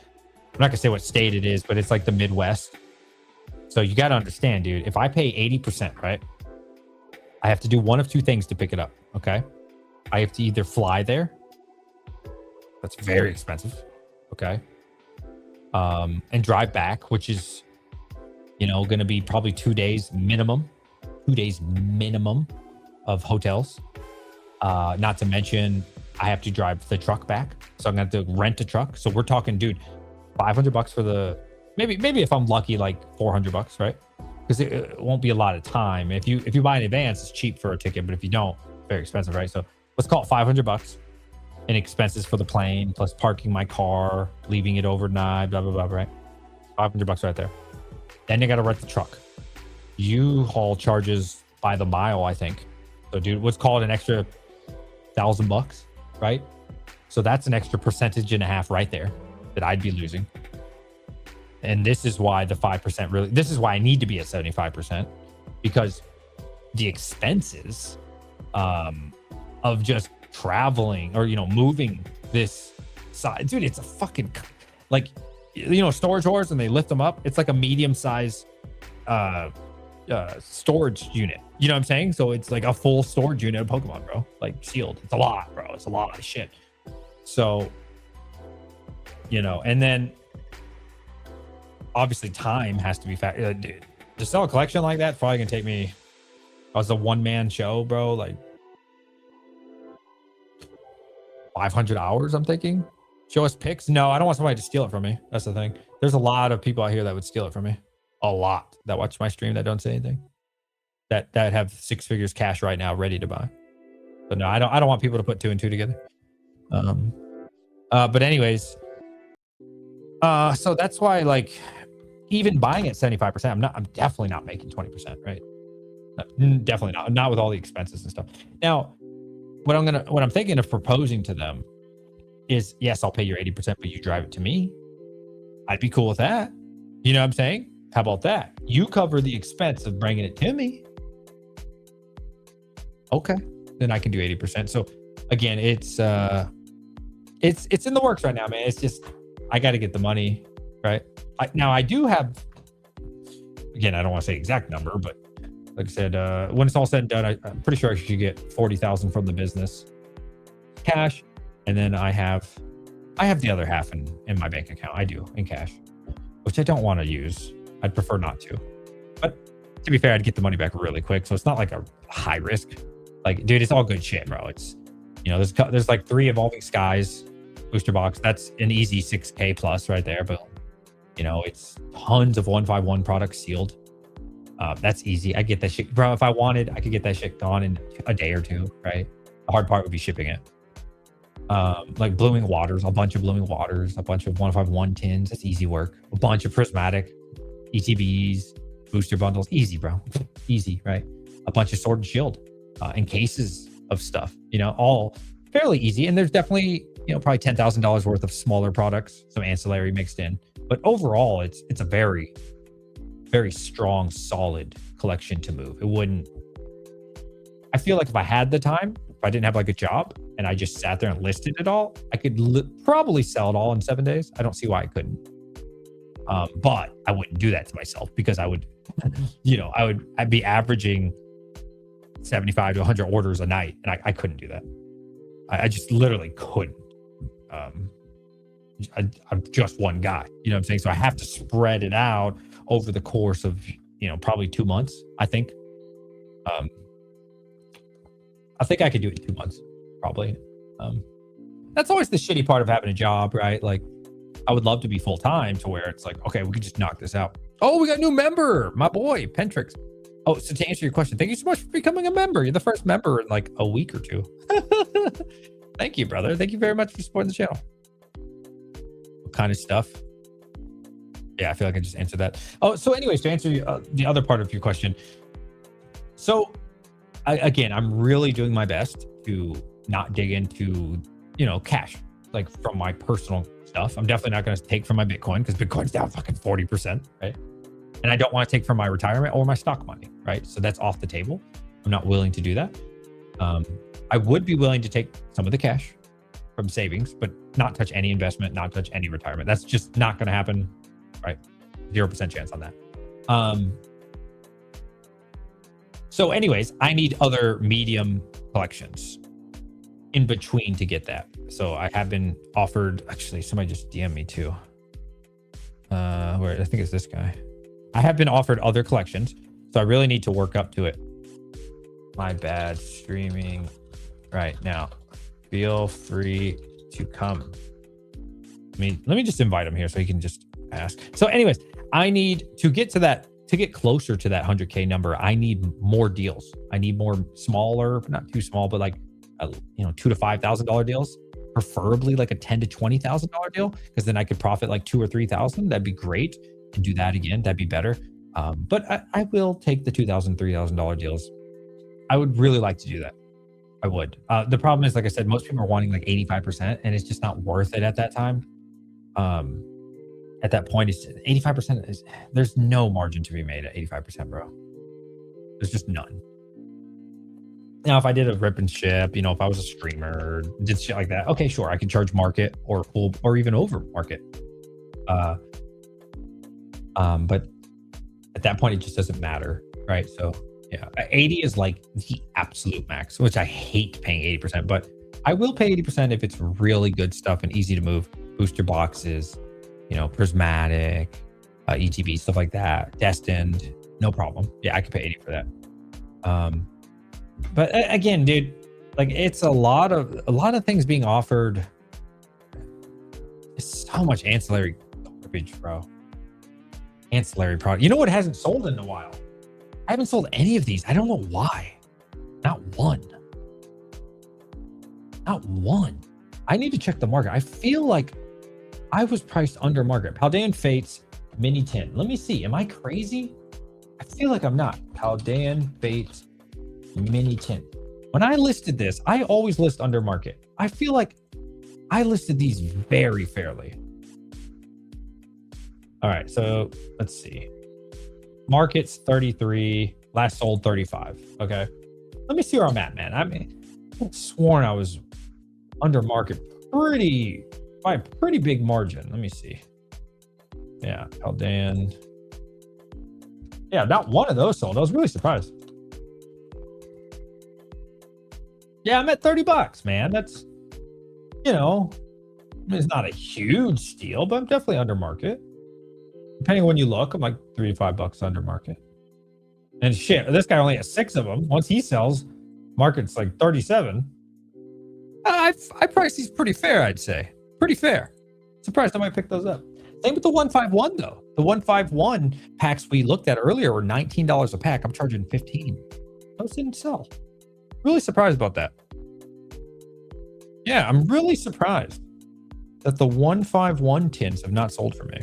Speaker 1: I'm not gonna say what state it is, but it's like the Midwest. So you got to understand, dude, if I pay 80%, right, I have to do one of 2 things to pick it up. Okay. I have to either fly there. That's very expensive. Okay. And drive back, which is, going to be probably 2 days minimum, 2 days minimum of hotels. Not to mention I have to drive the truck back. So I'm going to have to rent a truck. So we're talking, dude, $500 for the, maybe if I'm lucky, like $400, right? Because it won't be a lot of time. If you buy in advance, it's cheap for a ticket, but if you don't, very expensive, right? So let's call it $500 in expenses for the plane, plus parking my car, leaving it overnight, blah, blah, blah, right? $500 right there. Then you got to rent the truck. U-Haul charges by the mile, I think. So, dude, let's call it an extra $1,000, right? So that's an extra 1.5% right there that I'd be losing. And this is why the 5% really, this is why I need to be at 75%, because the expenses of just traveling or, moving this side, dude, it's a fucking, like, storage wars, and they lift them up. It's like a medium size storage unit. You know what I'm saying? So it's like a full storage unit of Pokemon, bro, like sealed. It's a lot, bro. It's a lot of shit. So, and then obviously time has to be dude, to sell a collection like that probably gonna take me, as a one-man show, bro, like 500 hours. I'm thinking. Show us pics. No, I don't want somebody to steal it from me. That's the thing. There's a lot of people out here that would steal it from me. A lot that watch my stream that don't say anything, that have 6 figures cash right now ready to buy. But no, I don't want people to put 2 and 2 together. But anyways, so that's why, like, even buying at 75%, I'm definitely not making 20%, right? Definitely not with all the expenses and stuff. Now, what I'm thinking of proposing to them is, yes, I'll pay your 80%, but you drive it to me. I'd be cool with that. You know what I'm saying? How about that? You cover the expense of bringing it to me. Okay, then I can do 80%. So again, it's in the works right now, man. It's just, I got to get the money, right? Now I do have, again, I don't want to say exact number, but like I said, when it's all said and done, I'm pretty sure I should get 40,000 from the business cash. And then I have the other half in my bank account. I do, in cash, which I don't want to use. I'd prefer not to. But to be fair, I'd get the money back really quick. So it's not like a high risk. Like, dude, it's all good shit, bro. It's, there's like 3 Evolving Skies booster box. That's an easy 6K plus right there. But, it's tons of 151 products sealed. That's easy. I get that shit, bro. If I wanted, I could get that shit gone in a day or 2, right? The hard part would be shipping it. Like Blooming Waters, a bunch of Blooming Waters, a bunch of 151 tins. That's easy work. A bunch of prismatic ETBs, booster bundles. Easy, bro. Easy, right? A bunch of Sword and Shield and cases of stuff, all fairly easy. And there's definitely, probably $10,000 worth of smaller products, some ancillary mixed in.
Speaker 2: But overall, it's a very, very strong, solid collection to move. It wouldn't. I feel like if I had the time, if I didn't have like a job and I just sat there and listed it all, I could probably sell it all in 7 days. I don't see why I couldn't. But I wouldn't do that to myself because I would, I'd be averaging 75 to 100 orders a night, and I couldn't do that. I just literally couldn't. I'm just one guy, you know what I'm saying? So I have to spread it out over the course of, probably 2 months, I think. I think I could do it in 2 months, probably. That's always the shitty part of having a job, right? Like, I would love to be full-time to where it's like, okay, we can just knock this out. Oh, we got a new member, my boy, Pentrix. Oh, so to answer your question, thank you so much for becoming a member. You're the first member in like a week or two. Thank you, brother. Thank you very much for supporting the channel. What kind of stuff? Yeah, I feel like I just answered that. Oh, so anyways, to answer the other part of your question. So again, I'm really doing my best to not dig into, cash, like from my personal stuff. I'm definitely not going to take from my Bitcoin because Bitcoin's down fucking 40%, right? And I don't want to take from my retirement or my stock money, right? So that's off the table. I'm not willing to do that. I would be willing to take some of the cash from savings, but not touch any investment, not touch any retirement. That's just not going to happen, right? 0% chance on that. So anyways, I need other medium collections in between to get that. So I have been offered, actually, somebody just DM'd me too. Where I think it's this guy. I have been offered other collections, so I really need to work up to it. My bad, streaming right now. Feel free to come. Let me just invite him here so he can just ask. So anyways, I need to get to that, to get closer to that 100K number. I need more deals. I need more smaller, not too small, but like, $2,000 to $5,000 deals, preferably like a $10,000 to $20,000 deal, because then I could profit like $2,000 or $3,000. That'd be great. And do that again, that'd be better. But I will take the $2,000, $3,000 deals. I would really like to do that. I would. The problem is, like I said, most people are wanting like 85%, and it's just not worth it at that time. At that point, it's 85% is, there's no margin to be made at 85%, bro. There's just none. Now, if I did a rip and ship, if I was a streamer, did shit like that, okay, sure, I can charge market or full or even over market. But at that point, it just doesn't matter, right? So yeah, 80 is like the absolute max, which I hate paying 80%, but I will pay 80% if it's really good stuff and easy to move. Booster boxes, prismatic, ETB, stuff like that. Destined, no problem. Yeah, I could pay 80 for that. But again, dude, like it's a lot of things being offered. It's so much ancillary garbage, bro. Ancillary product. You know what hasn't sold in a while? I haven't sold any of these. I don't know why. Not one. Not one. I need to check the market. I feel like I was priced under market. Paldean Fates Mini 10. Let me see. Am I crazy? I feel like I'm not. Paldean Fates Mini 10. When I listed this, I always list under market. I feel like I listed these very fairly. All right, so let's see. Market's 33, last sold 35. Okay. Let me see where I'm at, man. I mean, I've sworn I was under market by a pretty big margin. Let me see. Yeah, Paldean. Yeah, not one of those sold. I was really surprised. Yeah, I'm at $30, man. That's, it's not a huge steal, but I'm definitely under market. Depending on when you look, I'm like $3 to $5 under market. And shit, this guy only has 6 of them. Once he sells, market's like 37. I priced these pretty fair, I'd say. Pretty fair. Surprised I might pick those up. Same with the 151 though. The 151 packs we looked at earlier were $19 a pack. I'm charging 15. Those didn't sell. Really surprised about that. Yeah, I'm really surprised that the 151 tins have not sold for me.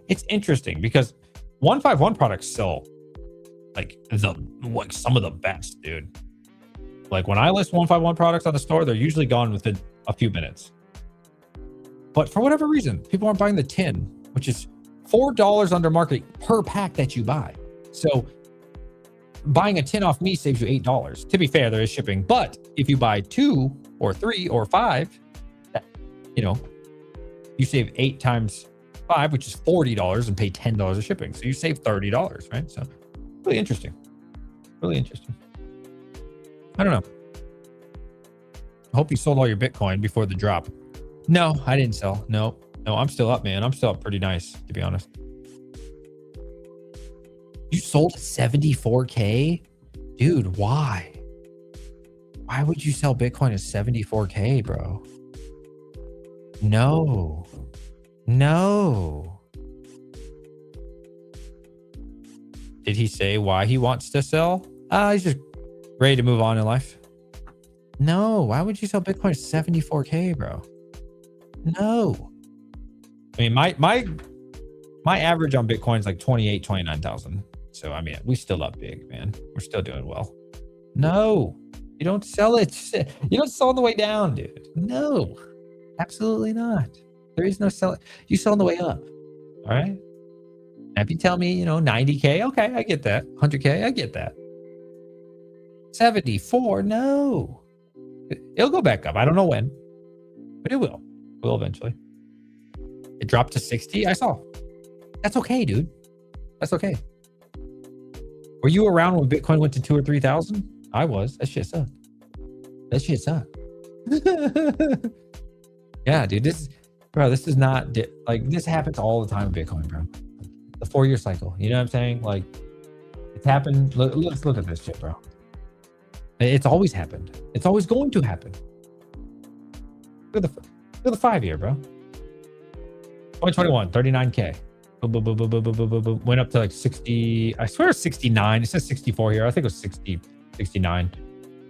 Speaker 2: It's interesting because 151 products sell like some of the best, dude. Like when I list 151 products on the store, they're usually gone within a few minutes. But for whatever reason, people aren't buying the tin, which is $4 under market per pack that you buy. So buying a tin off me saves you $8. To be fair, there is shipping. But if you buy 2 or 3 or 5, you know, you save 8 times 5, which is $40, and pay $10 of shipping. So you save $30, right? So really interesting. Really interesting. I don't know. I hope you sold all your Bitcoin before the drop. No, I didn't sell. No, I'm still up, man. I'm still up pretty nice, to be honest. You sold 74K? Dude, why? Why would you sell Bitcoin at 74K, bro? No. Did he say why he wants to sell? He's just ready to move on in life. No, why would you sell Bitcoin at 74K, bro? No. I mean, my average on Bitcoin is like 29,000. So, I mean, we still up big, man. We're still doing well. No, you don't sell it. You don't sell on the way down, dude. No, absolutely not. There is no sell. You sell on the way up. All right. Now, if you tell me, 90K, okay, I get that. 100K, I get that. 74, no. It'll go back up. I don't know when, but it will. It will eventually. It dropped to 60. I saw. That's okay, dude. That's okay. Were you around when Bitcoin went to 2,000 or 3,000? I was. That shit sucked. Yeah, dude. This is not like this happens all the time with Bitcoin, bro. The 4-year cycle. You know what I'm saying? Like it's happened. Let's look at this shit, bro. It's always happened. It's always going to happen. Look at the 5-year, bro. 2021, 39K. Went up to like 60. I swear 69. It says 64 here. I think it was 60, 69.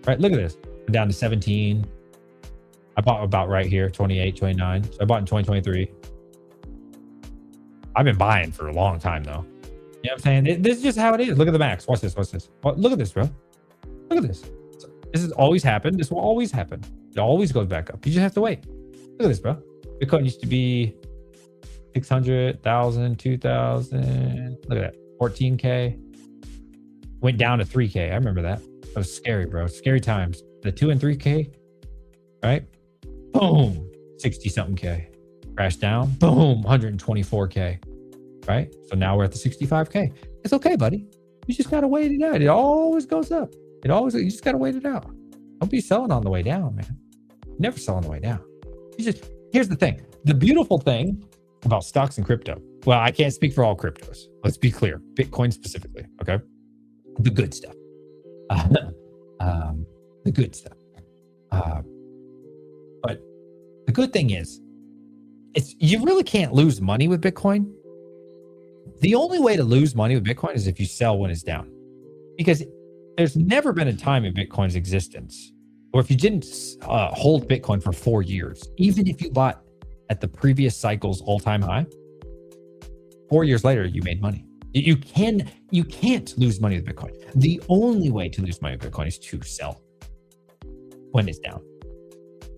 Speaker 2: Right, look at this. Went down to 17. I bought about right here, 28, 29. So I bought in 2023. I've been buying for a long time though. You know what I'm saying? This is just how it is. Look at the max. Watch this. Look at this, bro. Look at this. This has always happened. This will always happen. It always goes back up. You just have to wait. Look at this, bro. Bitcoin used to be 600, 1,000, 2,000. Look at that. 14K. Went down to 3K. I remember that. That was scary, bro. Scary times. The 2 and 3K, right? Boom. 60 something K. Crashed down. Boom. 124K. Right? So now we're at the 65K. It's okay, buddy. You just got to wait it out. It always goes up. You just got to wait it out. Don't be selling on the way down, man. Never sell on the way down. Here's the thing. The beautiful thing about stocks and crypto. Well, I can't speak for all cryptos. Let's be clear. Bitcoin specifically. Okay. The good stuff. The good stuff. But the good thing is, you really can't lose money with Bitcoin. The only way to lose money with Bitcoin is if you sell when it's down. Because there's never been a time in Bitcoin's existence, or if you didn't hold Bitcoin for 4 years, even if you bought at the previous cycle's all-time high, 4 years later, you made money. You can't lose money with Bitcoin. The only way to lose money with Bitcoin is to sell when it's down.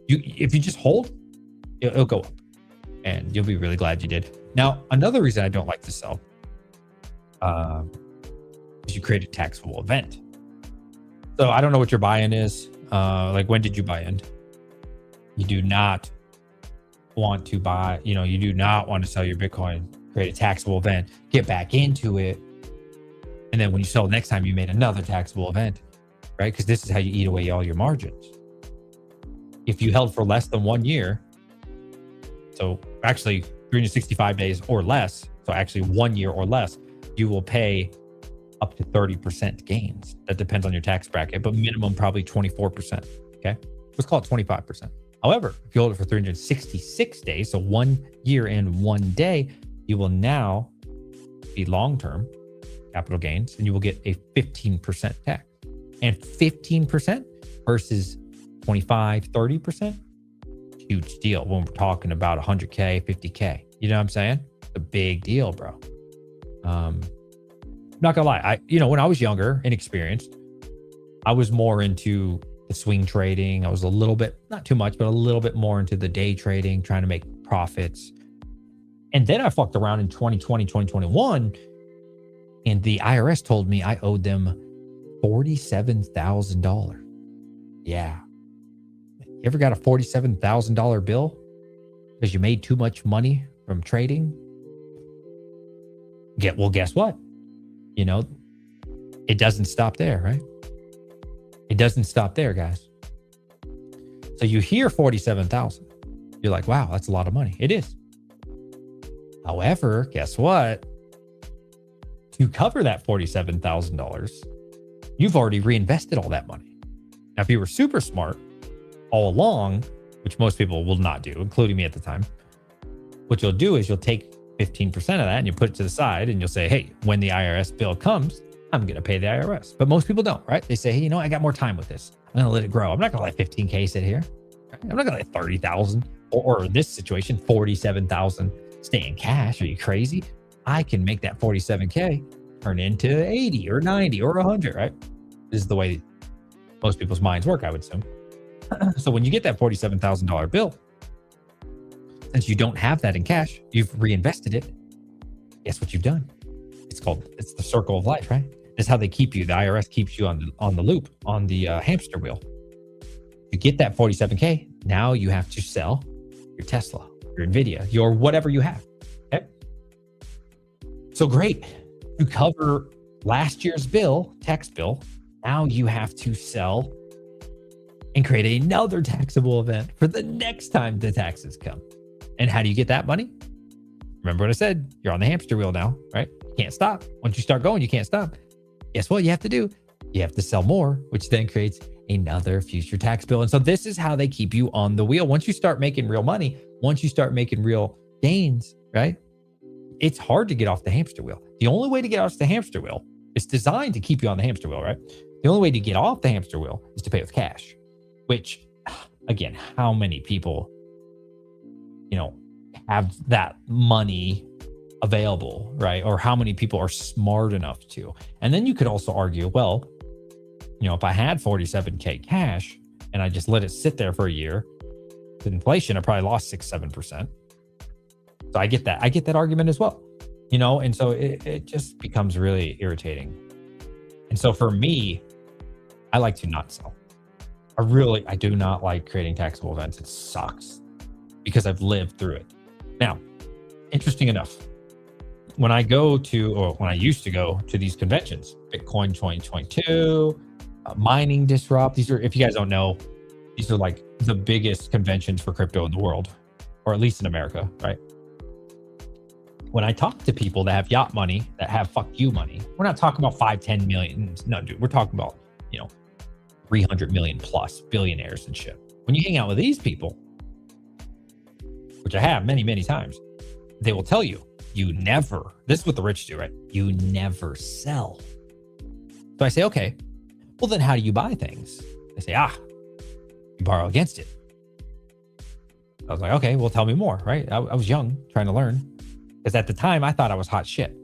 Speaker 2: If you just hold, it'll go up, and you'll be really glad you did. Now, another reason I don't like to sell is you create a taxable event. So I don't know what your buy-in is. Like, when did you buy in? You do not want to buy, you do not want to sell your Bitcoin, create a taxable event, get back into it. And then when you sell next time, you made another taxable event, right? Because this is how you eat away all your margins. If you held for less than 1 year, so actually 365 days or less, so actually 1 year or less, you will pay up to 30% gains. That depends on your tax bracket, but minimum probably 24%. Okay. Let's call it 25%. However, if you hold it for 366 days, so 1 year and 1 day, you will now be long-term capital gains, and you will get a 15% tax. And 15% versus 25, 30%, huge deal when we're talking about 100K, 50K. You know what I'm saying? It's a big deal, bro. Not gonna lie, when I was younger, inexperienced, I was more into the swing trading. I was a little bit, not too much, but a little bit more into the day trading, trying to make profits. And then I fucked around in 2020, 2021, and the IRS told me I owed them $47,000. Yeah. You ever got a $47,000 bill because you made too much money from trading? Well, guess what? You know, it doesn't stop there, right? It doesn't stop there, guys. So you hear 47,000. You're like, wow, that's a lot of money. It is. However, guess what? To cover that $47,000, you've already reinvested all that money. Now, if you were super smart all along, which most people will not do, including me at the time, what you'll do is you'll take 15% of that and you put it to the side and you'll say, hey, when the IRS bill comes, I'm going to pay the IRS. But most people don't, right? They say, hey, you know, I got more time with this. I'm going to let it grow. I'm not going to let 15K sit here. I'm not going to let 30,000 or in this situation, 47,000 stay in cash. Are you crazy? I can make that 47K turn into 80 or 90 or 100, right? This is the way most people's minds work, I would assume. So when you get that $47,000 bill, since you don't have that in cash, you've reinvested it. Guess what you've done? It's the circle of life, right? That's how they keep you. The IRS keeps you on the loop, on the hamster wheel. You get that 47K. Now you have to sell your Tesla, your Nvidia, your whatever you have. Okay. So great. To cover last year's bill, tax bill, now you have to sell and create another taxable event for the next time the taxes come. And how do you get that money? Remember what I said? You're on the hamster wheel now, right? You can't stop. Once you start going, you can't stop. Guess what you have to do? You have to sell more, which then creates another future tax bill. And so this is how they keep you on the wheel. Once you start making real money, once you start making real gains, right? It's hard to get off the hamster wheel. The only way to get off the hamster wheel is designed to keep you on the hamster wheel, right? The only way to get off the hamster wheel is to pay with cash, which, again, how many people, you know, have that money available, right? Or how many people are smart enough to? And then you could also argue, well, you know, if I had 47K cash and I just let it sit there for a year, with inflation, I probably lost 6-7%. So I get that argument as well, you know? And so it just becomes really irritating. And so for me, I like to not sell. I do not like creating taxable events. It sucks because I've lived through it. Now, interesting enough, when I used to go to these conventions, Bitcoin 2022, Mining Disrupt, these are, if you guys don't know, these are like the biggest conventions for crypto in the world, or at least in America, right? When I talk to people that have yacht money, that have fuck you money, we're not talking about 5-10 million. No, dude, we're talking about, 300 million plus billionaires and shit. When you hang out with these people, which I have many, many times, they will tell you, this is what the rich do, right? You never sell. So I say, okay, well then how do you buy things? They say, you borrow against it. I was like, okay, well tell me more, right? I was young, trying to learn. Because at the time I thought I was hot shit.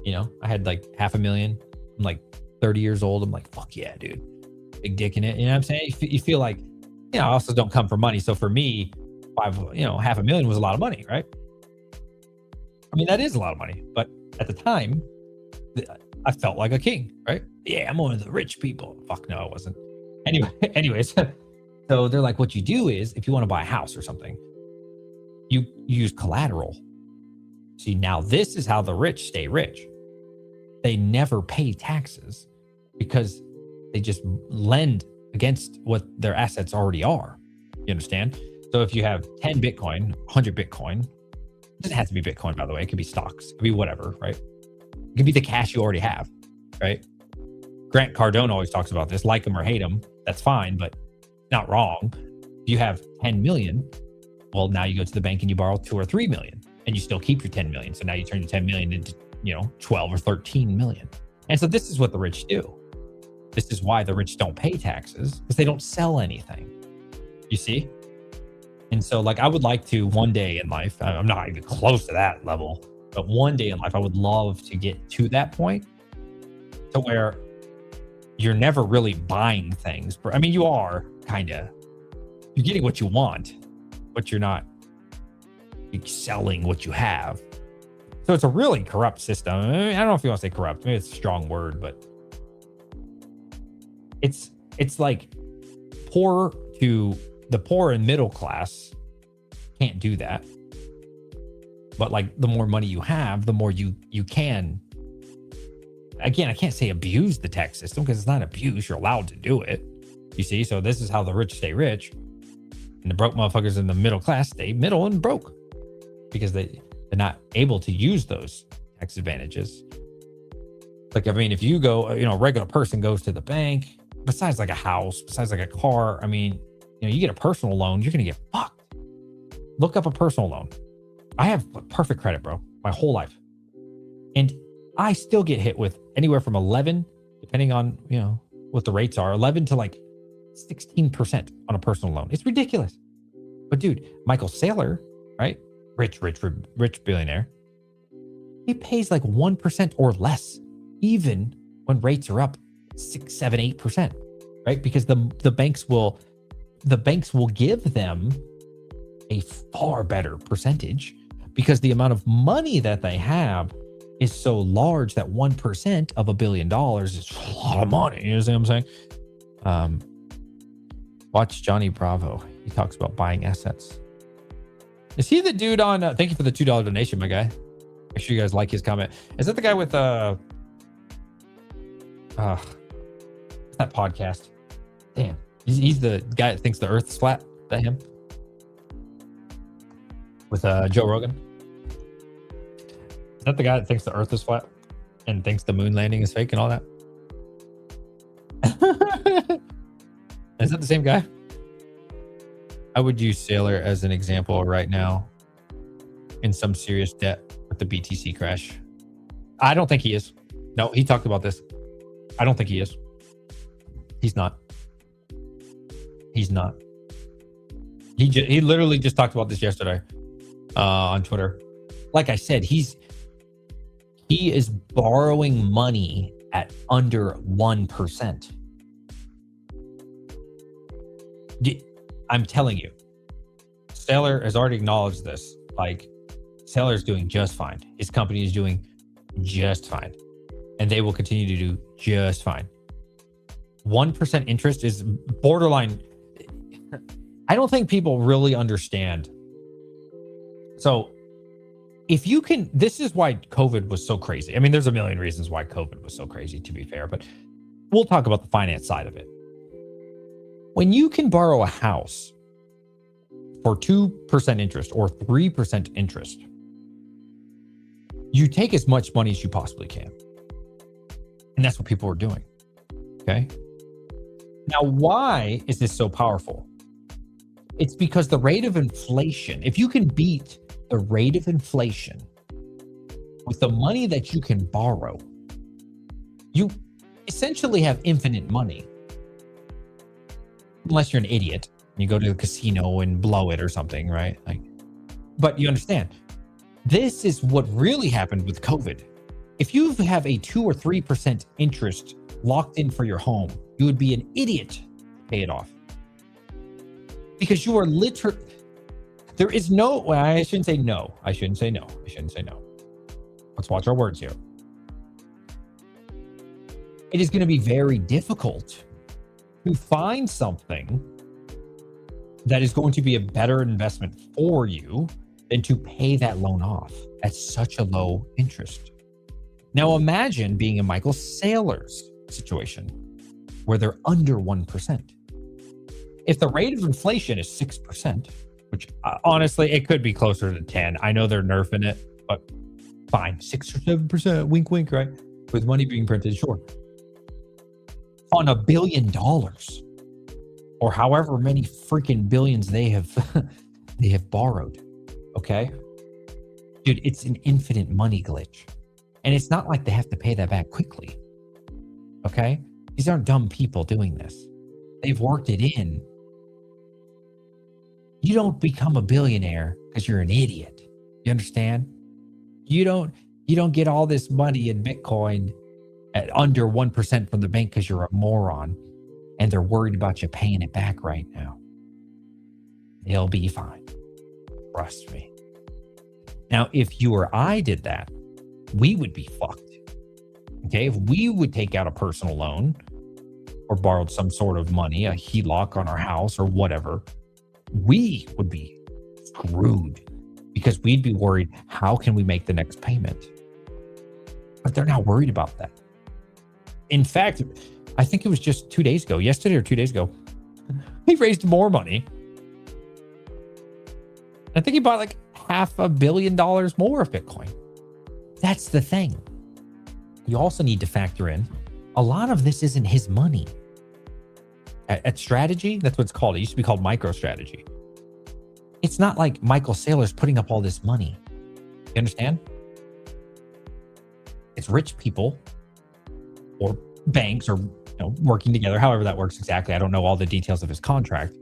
Speaker 2: I had like $500,000. I'm like 30 years old. I'm like, fuck yeah, dude. Big dick in it. You know what I'm saying? You feel like, I also don't come from money. So for me, $500,000 was a lot of money, right? I mean, that is a lot of money. But at the time, I felt like a king, right? Yeah, I'm one of the rich people. Fuck no, I wasn't. Anyways, so they're like, what you do is, if you want to buy a house or something, you use collateral. See, now this is how the rich stay rich. They never pay taxes because they just lend against what their assets already are. You understand? So if you have 10 Bitcoin, 100 Bitcoin, it doesn't have to be Bitcoin, by the way. It could be stocks. It could be whatever, right? It could be the cash you already have, right? Grant Cardone always talks about this. Like him or hate him, that's fine, but not wrong. If you have 10 million, well, now you go to the bank and you borrow 2 or 3 million, and you still keep your 10 million. So now you turn your 10 million into, 12 or 13 million. And so this is what the rich do. This is why the rich don't pay taxes, because they don't sell anything. You see? And so I would like to one day in life, I'm not even close to that level, but one day in life, I would love to get to that point to where you're never really buying things. I mean, you are kind of, you're getting what you want, but you're not, selling what you have. So it's a really corrupt system. I mean, I don't know if you want to say corrupt. Maybe it's a strong word, but it's like poor to the poor and middle class can't do that. But like the more money you have, the more you can. Again, I can't say abuse the tax system because it's not abuse. You're allowed to do it. You see? So this is how the rich stay rich. And the broke motherfuckers in the middle class stay middle and broke because they're not able to use those tax advantages. Like, I mean, if you go, a regular person goes to the bank, besides like a house, besides like a car, I mean, you get a personal loan, you're going to get fucked. Look up a personal loan. I have perfect credit, bro, my whole life. And I still get hit with anywhere from 11, depending on, what the rates are, 11 to like 16% on a personal loan. It's ridiculous. But dude, Michael Saylor, right? Rich billionaire. He pays like 1% or less, even when rates are up 6, 7, 8%, right? Because the banks will give them a far better percentage because the amount of money that they have is so large that 1% of $1 billion is a lot of money. You know what I'm saying? Watch Johnny Bravo. He talks about buying assets. Is he the dude on? Thank you for the $2 donation, my guy. Make sure you guys like his comment. Is that the guy with that podcast? Damn, he's the guy that thinks the Earth is flat. Is that him? With Joe Rogan. Is that the guy that thinks the Earth is flat and thinks the moon landing is fake and all that? Is that the same guy? I would use Saylor as an example right now in some serious debt with the BTC crash. I don't think he is. No, he talked about this. I don't think he is. He's not. He's not. He literally just talked about this yesterday on Twitter. Like I said, he is borrowing money at under 1%. I'm telling you, Saylor has already acknowledged this. Like, Saylor is doing just fine. His company is doing just fine. And they will continue to do just fine. 1% interest is borderline. I don't think people really understand. So, if you can, this is why COVID was so crazy. I mean, there's a million reasons why COVID was so crazy, to be fair, but we'll talk about the finance side of it. When you can borrow a house for 2% interest or 3% interest, you take as much money as you possibly can. And that's what people are doing. Okay. Now, why is this so powerful? It's because the rate of inflation, if you can beat the rate of inflation with the money that you can borrow, you essentially have infinite money. Unless you're an idiot and you go to the casino and blow it or something, right? But you understand, this is what really happened with COVID. If you have a 2 or 3% interest locked in for your home, you would be an idiot to pay it off. Because you are literally, there is no, well, I shouldn't say no. Let's watch our words here. It is going to be very difficult to find something that is going to be a better investment for you than to pay that loan off at such a low interest. Now imagine being in Michael Saylor's situation where they're under 1%. If the rate of inflation is 6%, which honestly, it could be closer to 10. I know they're nerfing it, but fine, 6 or 7%, wink, wink, right? With money being printed, sure. On $1 billion or however many freaking billions they have borrowed. Okay. Dude, it's an infinite money glitch. And it's not like they have to pay that back quickly. Okay. These aren't dumb people doing this. They've worked it in. You don't become a billionaire because you're an idiot. You understand? You don't get all this money in Bitcoin at under 1% from the bank because you're a moron and they're worried about you paying it back right now. It'll be fine. Trust me. Now, if you or I did that, we would be fucked. Okay. If we would take out a personal loan or borrowed some sort of money, a HELOC on our house or whatever, we would be screwed because we'd be worried, how can we make the next payment? But they're not worried about that. In fact, I think it was just 2 days ago, yesterday or 2 days ago, he raised more money. I think he bought like $500 million more of Bitcoin. That's the thing. You also need to factor in, a lot of this isn't his money. At Strategy, that's what it's called. It used to be called MicroStrategy. It's not like Michael Saylor's putting up all this money. You understand? It's rich people or banks or working together, however that works exactly. I don't know all the details of his contract,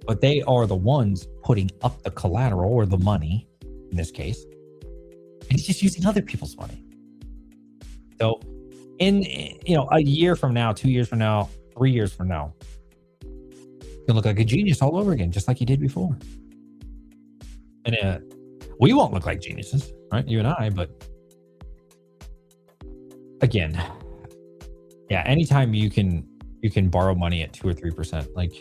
Speaker 2: but they are the ones putting up the collateral or the money in this case. And he's just using other people's money. So in a year from now, 2 years from now, 3 years from now, he'll look like a genius all over again, just like he did before. And we won't look like geniuses, right? You and I, but again, yeah, anytime you can borrow money at 2 or 3%, like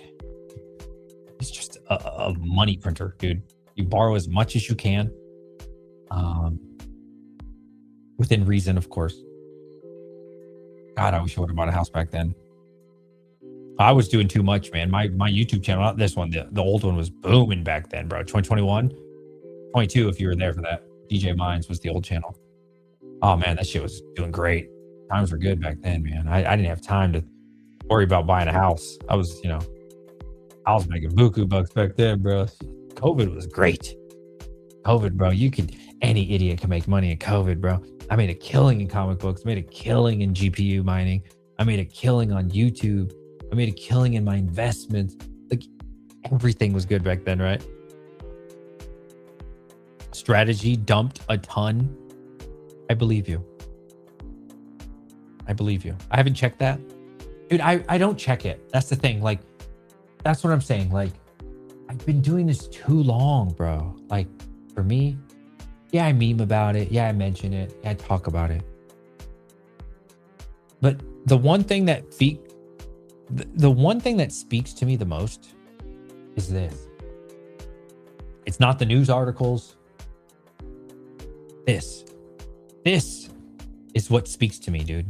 Speaker 2: it's just a money printer, dude. You borrow as much as you can, within reason, of course. God, I wish I would have bought a house back then. I was doing too much, man. My YouTube channel, not this one, the old one was booming back then, bro. 2021, 22, if you were there for that. DJ Mines was the old channel. Oh man, that shit was doing great. Times were good back then, man. I didn't have time to worry about buying a house. I was making buku bucks back then, bro. COVID was great. COVID, bro. Any idiot can make money in COVID, bro. I made a killing in comic books, made a killing in GPU mining. I made a killing on YouTube. I made a killing in my investments. Like everything was good back then, right? Strategy dumped a ton. I believe you. I believe you. I haven't checked that. Dude, I don't check it. That's the thing. Like, that's what I'm saying. Like, I've been doing this too long, bro. Like, for me, yeah, I meme about it. Yeah, I mention it. Yeah, I talk about it. But the one thing that speaks to me the most is this. It's not the news articles. This is what speaks to me, dude.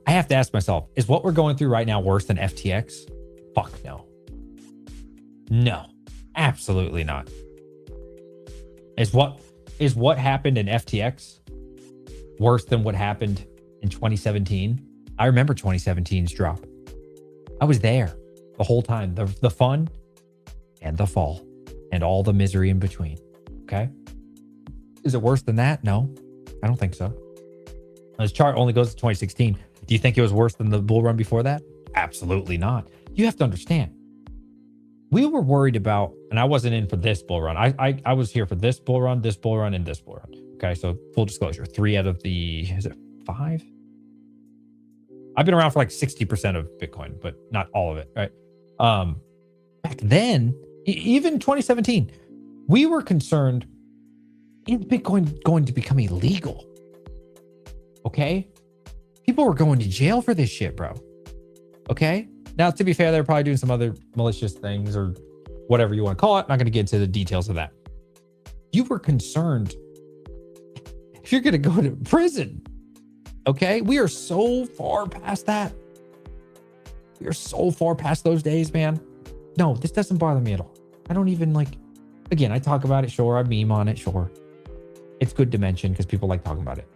Speaker 2: I have to ask myself, is what we're going through right now worse than FTX? Fuck no. No, absolutely not. Is what happened in FTX worse than what happened in 2017? I remember 2017's drop. I was there the whole time. The fun and the fall and all the misery in between. Okay. Is it worse than that? No, I don't think so. This chart only goes to 2016. Do you think it was worse than the bull run before that? Absolutely not. You have to understand. We were worried about, and I wasn't in for this bull run. I was here for this bull run, and this bull run. Okay, so full disclosure, 3 out of the, is it 5? I've been around for like 60% of Bitcoin, but not all of it, right? Back then, even 2017, we were concerned, is Bitcoin going to become illegal? Okay? People were going to jail for this shit, bro. Okay? Now, to be fair, they're probably doing some other malicious things or whatever you want to call it. Not going to get into the details of that. You were concerned if you're going to go to prison. Okay? We are so far past that. We are so far past those days, man. No, this doesn't bother me at all. I don't even again, I talk about it, sure. I meme on it, sure. It's good to mention because people like talking about it.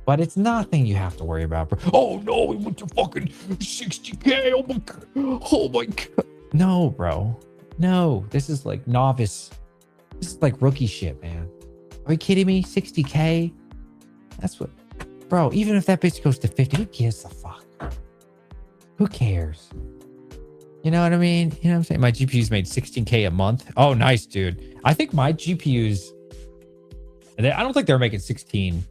Speaker 2: But it's nothing you have to worry about, bro. Oh no, we went to fucking 60K. Oh my God. Oh my God. No, bro. No, this is like novice. This is like rookie shit, man. Are you kidding me? 60K? That's what, bro, even if that bitch goes to 50, who gives a fuck? Who cares? You know what I mean? You know what I'm saying? My GPUs made 16K a month. Oh, nice, dude. I think my GPUs, I don't think they're making 16.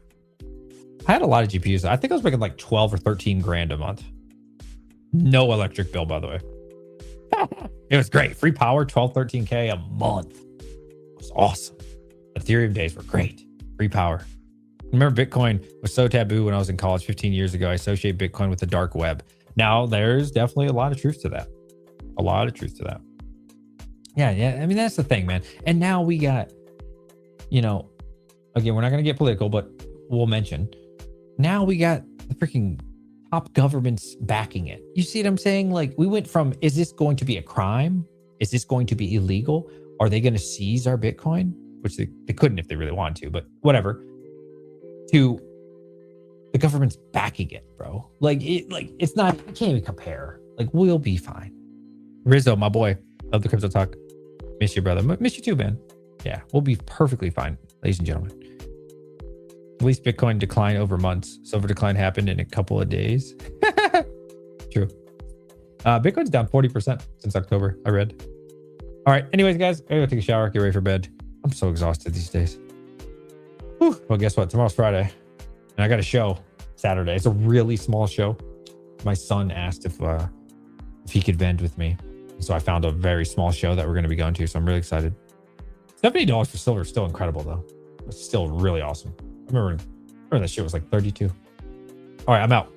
Speaker 2: I had a lot of GPUs. I think I was making like 12 or 13 grand a month. No electric bill, by the way. It was great. Free power, 12, 13K a month. was awesome. Ethereum days were great. Free power. Remember, Bitcoin was so taboo when I was in college 15 years ago. I associate Bitcoin with the dark web. Now, there's definitely a lot of truth to that. A lot of truth to that. Yeah. I mean, that's the thing, man. And now we got, you know, again, we're not going to get political, but we'll mention. Now we got the freaking top governments backing it. You see what I'm saying? Like, we went from, is this going to be a crime? Is this going to be illegal? Are they going to seize our Bitcoin? Which they couldn't if they really wanted to, but whatever. To the government's backing it, bro. It's not, you can't even compare. Like, we'll be fine. Rizzo, my boy. Love the crypto talk. Miss you, brother. Miss you too, man. Yeah, we'll be perfectly fine, ladies and gentlemen. At least Bitcoin declined over months. Silver decline happened in a couple of days. True. Bitcoin's down 40% since October, I read. All right. Anyways, guys, I gotta go take a shower, get ready for bed. I'm so exhausted these days. Whew. Well, guess what? Tomorrow's Friday. And I got a show Saturday. It's a really small show. My son asked if he could vend with me. So I found a very small show that we're going to be going to. So I'm really excited. $70 for silver is still incredible, though. It's still really awesome. I remember that shit was like 32. All right, I'm out.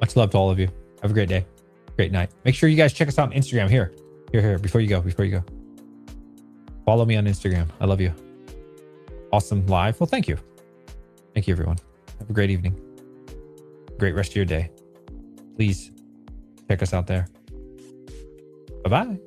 Speaker 2: Much love to all of you. Have a great day. Great night. Make sure you guys check us out on Instagram. Here. Before you go. Follow me on Instagram. I love you. Awesome live. Well, thank you. Thank you, everyone. Have a great evening. Great rest of your day. Please check us out there. Bye-bye.